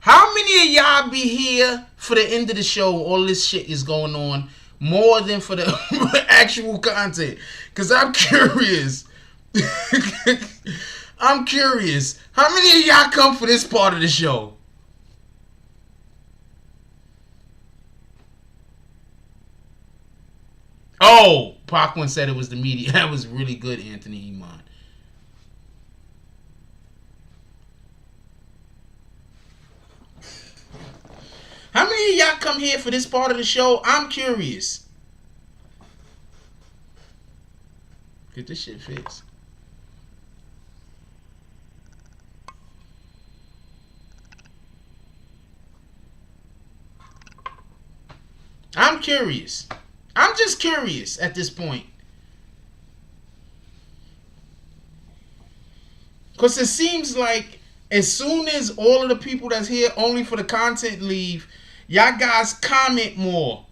How many of y'all be here for the end of the show? All this shit is going on more than for the actual content. Because I'm curious. I'm curious. How many of y'all come for this part of the show? Oh, Parkman said it was the media. That was really good, Anthony Iman. How many of y'all come here for this part of the show? I'm curious. Get this shit fixed. I'm curious. I'm just curious at this point. Because it seems like as soon as all of the people that's here only for the content leave, y'all guys comment more.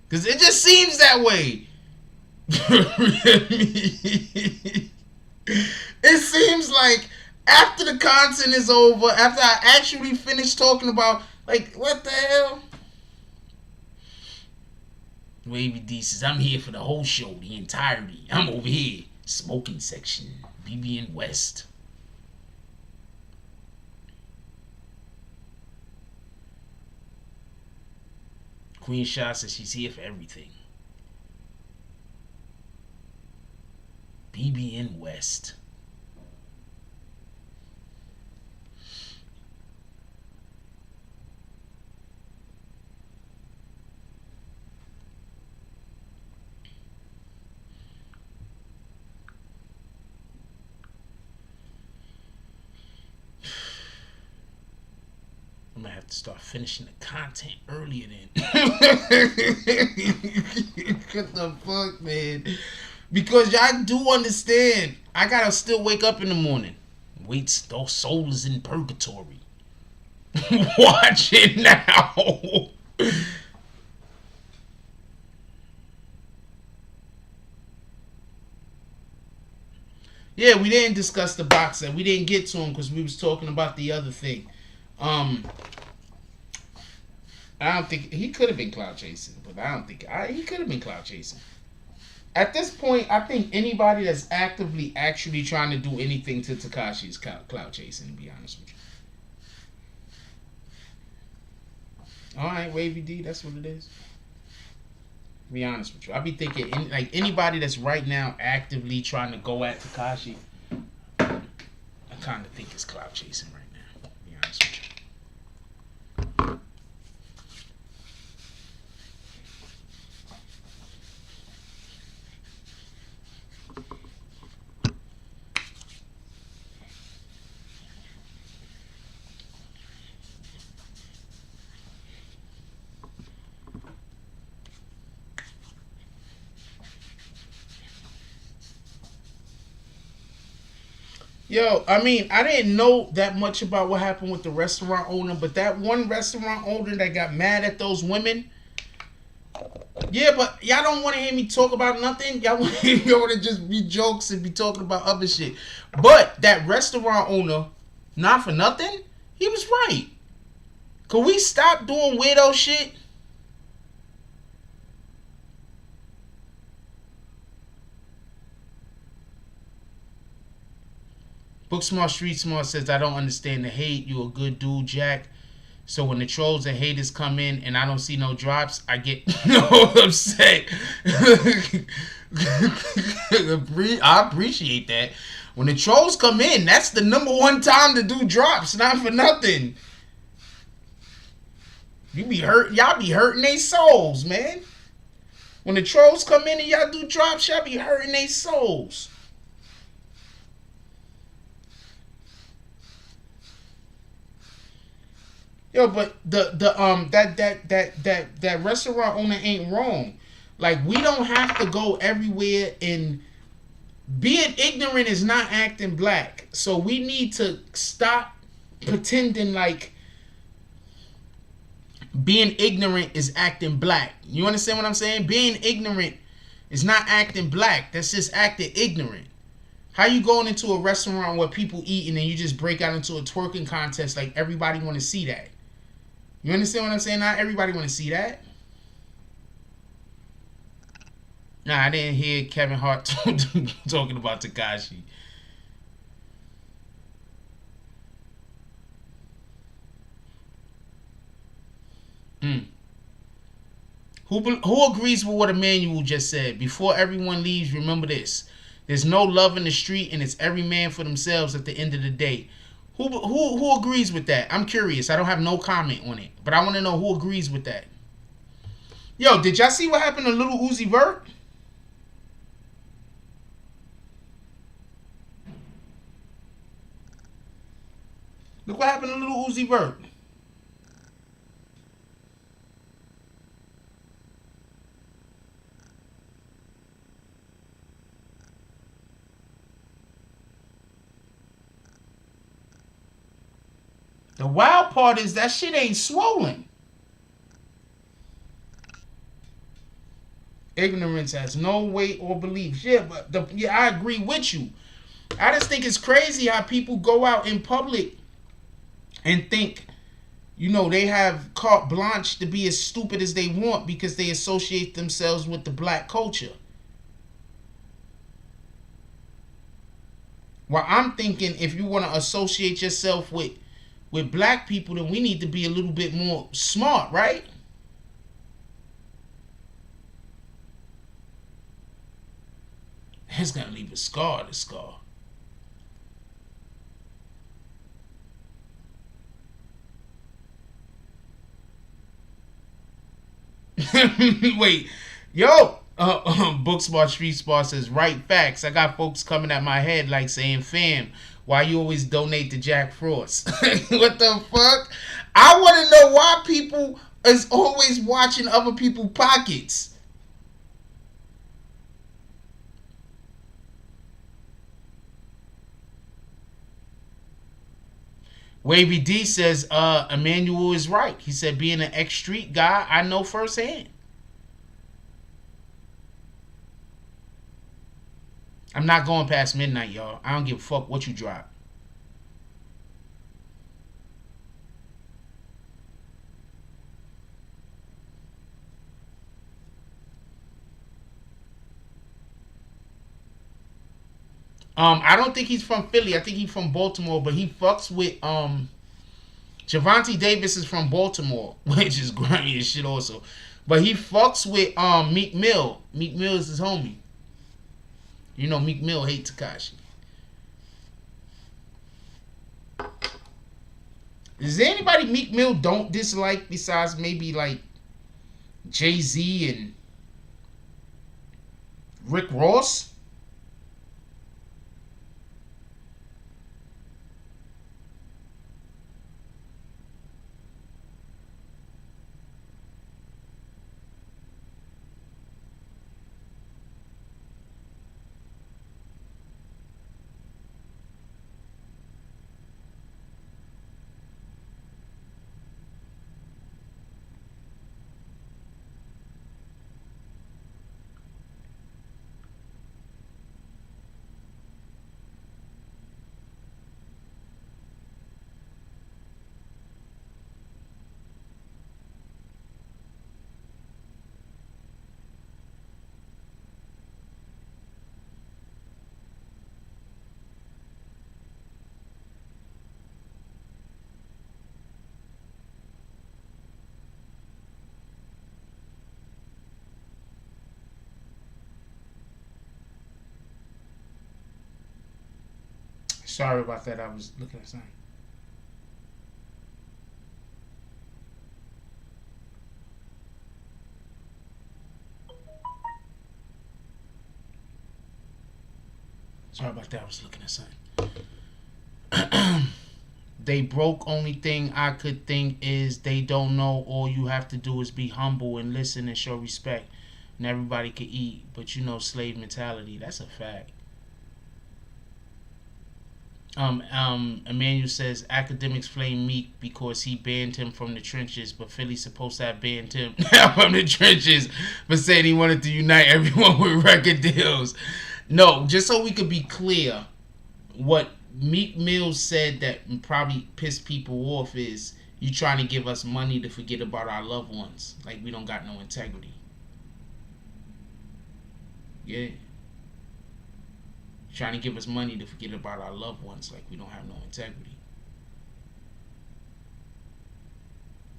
Because it just seems that way. It seems like after the content is over, after I actually finish talking about, like, what the hell? Wavy D says, I'm here for the whole show, the entirety. I'm over here, smoking section, BBN West. Queen Shah says she's here for everything. BBN West. I'm gonna have to start finishing the content earlier then. What the fuck, man? Because y'all do understand, I gotta still wake up in the morning. Wait, those souls in purgatory. Watch it now. Yeah, we didn't discuss the boxer. We didn't get to him because we was talking about the other thing. I don't think he could have been cloud chasing, but I don't think he could have been cloud chasing. At this point, I think anybody that's actively actually trying to do anything to Tekashi is cloud chasing, to be honest with you. Alright, Wavy D, that's what it is. To be honest with you. I be thinking, like, anybody that's right now actively trying to go at Tekashi, I kind of think it's cloud chasing right now, to be honest with you. Yo, I mean, I didn't know that much about what happened with the restaurant owner, but that one restaurant owner that got mad at those women. Yeah, but y'all don't want to hear me talk about nothing. Y'all want to just be jokes and be talking about other shit. But that restaurant owner, not for nothing, he was right. Could we stop doing weirdo shit? Book Smart Street Smart says, I don't understand the hate. You a good dude, Jack. So when the trolls and haters come in and I don't see no drops, I get no upset. I appreciate that. When the trolls come in, that's the #1 time to do drops, not for nothing. You be hurt, y'all be hurting their souls, man. When the trolls come in and y'all do drops, y'all be hurting their souls. Yo, but that restaurant owner ain't wrong. Like, we don't have to go everywhere, and being ignorant is not acting black. So we need to stop pretending like being ignorant is acting black. You understand what I'm saying? Being ignorant is not acting black. That's just acting ignorant. How you going into a restaurant where people eating and you just break out into a twerking contest like everybody want to see that? You understand what I'm saying? Not everybody want to see that. Nah, I didn't hear Kevin Hart talking about Tekashi. Who agrees with what Emmanuel just said? Before everyone leaves, remember this. There's no love in the street, and it's every man for themselves at the end of the day. Who agrees with that? I'm curious. I don't have no comment on it, but I want to know who agrees with that. Yo, did y'all see what happened to Little Uzi Vert? Look what happened to Little Uzi Vert. The wild part is that shit ain't swollen. Ignorance has no weight or belief. Yeah, but I agree with you. I just think it's crazy how people go out in public and think, you know, they have carte blanche to be as stupid as they want because they associate themselves with the black culture. Well, I'm thinking if you want to associate yourself with black people, then we need to be a little bit more smart, right? It's gonna leave a scar, the scar. Wait, yo, Book Smart Street Smart says, right facts. I got folks coming at my head like saying, fam, why you always donate to Jack Frost? What the fuck? I want to know why people is always watching other people's pockets. Wavy D says, Emmanuel is right. He said, being an ex-street guy, I know firsthand. I'm not going past midnight, y'all. I don't give a fuck what you drop. I don't think he's from Philly. I think he's from Baltimore, but he fucks with Javante Davis is from Baltimore, which is grimy as shit also. But he fucks with Meek Mill. Meek Mill is his homie. You know Meek Mill hates Tekashi. Is there anybody Meek Mill don't dislike besides maybe like Jay-Z and Rick Ross? Sorry about that. I was looking at something. Sorry about that. I was looking at something. They broke. Only thing I could think is they don't know. All you have to do is be humble and listen and show respect. And everybody can eat. But you know, slave mentality. That's a fact. Emmanuel says Akademiks flame Meek because he banned him from the trenches, but Philly's supposed to have banned him from the trenches, but said he wanted to unite everyone with record deals. No, just so we could be clear, what Meek Mill said that probably pissed people off is you trying to give us money to forget about our loved ones, like we don't got no integrity. Yeah. Trying to give us money to forget about our loved ones, like we don't have no integrity.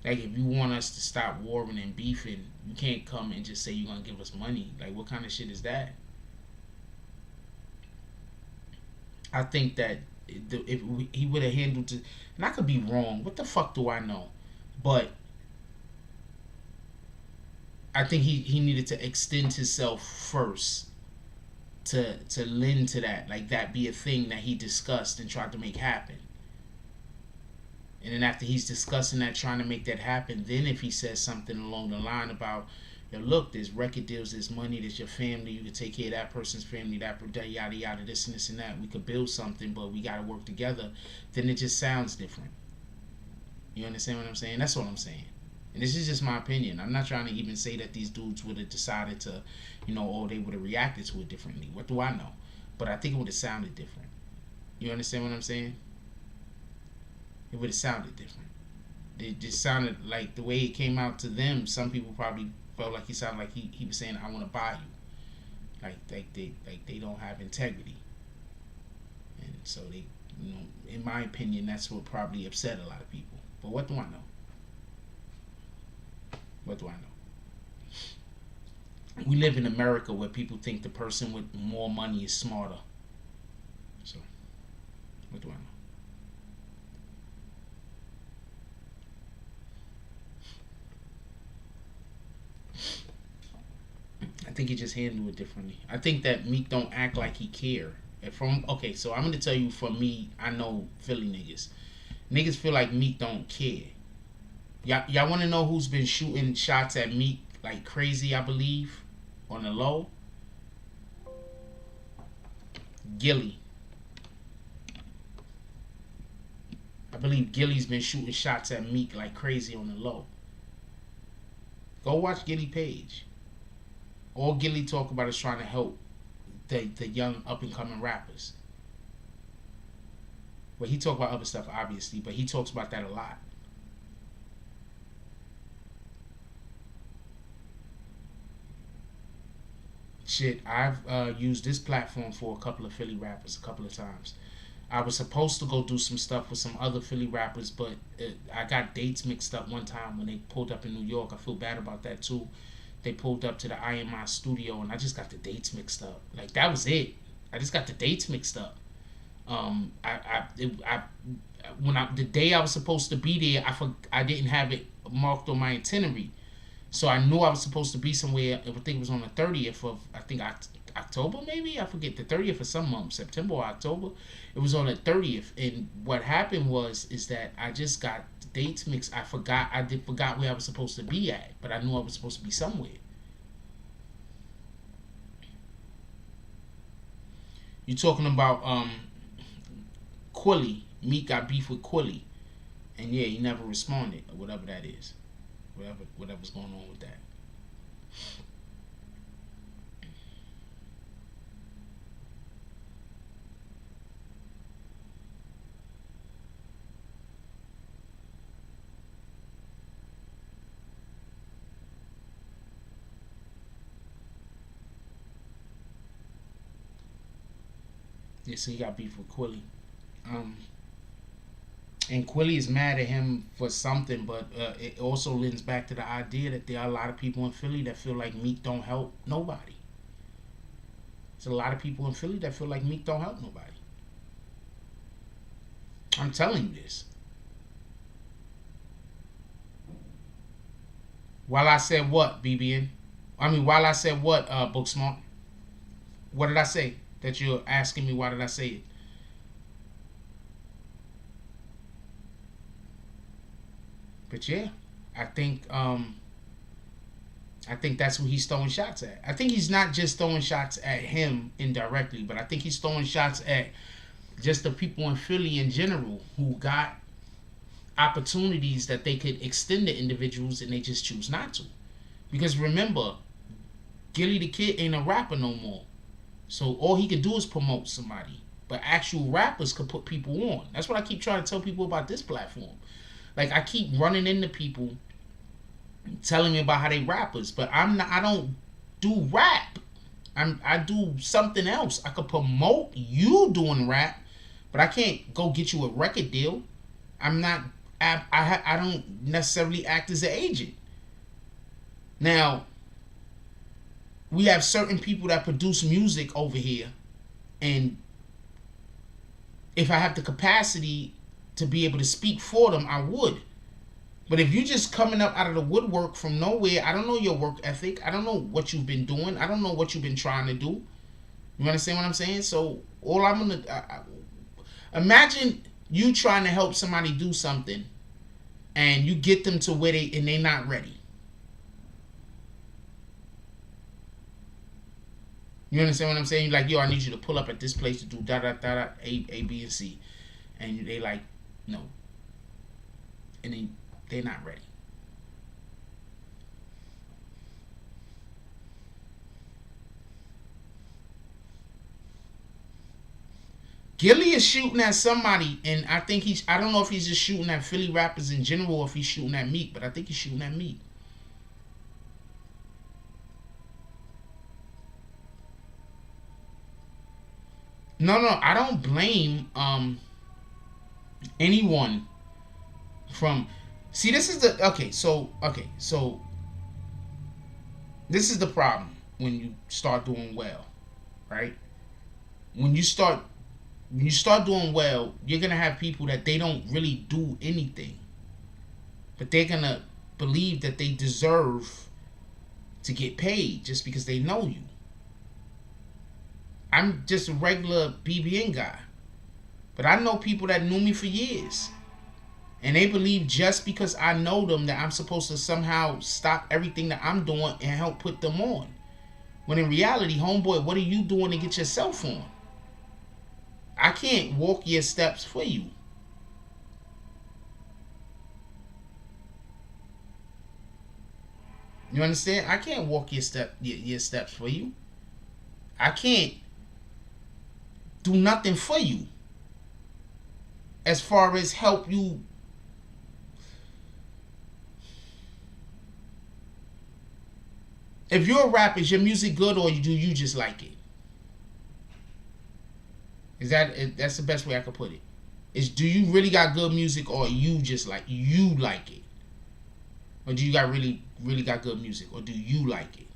Like if you want us to stop warring and beefing, you can't come and just say you're gonna give us money. Like what kind of shit is that? I think that if he would have handled it, and I could be wrong. What the fuck do I know? But I think he needed to extend himself first. To lend to that, like that be a thing that he discussed and tried to make happen. And then after he's discussing that, trying to make that happen, then if he says something along the line about, yo, look, there's record deals, there's money, there's your family, you can take care of that person's family, that yada yada, this and this and that, we could build something, but we gotta work together, then it just sounds different. You understand what I'm saying? That's what I'm saying. And this is just my opinion. I'm not trying to even say that these dudes would have decided to, you know, or they would have reacted to it differently. What do I know? But I think it would have sounded different. You understand what I'm saying? It would have sounded different. It just sounded like the way it came out to them. Some people probably felt like he sounded like he was saying, "I want to buy you," like they don't have integrity. And so they, you know, in my opinion, that's what probably upset a lot of people. But what do I know? What do I know? We live in America where people think the person with more money is smarter. So, what do I know? I think he just handled it differently. I think that Meek don't act like he care. Okay, so I'm gonna tell you, for me, I know Philly niggas. Niggas feel like Meek don't care. Y'all want to know who's been shooting shots at Meek like crazy, I believe, on the low? Gilly. I believe Gilly's been shooting shots at Meek like crazy on the low. Go watch Gilly page. All Gilly talk about is trying to help the young up-and-coming rappers. Well, he talk about other stuff, obviously, but he talks about that a lot. Shit, I've used this platform for a couple of Philly rappers a couple of times. I was supposed to go do some stuff with some other Philly rappers, but I got dates mixed up one time when they pulled up in New York. I feel bad about that too. They pulled up to the ISIME studio, and I just got the dates mixed up. Like, that was it. I just got the dates mixed up. The day I was supposed to be there, I didn't have it marked on my itinerary. So I knew I was supposed to be somewhere. I think it was on the 30th of, I think, October, maybe? I forget, the 30th of some month, September or October. It was on the 30th. And what happened is that I just got the dates mixed. I forgot where I was supposed to be at, but I knew I was supposed to be somewhere. You talking about Quilly. Meek got beef with Quilly. And yeah, he never responded, or whatever that is. Whatever's going on with that. Yeah, so he got beef with Quilly. And Quilly is mad at him for something, but it also lends back to the idea that there are a lot of people in Philly that feel like Meek don't help nobody. There's a lot of people in Philly that feel like Meek don't help nobody. I'm telling you this. While I said what, BBN? While I said what, Booksmart? What did I say? That you're asking me, why did I say it? But yeah, I think that's who he's throwing shots at. I think he's not just throwing shots at him indirectly, but I think he's throwing shots at just the people in Philly in general who got opportunities that they could extend to individuals and they just choose not to. Because remember, Gilly the Kid ain't a rapper no more. So all he could do is promote somebody. But actual rappers could put people on. That's what I keep trying to tell people about this platform. Like, I keep running into people telling me about how they rappers, but I don't do rap. I do something else. I could promote you doing rap, but I can't go get you a record deal. I don't necessarily act as an agent. Now, we have certain people that produce music over here, and if I have the capacity to be able to speak for them, I would. But if you're just coming up out of the woodwork from nowhere, I don't know your work ethic. I don't know what you've been doing. I don't know what you've been trying to do. You understand what I'm saying? So all I'm going to... imagine you trying to help somebody do something and you get them to where they're not ready. You understand what I'm saying? You're like, yo, I need you to pull up at this place to do A, B, and C. And they like, no. and they're not ready. Gilly is shooting at somebody, and I think I don't know if he's just shooting at Philly rappers in general or if he's shooting at Meek, but I think he's shooting at Meek. No, I don't blame anyone from. See, this is the so this is the problem when you start doing well, right? When you start doing well, you're gonna have people that they don't really do anything, but they're gonna believe that they deserve to get paid just because they know you. I'm just a regular BBN guy, but I know people that knew me for years, and they believe just because I know them that I'm supposed to somehow stop everything that I'm doing and help put them on. When in reality, homeboy, what are you doing to get yourself on? I can't walk your steps for you. You understand? I can't walk your steps for you. I can't do nothing for you as far as help you. If you're a rapper, is your music good or do you just like it? That's the best way I could put it. Is do you really got good music or you just like it? Or do you got really got good music or do you like it?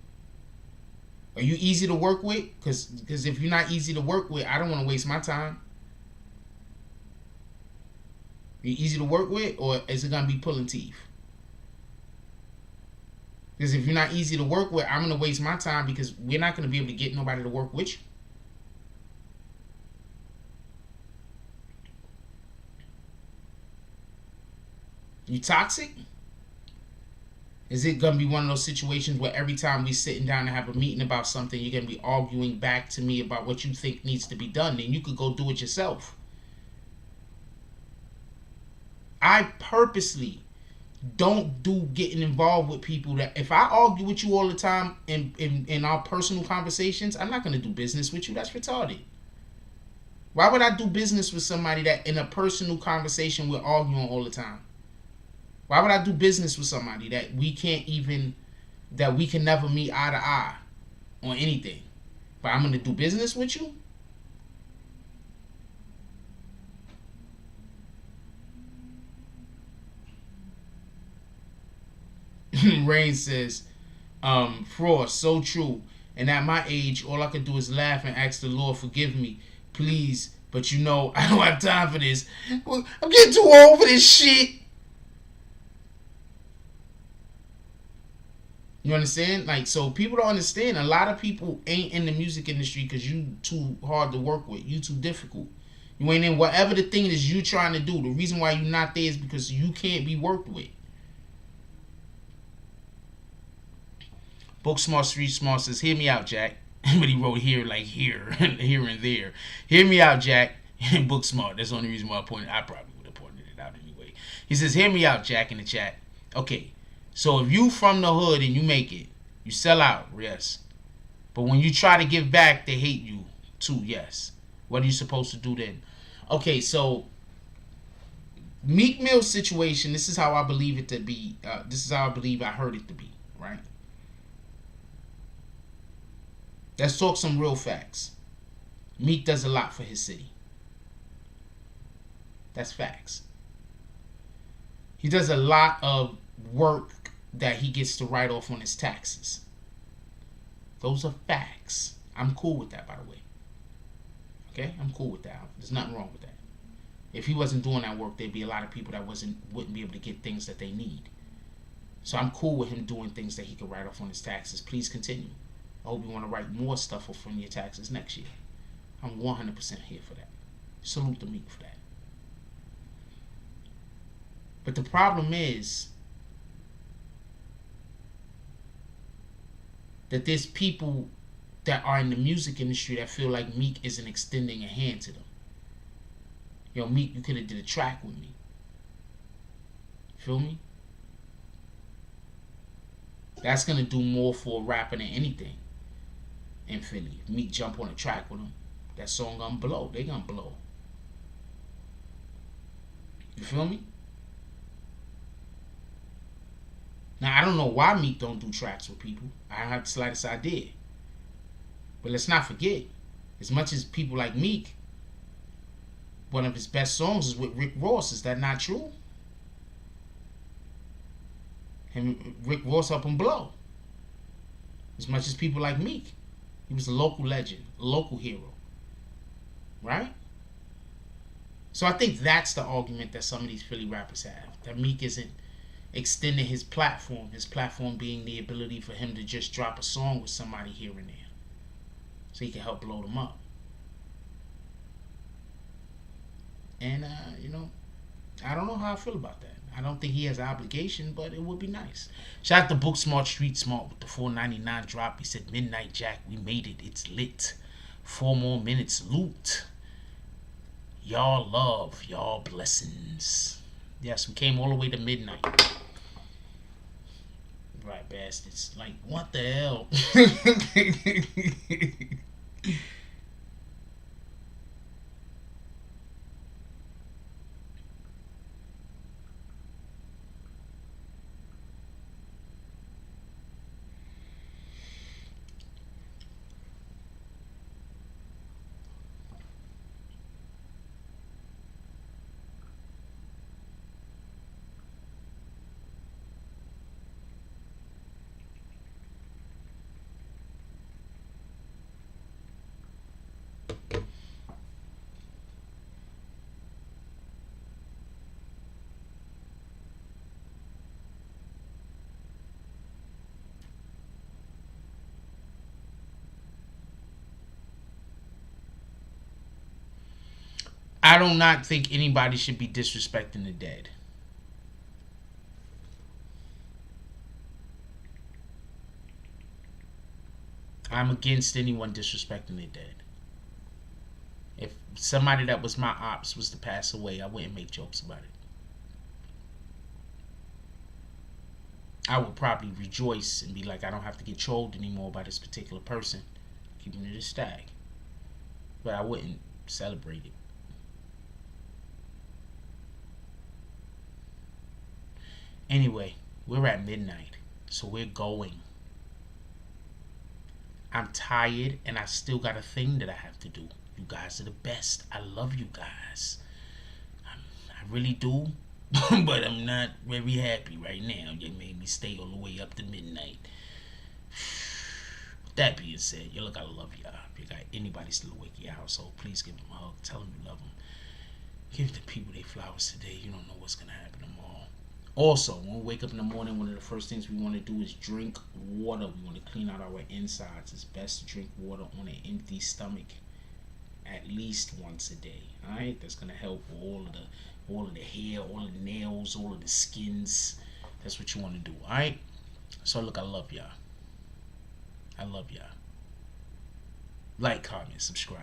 Are you easy to work with? Because if you're not easy to work with, I don't want to waste my time. You easy to work with or is it going to be pulling teeth? Because if you're not easy to work with, I'm going to waste my time because we're not going to be able to get nobody to work with you. You toxic? Is it going to be one of those situations where every time we sitting down and have a meeting about something, you're going to be arguing back to me about what you think needs to be done? Then you could go do it yourself. I purposely don't do getting involved with people that if I argue with you all the time in our personal conversations, I'm not going to do business with you. That's retarded. Why would I do business with somebody that in a personal conversation we're arguing all the time? Why would I do business with somebody that we can never meet eye to eye on anything? But I'm going to do business with you? Rain says, Frost, so true. And at my age, all I could do is laugh and ask the Lord, forgive me, please. But you know, I don't have time for this. I'm getting too old for this shit. You understand? Like, so people don't understand. A lot of people ain't in the music industry because you too hard to work with. You too difficult. You ain't in whatever the thing is you trying to do. The reason why you not there is because you can't be worked with. Book Smart, Street Smart says, hear me out, Jack. But he wrote here like here, here and there. Hear me out, Jack. Book Smart. That's the only reason why I probably would have pointed it out anyway. He says, hear me out, Jack, in the chat. Okay. So if you from the hood and you make it, you sell out, yes. But when you try to give back, they hate you too, yes. What are you supposed to do then? Okay, so Meek Mill's situation, this is how I believe it to be. This is how I believe I heard it to be, right? Let's talk some real facts. Meek does a lot for his city. That's facts. He does a lot of work that he gets to write off on his taxes. Those are facts. I'm cool with that, by the way. Okay? I'm cool with that. There's nothing wrong with that. If he wasn't doing that work, there'd be a lot of people that wouldn't be able to get things that they need. So I'm cool with him doing things that he could write off on his taxes. Please continue. I hope you want to write more stuff off on your taxes next year. I'm 100% here for that. Salute to Meek for that. But the problem is that there's people that are in the music industry that feel like Meek isn't extending a hand to them. Yo, Meek, you could have did a track with me. feel me? That's gonna do more for a rapper than anything in Philly. If Meek jump on a track with him, that song gonna blow. They gonna blow. You feel me? Now I don't know why Meek don't do tracks with people. I don't have the slightest idea. But let's not forget, as much as people like Meek, one of his best songs is with Rick Ross. Is that not true? Rick Ross helped him blow. As much as people like Meek. He was a local legend, a local hero. Right? So I think that's the argument that some of these Philly rappers have. That Meek isn't extending his platform being the ability for him to just drop a song with somebody here and there. So he can help blow them up. And, you know, I don't know how I feel about that. I don't think he has an obligation, but it would be nice. Shout out to Book Smart Street Smart with the $4.99 drop. He said, Midnight Jack, we made it. It's lit. 4 more minutes loot. Y'all love, y'all blessings. Yes, we came all the way to midnight. Right, bastards. Like, what the hell? I do not think anybody should be disrespecting the dead. I'm against anyone disrespecting the dead. If somebody that was my ops was to pass away, I wouldn't make jokes about it. I would probably rejoice and be like, I don't have to get trolled anymore by this particular person. Keeping it a stag. But I wouldn't celebrate it. Anyway, we're at midnight, so we're going. I'm tired, and I still got a thing that I have to do. You guys are the best. I love you guys. I really do, but I'm not very happy right now. You made me stay all the way up to midnight. That being said, yo, look, I love y'all. If you got anybody still awake in your household, please give them a hug. Tell them you love them. Give the people their flowers today. You don't know what's going to happen tomorrow. Also, when we wake up in the morning, one of the first things we want to do is drink water. We want to clean out our insides. It's best to drink water on an empty stomach at least once a day. Alright? That's going to help with all of the hair, all of the nails, all of the skins. That's what you want to do. Alright? So look, I love y'all. I love y'all. Like, comment, subscribe.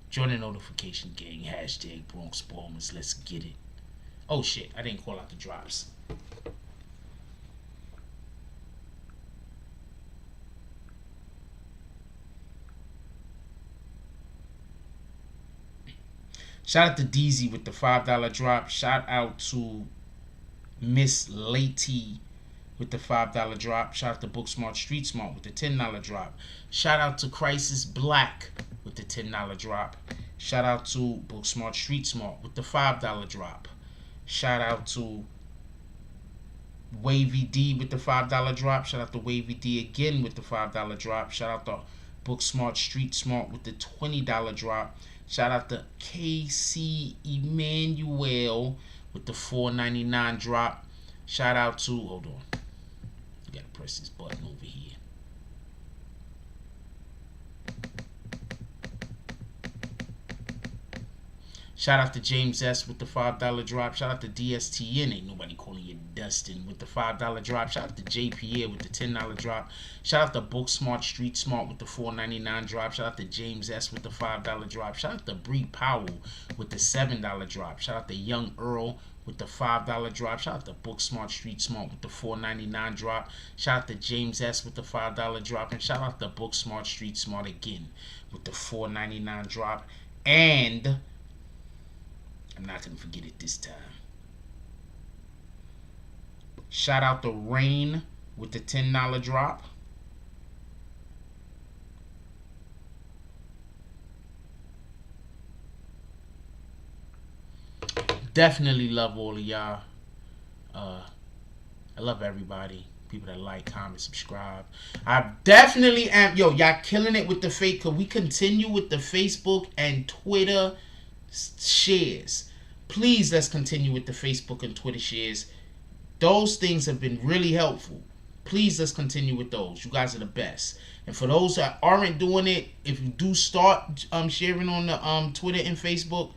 Join the notification gang. Hashtag Bronx Ballmans. Let's get it. Oh shit, I didn't call out the drops. Shout out to DZ with the $5 drop. Shout out to Miss Lady with the $5 drop. Shout out to Book Smart Street Smart with the $10 drop. Shout out to Crisis Black with the $10 drop. Shout out to Book Smart Street Smart with the $5 drop. Shout out to Wavy D with the $5 drop. Shout out to Wavy D again with the $5 drop. Shout out to Book Smart Street Smart with the $20 drop. Shout out to KC Emmanuel with the $4.99 drop. Shout out to, hold on, you gotta press this button over here. Shout out to James S with the $5 drop. Shout out to DSTN. Ain't nobody calling you Dustin with the $5 drop. Shout out to JPA with the $10 drop. Shout out to Book Smart Street Smart with the $4.99 drop. Shout out to James S with the $5 drop. Shout out to Bree Powell with the $7 drop. Shout out to Young Earl with the $5 drop. Shout out to Book Smart Street Smart with the $4.99 drop. Shout out to James S with the $5 drop. And shout out to Book Smart Street Smart again with the $4.99 drop. And I'm not going to forget it this time. Shout out to Rain with the $10 drop. Definitely love all of y'all. I love everybody. People that like, comment, subscribe. I definitely am. Yo, y'all killing it with the fake. Cause we continue with the Facebook and Twitter shares. Please, let's continue with the Facebook and Twitter shares. Those things have been really helpful. Please, let's continue with those. You guys are the best. And for those that aren't doing it, if you do start sharing on the Twitter and Facebook,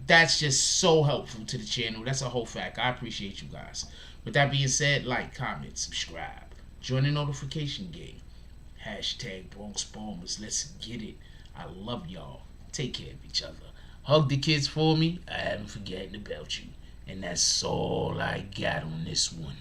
that's just so helpful to the channel. That's a whole fact. I appreciate you guys. With that being said, like, comment, subscribe, join the notification gang. Hashtag Bronx Bombers. Let's get it. I love y'all. Take care of each other. Hug the kids for me. I haven't forgotten about you. And that's all I got on this one.